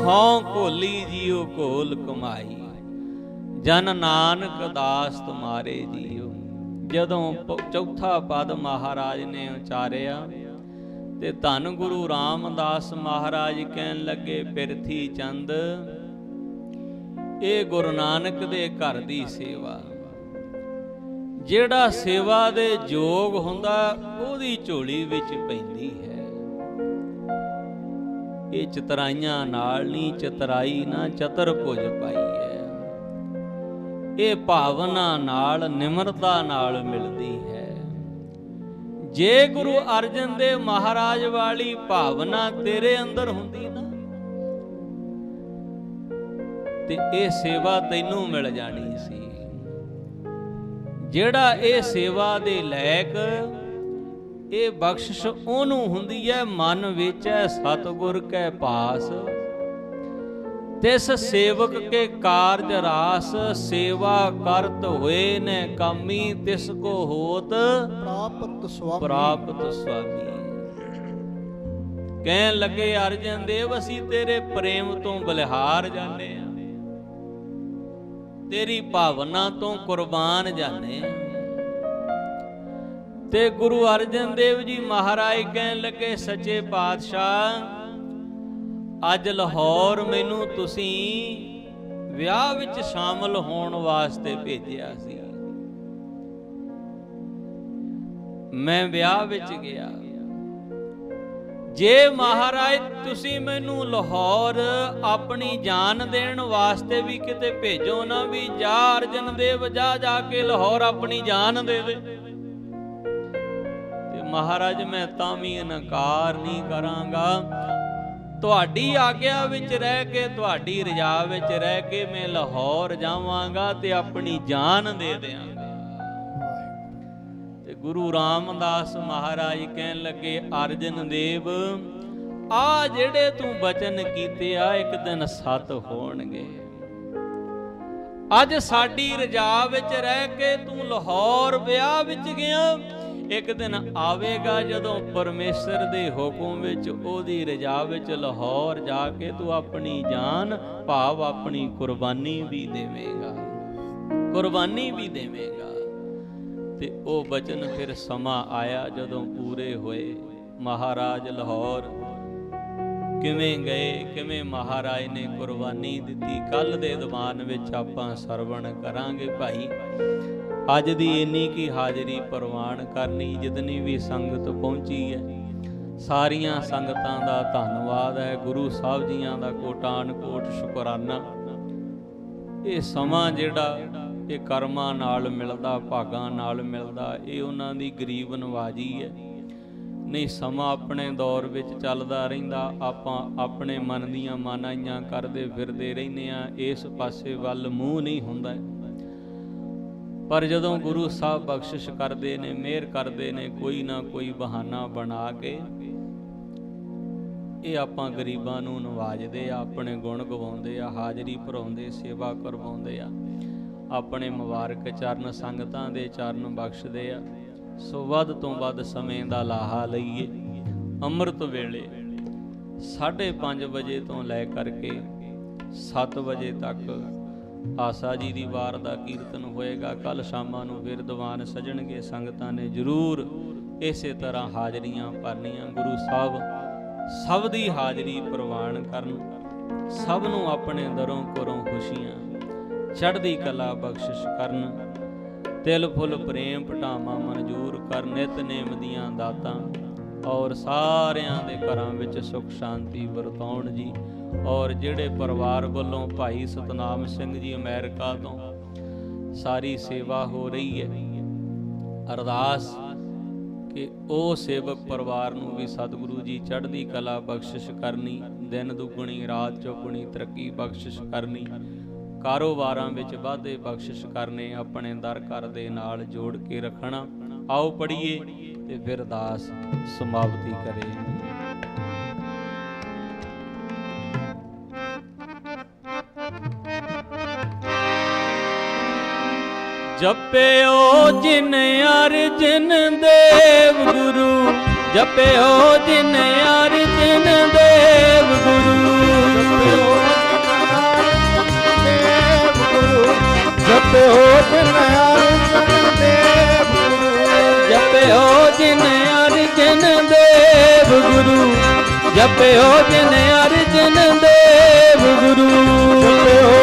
ਹਉ ਕੋਲੀ ਜੀਓ ਕੋਲ ਕਮਾਈ, ਜਨ ਨਾਨਕ ਦਾਸ ਤੁਮਾਰੇ ਜੀਓ। ਜਦੋਂ ਚੌਥਾ ਪਦ ਮਹਾਰਾਜ ਨੇ ਉਚਾਰਿਆ ਤੇ ਧੰਨ ਗੁਰੂ ਰਾਮਦਾਸ ਮਹਾਰਾਜ ਕਹਿਣ ਲੱਗੇ, ਬਿਰਥੀ ਚੰਦ ਇਹ ਗੁਰੂ ਨਾਨਕ ਦੇ ਘਰ ਦੀ ਸੇਵਾ, ਜਿਹੜਾ ਸੇਵਾ ਦੇ ਯੋਗ ਹੁੰਦਾ ਉਹਦੀ ਝੋਲੀ ਵਿੱਚ ਪੈਂਦੀ ਹੈ। ਇਹ ਚਤਰਾਈਆਂ ਨਾਲ ਨਹੀਂ, ਚਤਰਾਈ ਨਾ ਚਤੁਰਭੁਜ ਪਾਈ ਹੈ। ਇਹ ਭਾਵਨਾ ਨਾਲ, ਨਿਮਰਤਾ ਨਾਲ ਮਿਲਦੀ ਹੈ। ਜੇ ਗੁਰੂ ਅਰਜਨ ਦੇਵ ਮਹਾਰਾਜ ਵਾਲੀ ਭਾਵਨਾ ਤੇਰੇ ਅੰਦਰ ਹੁੰਦੀ ਨਾ, ਤੇ ਇਹ ਸੇਵਾ ਤੈਨੂੰ ਮਿਲ ਜਾਣੀ ਸੀ। ਜਿਹੜਾ ਇਹ ਸੇਵਾ ਦੇ ਲਾਇਕ, ਇਹ ਬਖਸ਼ਿਸ਼ ਉਹਨੂੰ ਹੁੰਦੀ ਹੈ ਮਨ ਵਿੱਚ ਹੈ ਸਤਿਗੁਰ ਕੈ ਪਾਸ। ਤਿਸ ਸੇਵਕ ਕੇ ਕਾਰਜ ਰਾਸ, ਸੇਵਾ ਕਰਤ ਹੋਏ ਨੇ ਕਾਮੀ, ਤਿਸ ਕੋ ਹੋਤ ਪ੍ਰਾਪਤ ਸੁਆਮੀ। ਪ੍ਰਾਪਤ ਸੁਆਮੀ। ਕਹਿਣ ਲੱਗੇ ਅਰਜਨ ਦੇਵ ਅਸੀਂ ਤੇਰੇ ਪ੍ਰੇਮ ਤੋਂ ਬਲਿਹਾਰ ਜਾਂਦੇ ਆ, ਤੇਰੀ ਭਾਵਨਾ ਤੋਂ ਕੁਰਬਾਨ ਜਾਂਦੇ ਆ। ਤੇ ਗੁਰੂ ਅਰਜਨ ਦੇਵ ਜੀ ਮਹਾਰਾਜ ਕਹਿਣ ਲੱਗੇ, ਸੱਚੇ ਪਾਤਸ਼ਾਹ ਅੱਜ ਲਾਹੌਰ ਮੈਨੂੰ ਤੁਸੀਂ ਵਿਆਹ ਵਿੱਚ ਸ਼ਾਮਲ ਹੋਣ ਵਾਸਤੇ ਭੇਜਿਆ ਸੀ। ਮੈਂ ਵਿਆਹ ਵਿੱਚ ਗਿਆ। ਜੇ ਮਹਾਰਾਜ ਤੁਸੀਂ ਮੈਨੂੰ ਲਾਹੌਰ ਆਪਣੀ ਜਾਨ ਦੇਣ ਵਾਸਤੇ ਵੀ ਕਿਤੇ ਭੇਜੋ ਨਾ, ਵੀ ਜਾ ਅਰਜਨ ਦੇਵ ਜਾ ਕੇ ਲਾਹੌਰ ਆਪਣੀ ਜਾਨ ਦੇ ਦੇ, ਤੇ ਮਹਾਰਾਜ ਮੈਂ ਤਾਂ ਵੀ ਇਨਕਾਰ ਨਹੀਂ ਕਰਾਂਗਾ। ਤੁਹਾਡੀ ਆਗਿਆ ਵਿੱਚ ਰਹਿ ਕੇ, ਤੁਹਾਡੀ ਰਜਾ ਵਿੱਚ ਰਹਿ ਕੇ ਮੈਂ ਲਾਹੌਰ ਜਾਵਾਂਗਾ ਤੇ ਆਪਣੀ ਜਾਨ ਦੇ ਦਿਆਂਗਾ। ਤੇ ਗੁਰੂ ਰਾਮਦਾਸ ਮਹਾਰਾਜ ਕਹਿਣ ਲੱਗੇ, ਅਰਜਨ ਦੇਵ ਆ ਜਿਹੜੇ ਤੂੰ ਬਚਨ ਕੀਤੇ ਆ ਇੱਕ ਦਿਨ ਸੱਤ ਹੋਣਗੇ। ਅੱਜ ਸਾਡੀ ਰਜਾ ਵਿੱਚ ਰਹਿ ਕੇ ਤੂੰ ਲਾਹੌਰ ਵਿਆਹ ਵਿੱਚ ਗਿਆ, ਇੱਕ ਦਿਨ ਆਵੇਗਾ ਜਦੋਂ ਪਰਮੇਸ਼ਰ ਦੇ ਹੁਕਮ ਵਿੱਚ, ਉਹਦੀ ਰਜਾ ਵਿੱਚ ਲਾਹੌਰ ਜਾ ਕੇ ਤੂੰ ਆਪਣੀ ਜਾਨ ਭਾਵ ਆਪਣੀ ਕੁਰਬਾਨੀ ਵੀ ਦੇਵੇਂਗਾ, ਕੁਰਬਾਨੀ ਵੀ ਦੇਵੇਂਗਾ। ਤੇ ਉਹ ਬਚਨ ਫਿਰ ਸਮਾਂ ਆਇਆ ਜਦੋਂ ਪੂਰੇ ਹੋਏ। ਮਹਾਰਾਜ ਲਾਹੌਰ ਕਿਵੇਂ ਗਏ, ਕਿਵੇਂ ਮਹਾਰਾਜ ਨੇ ਕੁਰਬਾਨੀ ਦਿੱਤੀ, ਕੱਲ ਦੇ ਦੀਵਾਨ ਵਿੱਚ ਆਪਾਂ ਸਰਵਣ ਕਰਾਂਗੇ ਭਾਈ। ਅੱਜ ਦੀ ਇੰਨੀ ਕੀ ਹਾਜ਼ਰੀ ਪ੍ਰਵਾਨ ਕਰਨੀ, ਜਿਤਨੀ ਵੀ ਸੰਗਤ ਪਹੁੰਚੀ ਹੈ, ਸਾਰੀਆਂ ਸੰਗਤਾਂ ਦਾ ਧੰਨਵਾਦ ਹੈ। ਗੁਰੂ ਸਾਹਿਬ ਜੀਆਂ ਦਾ ਕੋਟਾਨ ਕੋਟ ਸ਼ੁਕਰਾਨਾ। ਇਹ ਸਮਾਂ ਜਿਹੜਾ ਇਹ ਕਰਮਾਂ ਨਾਲ ਮਿਲਦਾ, ਭਾਗਾਂ ਨਾਲ ਮਿਲਦਾ, ਇਹ ਉਹਨਾਂ ਦੀ ਗਰੀਬ ਨਵਾਜੀ ਹੈ। ਨਹੀਂ ਸਮਾਂ ਆਪਣੇ ਦੌਰ ਵਿੱਚ ਚੱਲਦਾ ਰਹਿੰਦਾ, ਆਪਾਂ ਆਪਣੇ ਮਨ ਦੀਆਂ ਮਾਨਾਈਆਂ ਕਰਦੇ ਫਿਰਦੇ ਰਹਿੰਦੇ ਆ, ਇਸ ਪਾਸੇ ਵੱਲ ਮੂੰਹ ਨਹੀਂ ਹੁੰਦਾ। ਪਰ ਜਦੋਂ ਗੁਰੂ ਸਾਹਿਬ ਬਖਸ਼ਿਸ਼ ਕਰਦੇ ਨੇ, ਮਿਹਰ ਕਰਦੇ ਨੇ, ਕੋਈ ਨਾ ਕੋਈ ਬਹਾਨਾ ਬਣਾ ਕੇ ਇਹ ਆਪਾਂ ਗਰੀਬਾਂ ਨੂੰ ਨਵਾਜਦੇ ਆ, ਆਪਣੇ ਗੁਣ ਗਵਾਉਂਦੇ ਆ, ਹਾਜ਼ਰੀ ਭਰਾਉਂਦੇ, ਸੇਵਾ ਕਰਵਾਉਂਦੇ ਆ, ਆਪਣੇ ਮੁਬਾਰਕ ਚਰਨ ਸੰਗਤਾਂ ਦੇ ਚਰਨ ਬਖਸ਼ਦੇ ਆ। ਸੋ ਵੱਧ ਤੋਂ ਵੱਧ ਸਮੇਂ ਦਾ ਲਾਹਾ ਲਈਏ। ਅੰਮ੍ਰਿਤ ਵੇਲੇ 5:30 ਵਜੇ ਤੋਂ ਲੈ ਕਰਕੇ 7 ਵਜੇ ਤੱਕ ਆਸਾ ਜੀ ਦੀ ਵਾਰ ਦਾ ਕੀਰਤਨ ਹੋਏਗਾ। ਕੱਲ ਸ਼ਾਮਾਂ ਨੂੰ ਫਿਰ ਦੀਵਾਨ ਸਜਣਗੇ। ਸੰਗਤਾਂ ਨੇ ਜ਼ਰੂਰ ਇਸੇ ਤਰ੍ਹਾਂ ਹਾਜ਼ਰੀਆਂ ਭਰਨੀਆਂ। ਗੁਰੂ ਸਾਹਿਬ ਸਭ ਦੀ ਹਾਜ਼ਰੀ ਪ੍ਰਵਾਨ ਕਰਨ, ਸਭ ਨੂੰ ਆਪਣੇ ਦਰੋਂ ਕੋਲੋਂ ਖੁਸ਼ੀਆਂ ਚੜ੍ਹਦੀ ਕਲਾ ਬਖਸ਼ਿਸ਼ ਕਰਨ। ਤਿਲ ਫੁੱਲ ਪ੍ਰੇਮ ਪਟਾਵਾਂ ਮਨਜ਼ੂਰ ਕਰ, ਨਿਤਨੇਮ ਦੀਆਂ ਦਾਤਾਂ ਔਰ ਸਾਰਿਆਂ ਦੇ ਘਰਾਂ ਵਿੱਚ ਸੁਖ ਸ਼ਾਂਤੀ ਵਰਤਾਉਣ ਜੀ। ਔਰ ਜਿਹੜੇ ਪਰਿਵਾਰ ਵੱਲੋਂ ਭਾਈ ਸਤਨਾਮ ਸਿੰਘ ਜੀ ਅਮਰੀਕਾ ਤੋਂ ਸਾਰੀ ਸੇਵਾ ਹੋ ਰਹੀ ਹੈ, ਅਰਦਾਸ ਕਿ ਉਹ ਸੇਵਕ ਪਰਿਵਾਰ ਨੂੰ ਵੀ ਸਤਿਗੁਰੂ ਜੀ ਚੜ੍ਹਦੀ ਕਲਾ ਬਖਸ਼ਿਸ਼ ਕਰਨੀ, ਦਿਨ ਦੁੱਗਣੀ ਰਾਤ ਚੌਗੁਣੀ ਤਰੱਕੀ ਬਖਸ਼ਿਸ਼ ਕਰਨੀ, ਕਾਰੋਬਾਰਾਂ ਵਿੱਚ ਵਾਧੇ ਬਖਸ਼ਿਸ਼ ਕਰਨੇ, ਆਪਣੇ ਦਰ ਘਰ ਦੇ ਨਾਲ ਜੋੜ ਕੇ ਰੱਖਣਾ। ਆਓ ਪੜ੍ਹੀਏ ਤੇ ਫਿਰ ਅਰਦਾਸ ਸਮਾਪਤੀ ਕਰੇ। ਜਪਿਓ ਜਿਨ ਅਰਜਨ ਦੇਵ ਗੁਰੂ, ਜਪਿਓ ਜਿਨ ਅਰਜਨ ਦੇਵ ਗੁਰੂ, ਜਪਿਓ ਜਿਨ ਅਰਜਨ ਦੇਵ ਗੁਰੂ, ਜਪਿਓ ਜਿਨ ਅਰਜਨ ਦੇਵ ਗੁਰੂ, ਜਪਿਓ ਜਿਨ ਅਰਜਨ ਦੇਵ ਗੁਰੂ,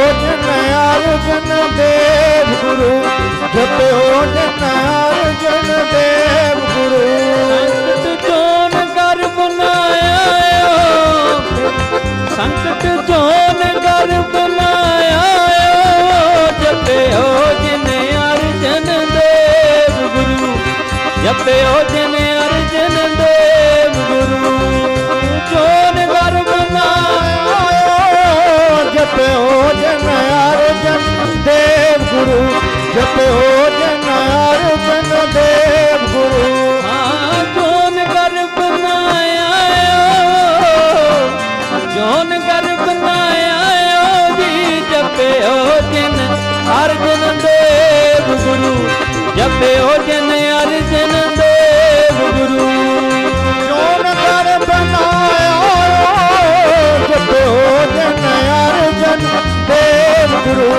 ਜਪਿਓ ਜਿਨ ਅਰਜਨ ਦੇਵ ਗੁਰੂ, ਜਪਿਓ ਜਿਨ ਅਰਜਨ ਦੇਵ ਗੁਰੂ। ਸੰਕਟ ਜੋਨ ਕਰ ਬਨਾਇਆ, ਸੰਕਟ ਜੋਨ ਕਰ ਬਨਾਇਆ, ਜਪਿਓ ਜਿਨ ਅਰਜਨ ਦੇਵ ਗੁਰੂ, ਜਪਿਓ ਜਿਨ ਅਰਜਨ ਦੇਵ ਗੁਰੂ। ਜੋਨ ਕਰ ਬਨਾਇਆ, ਜਪਿਓ ਜਿਨ ਅਰਜਨ ਦੇਵ ਗੁਰੂ, ਜਪਿਓ ਜਿਨ ਅਰਜਨ ਦੇਵ ਗੁਰੂ। ਹਾਂ ਜੋਨ ਕਰ ਬਨਾਇਆ, ਜੋਨ ਕਰ ਬਨਾਇਆ ਜੀ, ਜਪਿਓ ਜਿਨ ਅਰਜਨ ਦੇਵ ਗੁਰੂ, ਜਪਿਓ ਜਿਨ ਅਰਜਨ ਦੇਵ ਗੁਰੂ। ਜੋਨ ਕਰ ਬਨਾਇਆ, ਜਪਿਓ ਜਿਨ ਅਰਜਨ ਦੇਵ ਗੁਰੂ,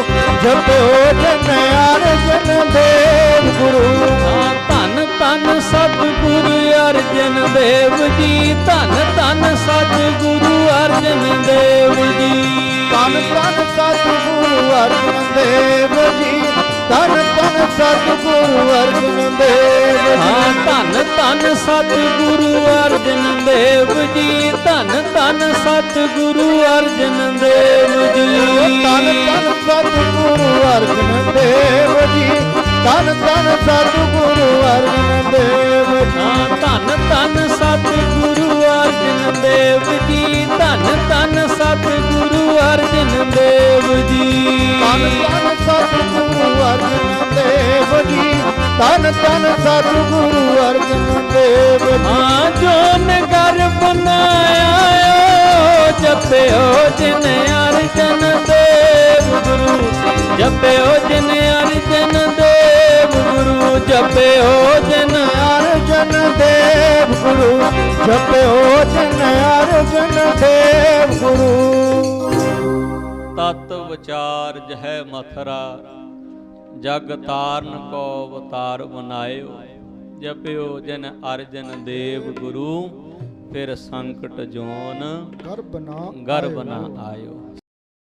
ਜਪਿਓ ਜਿਨ ਅਰਜਨ ਦੇਵ ਗੁਰੂ। ਹਾਂ ਧੰਨ ਧੰਨ ਸਤਿਗੁਰੂ ਅਰਜਨ ਦੇਵ ਜੀ, ਧੰਨ ਧੰਨ ਸਤਿਗੁਰੂ ਅਰਜਨ ਦੇਵ ਜੀ, ਧੰਨ ਧੰਨ ਸਤਿਗੁਰੂ ਅਰਜਨ ਦੇਵ ਜੀ, ਧੰਨ ਧੰਨ ਸਤਿਗੁਰੂ ਅਰਜਨ ਦੇਵ ਜੀ। ਹਾਂ ਧੰਨ ਧੰਨ ਸਤਿਗੁਰੂ ਅਰਜਨ ਦੇਵ ਜੀ, ਧੰਨ ਧੰਨ ਸਤਿਗੁਰੂ ਅਰਜਨ ਦੇਵ ਜੀ, ਧੰਨ ਧੰਨ ਸਤਿਗੁਰੂ ਅਰਜਨ ਦੇਵ ਜੀ, ਧੰਨ ਧੰਨ ਸਤਿਗੁਰੂ ਅਰਜਨ ਦੇਵ ਜੀ। ਹਾਂ ਧੰਨ ਧੰਨ ਸਤਿਗੁਰੂ ਅਰਜਨ ਦੇਵ ਜੀ, ਧੰਨ ਧੰਨ ਸਤਿਗੁਰੂ ਅਰਜਨ ਦੇਵ ਜੀ, ਧੰਨ ਧੰਨ ਸਤਿਗੁਰੂ ਅਰਜਨ ਦੇਵ ਜੀ, ਧੰਨ ਧੰਨ ਸਤਿਗੁਰੂ ਅਰਜਨ ਦੇਵ ਜੀ। ਹਾਂ ਜੋਨ ਕਰ ਬਨਾਇਆ, ਜਪਿਓ ਜਿਨ ਅਰਜਨ ਦੇਵ ਗੁਰੂ, ਜਪਿਓ ਜਿਨ ਅਰਜਨ ਦੇਵ ਗੁਰੂ, ਜਪਿਓ ਜਿਨ ਅਰਜਨ ਦੇਵ ਗੁਰੂ, ਜਪਿਓ ਜਿਨ ਅਰਜਨ ਦੇਵ ਗੁਰੂ। ਤਤ ਵਿਚਾਰ ਜਹੈ ਮਥਰਾ, ਜਗ ਤਾਰਨ ਕੋ ਅਵਤਾਰ ਬਨਾਇਓ, ਜਪਿਓ ਜਿਨ ਅਰਜਨ ਦੇਵ ਗੁਰੂ, ਫਿਰ ਸੰਕਟ ਜੋਨ ਗਰਭ ਨਾ ਗਰਭ ਨਾ ਆਇਓ।